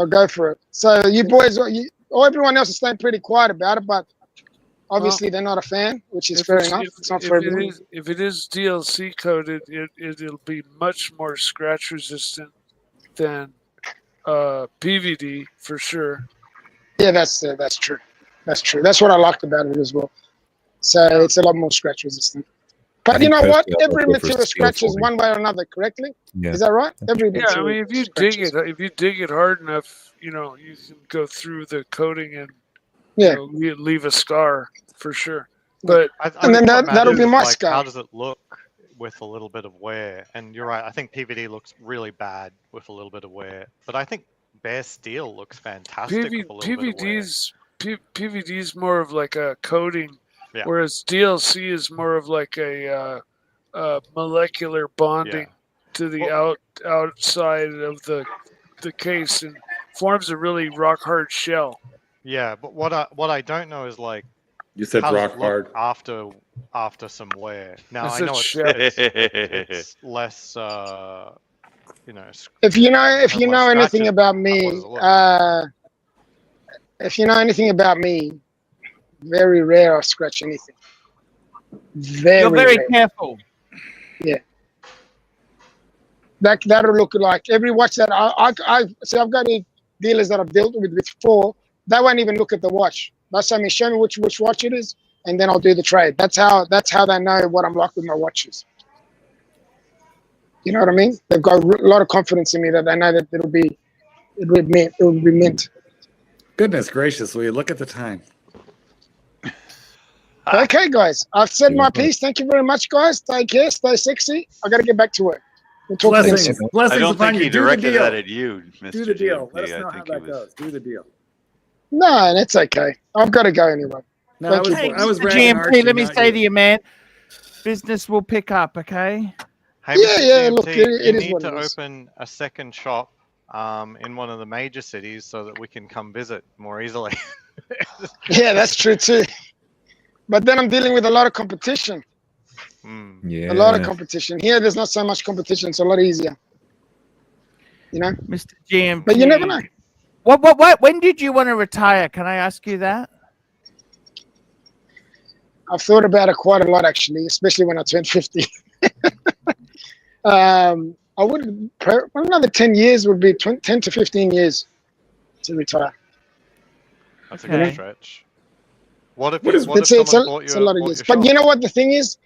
go for it. So you boys, everyone else is staying pretty quiet about it, but obviously they're not a fan, which is fair enough. It's not for everyone. If it is DLC coded, it'll be much more scratch resistant than PVD for sure. Yeah, that's true. That's true. That's what I liked about it as well. So it's a lot more scratch resistant. But you know what? Every material scratches one way or another, correctly? Yeah. Is that right? Every I mean, if you dig it hard enough, you can go through the coating and leave a scar for sure. But and then that'll be my scar. How does it look with a little bit of wear? And you're right. I think PVD looks really bad with a little bit of wear, but I think bare steel looks fantastic with a little bit of wear. PVD's more of like a coating. Yeah. Whereas DLC is more of like a molecular bonding to the outside of the case and forms a really rock hard shell. Yeah, but what I don't know is like You said how does rock it hard. look after some wear. Now It's I a know shit. it's less you know, If you know has less anything scratches. about What me, does it look? if you know anything about me, very rare I scratch anything. You're very Rare. careful. Yeah. That'll look like every watch that I see. I've got dealers that I've dealt with before. They won't even look at the watch. They say me, show me which watch it is, and then I'll do the trade. That's how they know what I'm like with my watches. You know what I mean? They've got a lot of confidence in me that they know that it'll be mint. Goodness gracious, will you look at the time? Okay, guys, I've said my piece. Thank you very much, guys. Take care. Stay sexy. I got to get back to work. We'll talk again Blessings, soon. blessings I don't upon think you. he Do the directed deal. that at you, Mr. Do the deal. GMP. Let us know I how think that he was. goes. Do the deal. No, that's okay. I've got to go anyway. No, Thank you, Hey, boys. I was Mr. ranting GMP, Archie, let me not say you. to you, man, business will pick up, okay? Hey, Yeah, Mr. yeah, GMT, look, you it is need what to it is. open a second shop in one of the major cities so that we can come visit more easily. Yeah, that's true too. But then I'm dealing with a lot of competition. Yeah. A lot of competition. Here, there's not so much competition. It's a lot easier. You know? Mr. GMP. But you never know. What? When did you want to retire? Can I ask you that? I've thought about it quite a lot, actually, especially when I turned 50. I would, another 10 years would be 10 to 15 years to retire. That's a Okay. good stretch. What if It's someone bought a lot of bought years. your But shop? you know what the thing is?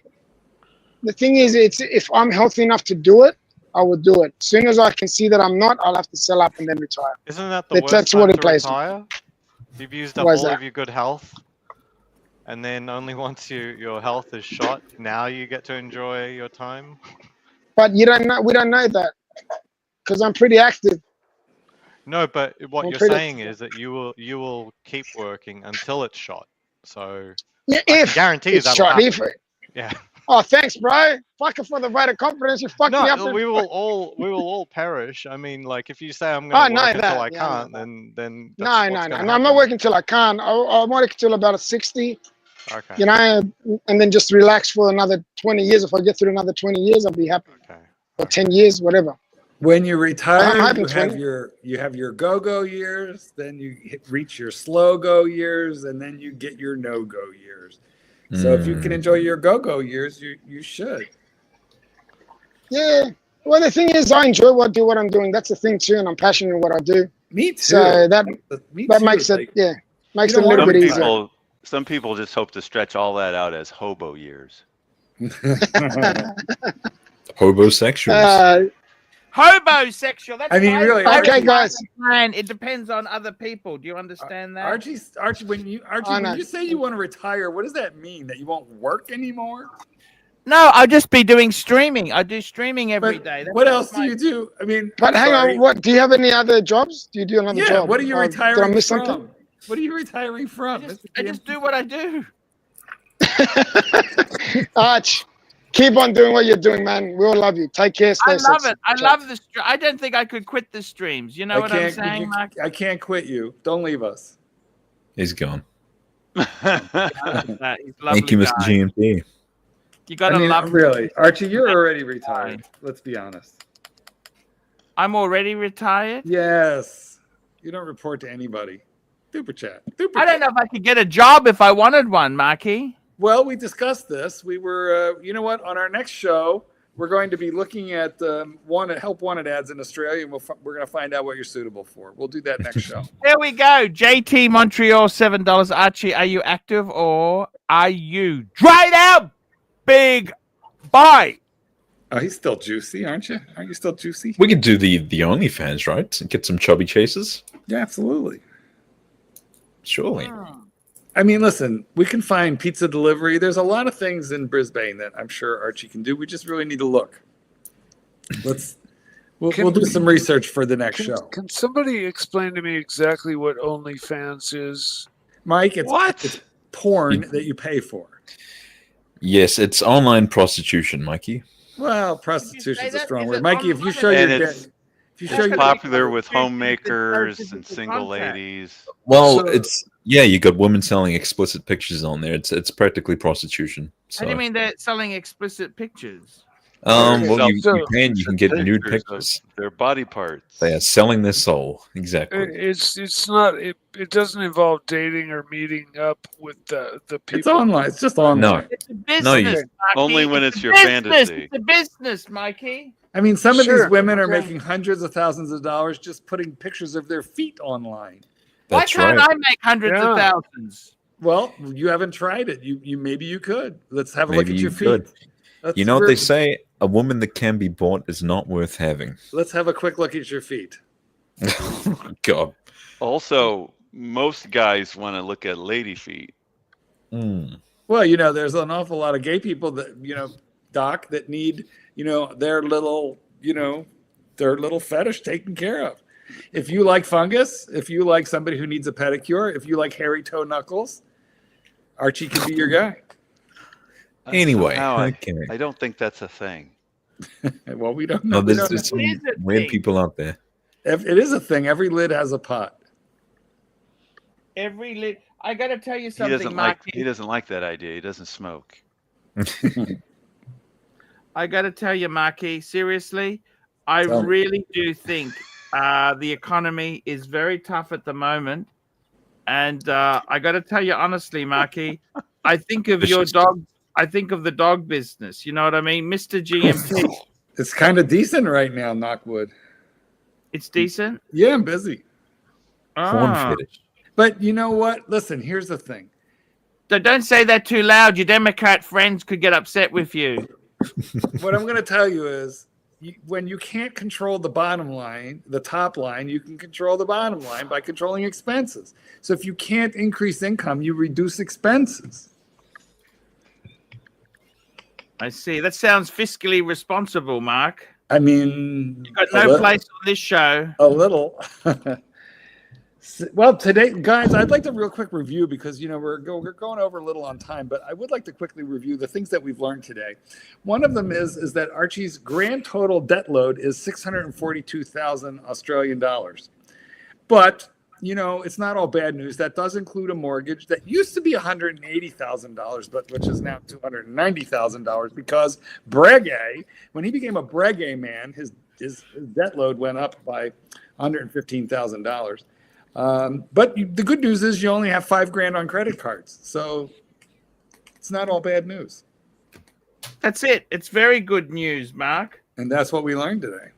The thing is, it's if I'm healthy enough to do it, I would do it. As soon as I can see that I'm not, I'll have to sell up and then retire. Isn't that the That's worst what time it to plays. retire? You've used up Why is all that? of your good health, and then only once your health is shot, now you get to enjoy your time. But you don't know. We don't know that because I'm pretty active. No, but what I'm you're pretty saying is that you will keep working until it's shot. So Yeah, I can if guarantee you it's that'll shot. happen. If Yeah. oh, thanks, bro. Fuck it for the vote of confidence. You fucked me up. No, we will all perish. I mean, like if you say I'm I going to know work until that. I Yeah, I know can't, that. then No, that's no, what's no, going to no. I'm not happen. working till I can. I'm working till about 60. Okay. You know, and then just relax for another 20 years. If I get through another 20 years, I'll be happy. Okay. Or 10 years, whatever. When you retire, I'm hoping you have 20. your go-go years, then you reach your slow-go years, and then you get your no-go years. So if you can enjoy your go-go years, you should. Yeah. Well, the thing is, I enjoy what I'm doing. That's the thing too, and I'm passionate in what I do. Me too. So that Me makes too. it makes you it a don't little wanna bit retire. easier. Some people just hope to stretch all that out as hobo years. Hobosexuals. Hobosexual. That's I mean, my really, favorite Okay, guys. plan. It depends on other people. Do you understand that? Archie, when you say you want to retire, what does that mean? That you won't work anymore? No, I'll just be doing streaming. I do streaming every But day. what else do you do? I mean, But hang on, what do you have any other jobs? Do you do another job? What are you Or retiring did I miss from? something? What are you retiring from? I just do what I do. Arch, keep on doing what you're doing, man. We all love you. Take care. Stay I love sexy. it. I Ciao. love the. I don't think I could quit the streams. You know what I'm saying, Mark? I can't quit you. Don't leave us. He's gone. He's lovely Thank you, Mr. guy. GMP. You gotta love. Really, Archie, you're already retired. Let's be honest. I'm already retired. Yes, you don't report to anybody. Super chat. I don't know if I could get a job if I wanted one, Marky. Well, we discussed this. We were, you know what? On our next show, we're going to be looking at help wanted ads in Australia, and we're going to find out what you're suitable for. We'll do that next show. There we go. JT Montreal, $7. Archie, are you active or are you dried out? Big bye. Oh, he's still juicy, aren't you? Aren't you still juicy? We could do the OnlyFans, right? And get some chubby chasers. Yeah, absolutely. Surely. I mean, listen, we can find pizza delivery. There's a lot of things in Brisbane that I'm sure Archie can do. We just really need to look. We'll do some research for the next show. Can somebody explain to me exactly what OnlyFans is? Mike, it's porn that you pay for. Yes, it's online prostitution, Mikey. Well, prostitution's a strong word. it Mikey, if you show And your it's- dick, you That's show gonna your be Popular with two different homemakers and physical single contact. ladies. Well, So- you got women selling explicit pictures on there. It's practically prostitution. How do you So, mean they're selling explicit pictures? well, Sell you can get nude pictures of pictures. their body parts. They are selling their soul. Exactly. It's not it doesn't involve dating or meeting up with the people. It's online. It's just online. No, It's a business, No, Mikey. Only when it's a your business. fantasy. It's a business, Mikey. I mean, some of Sure. these women are Okay. making hundreds of thousands of dollars just putting pictures of their feet online. Why that's can't right. I make hundreds of Yeah. thousands? Well, you haven't tried it. You maybe you could. Let's have a look Maybe at you your feet. could. Let's, You know what we're- they say? A woman that can be bought is not worth having. Let's have a quick look at your feet. God. Also, most guys want to look at lady feet. Mm. Well, there's an awful lot of gay people that Doc, that need their little fetish taken care of. If you like fungus, if you like somebody who needs a pedicure, if you like hairy toe knuckles, Archie can be your guy. Anyway, Somehow okay. I don't think that's a thing. Well, we don't No, know. We there's don't just know. some It is a weird thing. people out there. It is a thing. Every lid has a pot. I got to tell you He something, doesn't like Mikey. he doesn't like that idea. He doesn't smoke. I got to tell you, Mikey. Seriously, I Tell me. really do think the economy is very tough at the moment, and I got to tell you honestly, Mikey. I think of your dog. I think of the dog business. You know what I mean, Mr. GMT. It's kind of decent right now, knockwood. It's decent. Yeah, I'm busy. Porn Ah. fetish. But you know what? Listen, here's the thing. So don't say that too loud. Your Democrat friends could get upset with you. What I'm going to tell you is when you can't control the bottom line, the top line, you can control the bottom line by controlling expenses. So if you can't increase income, you reduce expenses. I see. That sounds fiscally responsible, Mark. I mean, You've got no place on this show. A little. Well, today, guys, I'd like to real quick review because we're going over a little on time, but I would like to quickly review the things that we've learned today. One of them is that Archie's grand total debt load is 642,000 Australian dollars. But it's not all bad news. That does include a mortgage that used to be $180,000, but which is now $290,000 because Breguet, when he became a Breguet man, his debt load went up by $115,000. But the good news is you only have $5,000 on credit cards, so it's not all bad news. That's it. It's very good news, Mark. And that's what we learned today.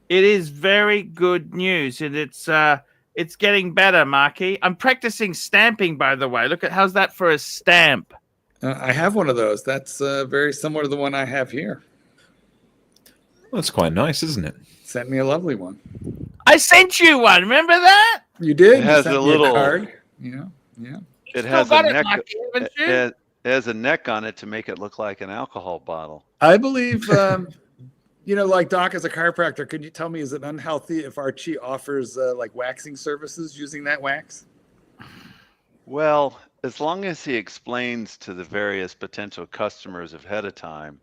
It is very good news, and it's getting better, Marky. I'm practicing stamping, by the way. Look at how's that for a stamp? I have one of those. That's very similar to the one I have here. Well, that's quite nice, isn't it? Sent me a lovely one. I sent you one. Remember that? You did. It has you sent a me little- card. Yeah. It Still has a got it, neck. Marky, haven't you? It has a neck on it to make it look like an alcohol bottle. I believe, like Doc as a chiropractor, could you tell me, is it unhealthy if Archie offers like waxing services using that wax? Well, as long as he explains to the various potential customers ahead of time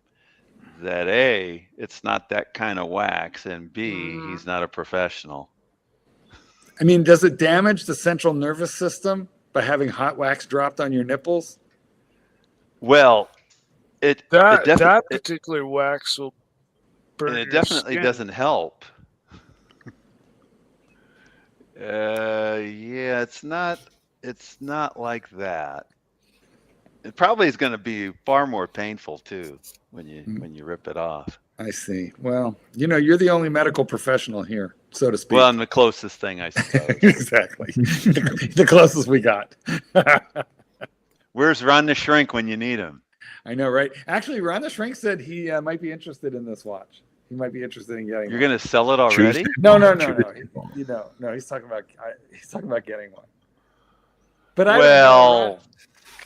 that A, it's not that kind of wax, and B, he's not a professional. I mean, does it damage the central nervous system by having hot wax dropped on your nipples? Well, That particular wax will burn and it your definitely skin. doesn't help. Yeah, it's not like that. It probably is going to be far more painful too when you rip it off. I see. Well, you're the only medical professional here, so to speak. Well, I'm the closest thing, I suppose. Exactly. The closest we got. Where's Ron the Shrink when you need him? I know, right? Actually, Ron the Shrink said he might be interested in this watch. He might be interested in getting You're one. going to sell it already? No. No, he's talking about getting one. But I don't know.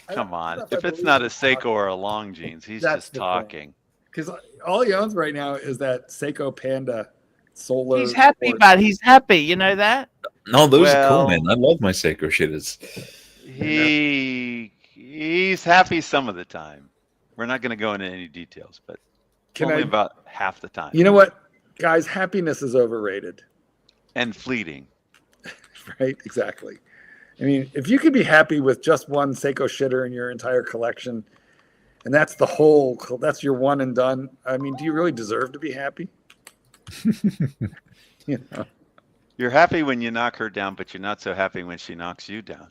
Come I on. don't know If it's I not a believe Seiko or a Longines, he's That's just the talking. because all he owns right now is that Seiko Panda solar. He's happy, sport. but he's happy. You know that? No, those are cool, Well- man. I love my Seiko shitters. He's happy some of the time. We're not going to go into any details, but Can only I- about half the time. You know what? Guys, happiness is overrated. And fleeting. Right? Exactly. I mean, if you could be happy with just one Seiko shitter in your entire collection, and that's your one and done, I mean, do you really deserve to be happy? You know? You're happy when you knock her down, but you're not so happy when she knocks you down.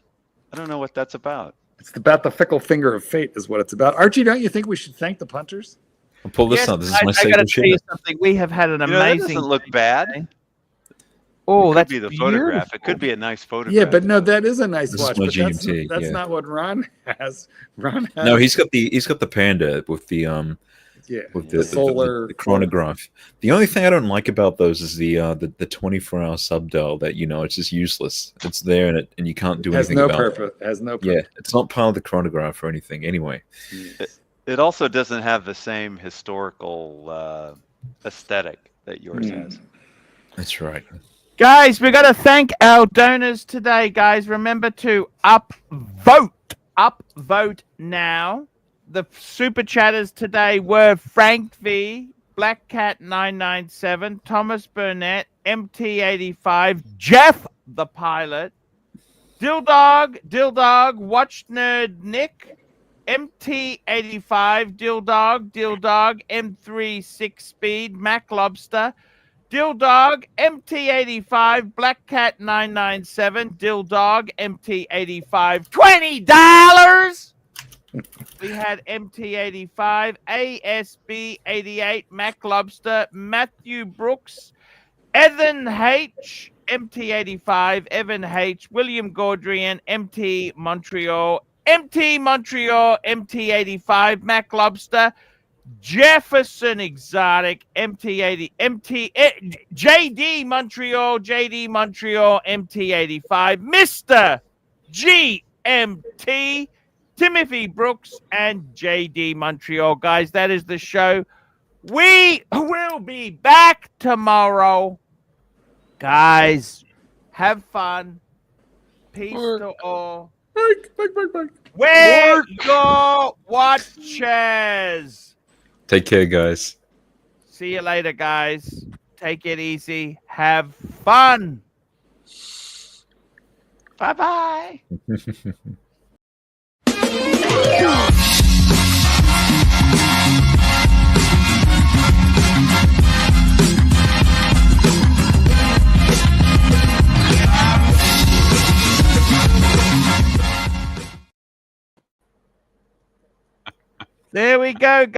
I don't know what that's about. It's about the fickle finger of fate is what it's about. Archie, don't you think we should thank the punters? I'll pull this on. This is my I got to Seiko tell you shitter. something. We have had an That amazing. doesn't look bad. Oh, It could that's be the beautiful. photograph. It could be a nice photograph. Yeah, but no, that is a nice This is watch. my But GMT, that's yeah. not what Ron has. Ron has. No, he's got the Panda with the solar the chronograph. The only thing I don't like about those is the 24-hour sub dial that it's just useless. It's there and you can't do has anything no about purpose. it. Has no purpose. Yeah, it's not part of the chronograph or anything. Anyway, It also doesn't have the same historical aesthetic that yours has. That's right. Guys, we got to thank our donors today, guys. Remember to upvote now. The super chatters today were Frank V, Black Cat 997, Thomas Burnett, MT85, Jeff the Pilot, Dildog, Watch Nerd Nick, MT85, Dildog, M3 6 Speed, Mac Lobster, Dildog, MT85, Black Cat 997, Dildog, MT85, $20! We had MT85, ASB88, Mac Lobster, Matthew Brooks, Evan H, MT85, Evan H, William Gaudrian, MT Montreal, MT85, Mac Lobster, Jefferson Exotic, JD Montreal, MT85, Mr. GMT, Timothy Brooks, and JD Montreal. Guys, that is the show. We will be back tomorrow. Guys, have fun. Peace to all. Wear your watches. Take care, guys. See you later, guys. Take it easy. Have fun. Bye-bye. There we go.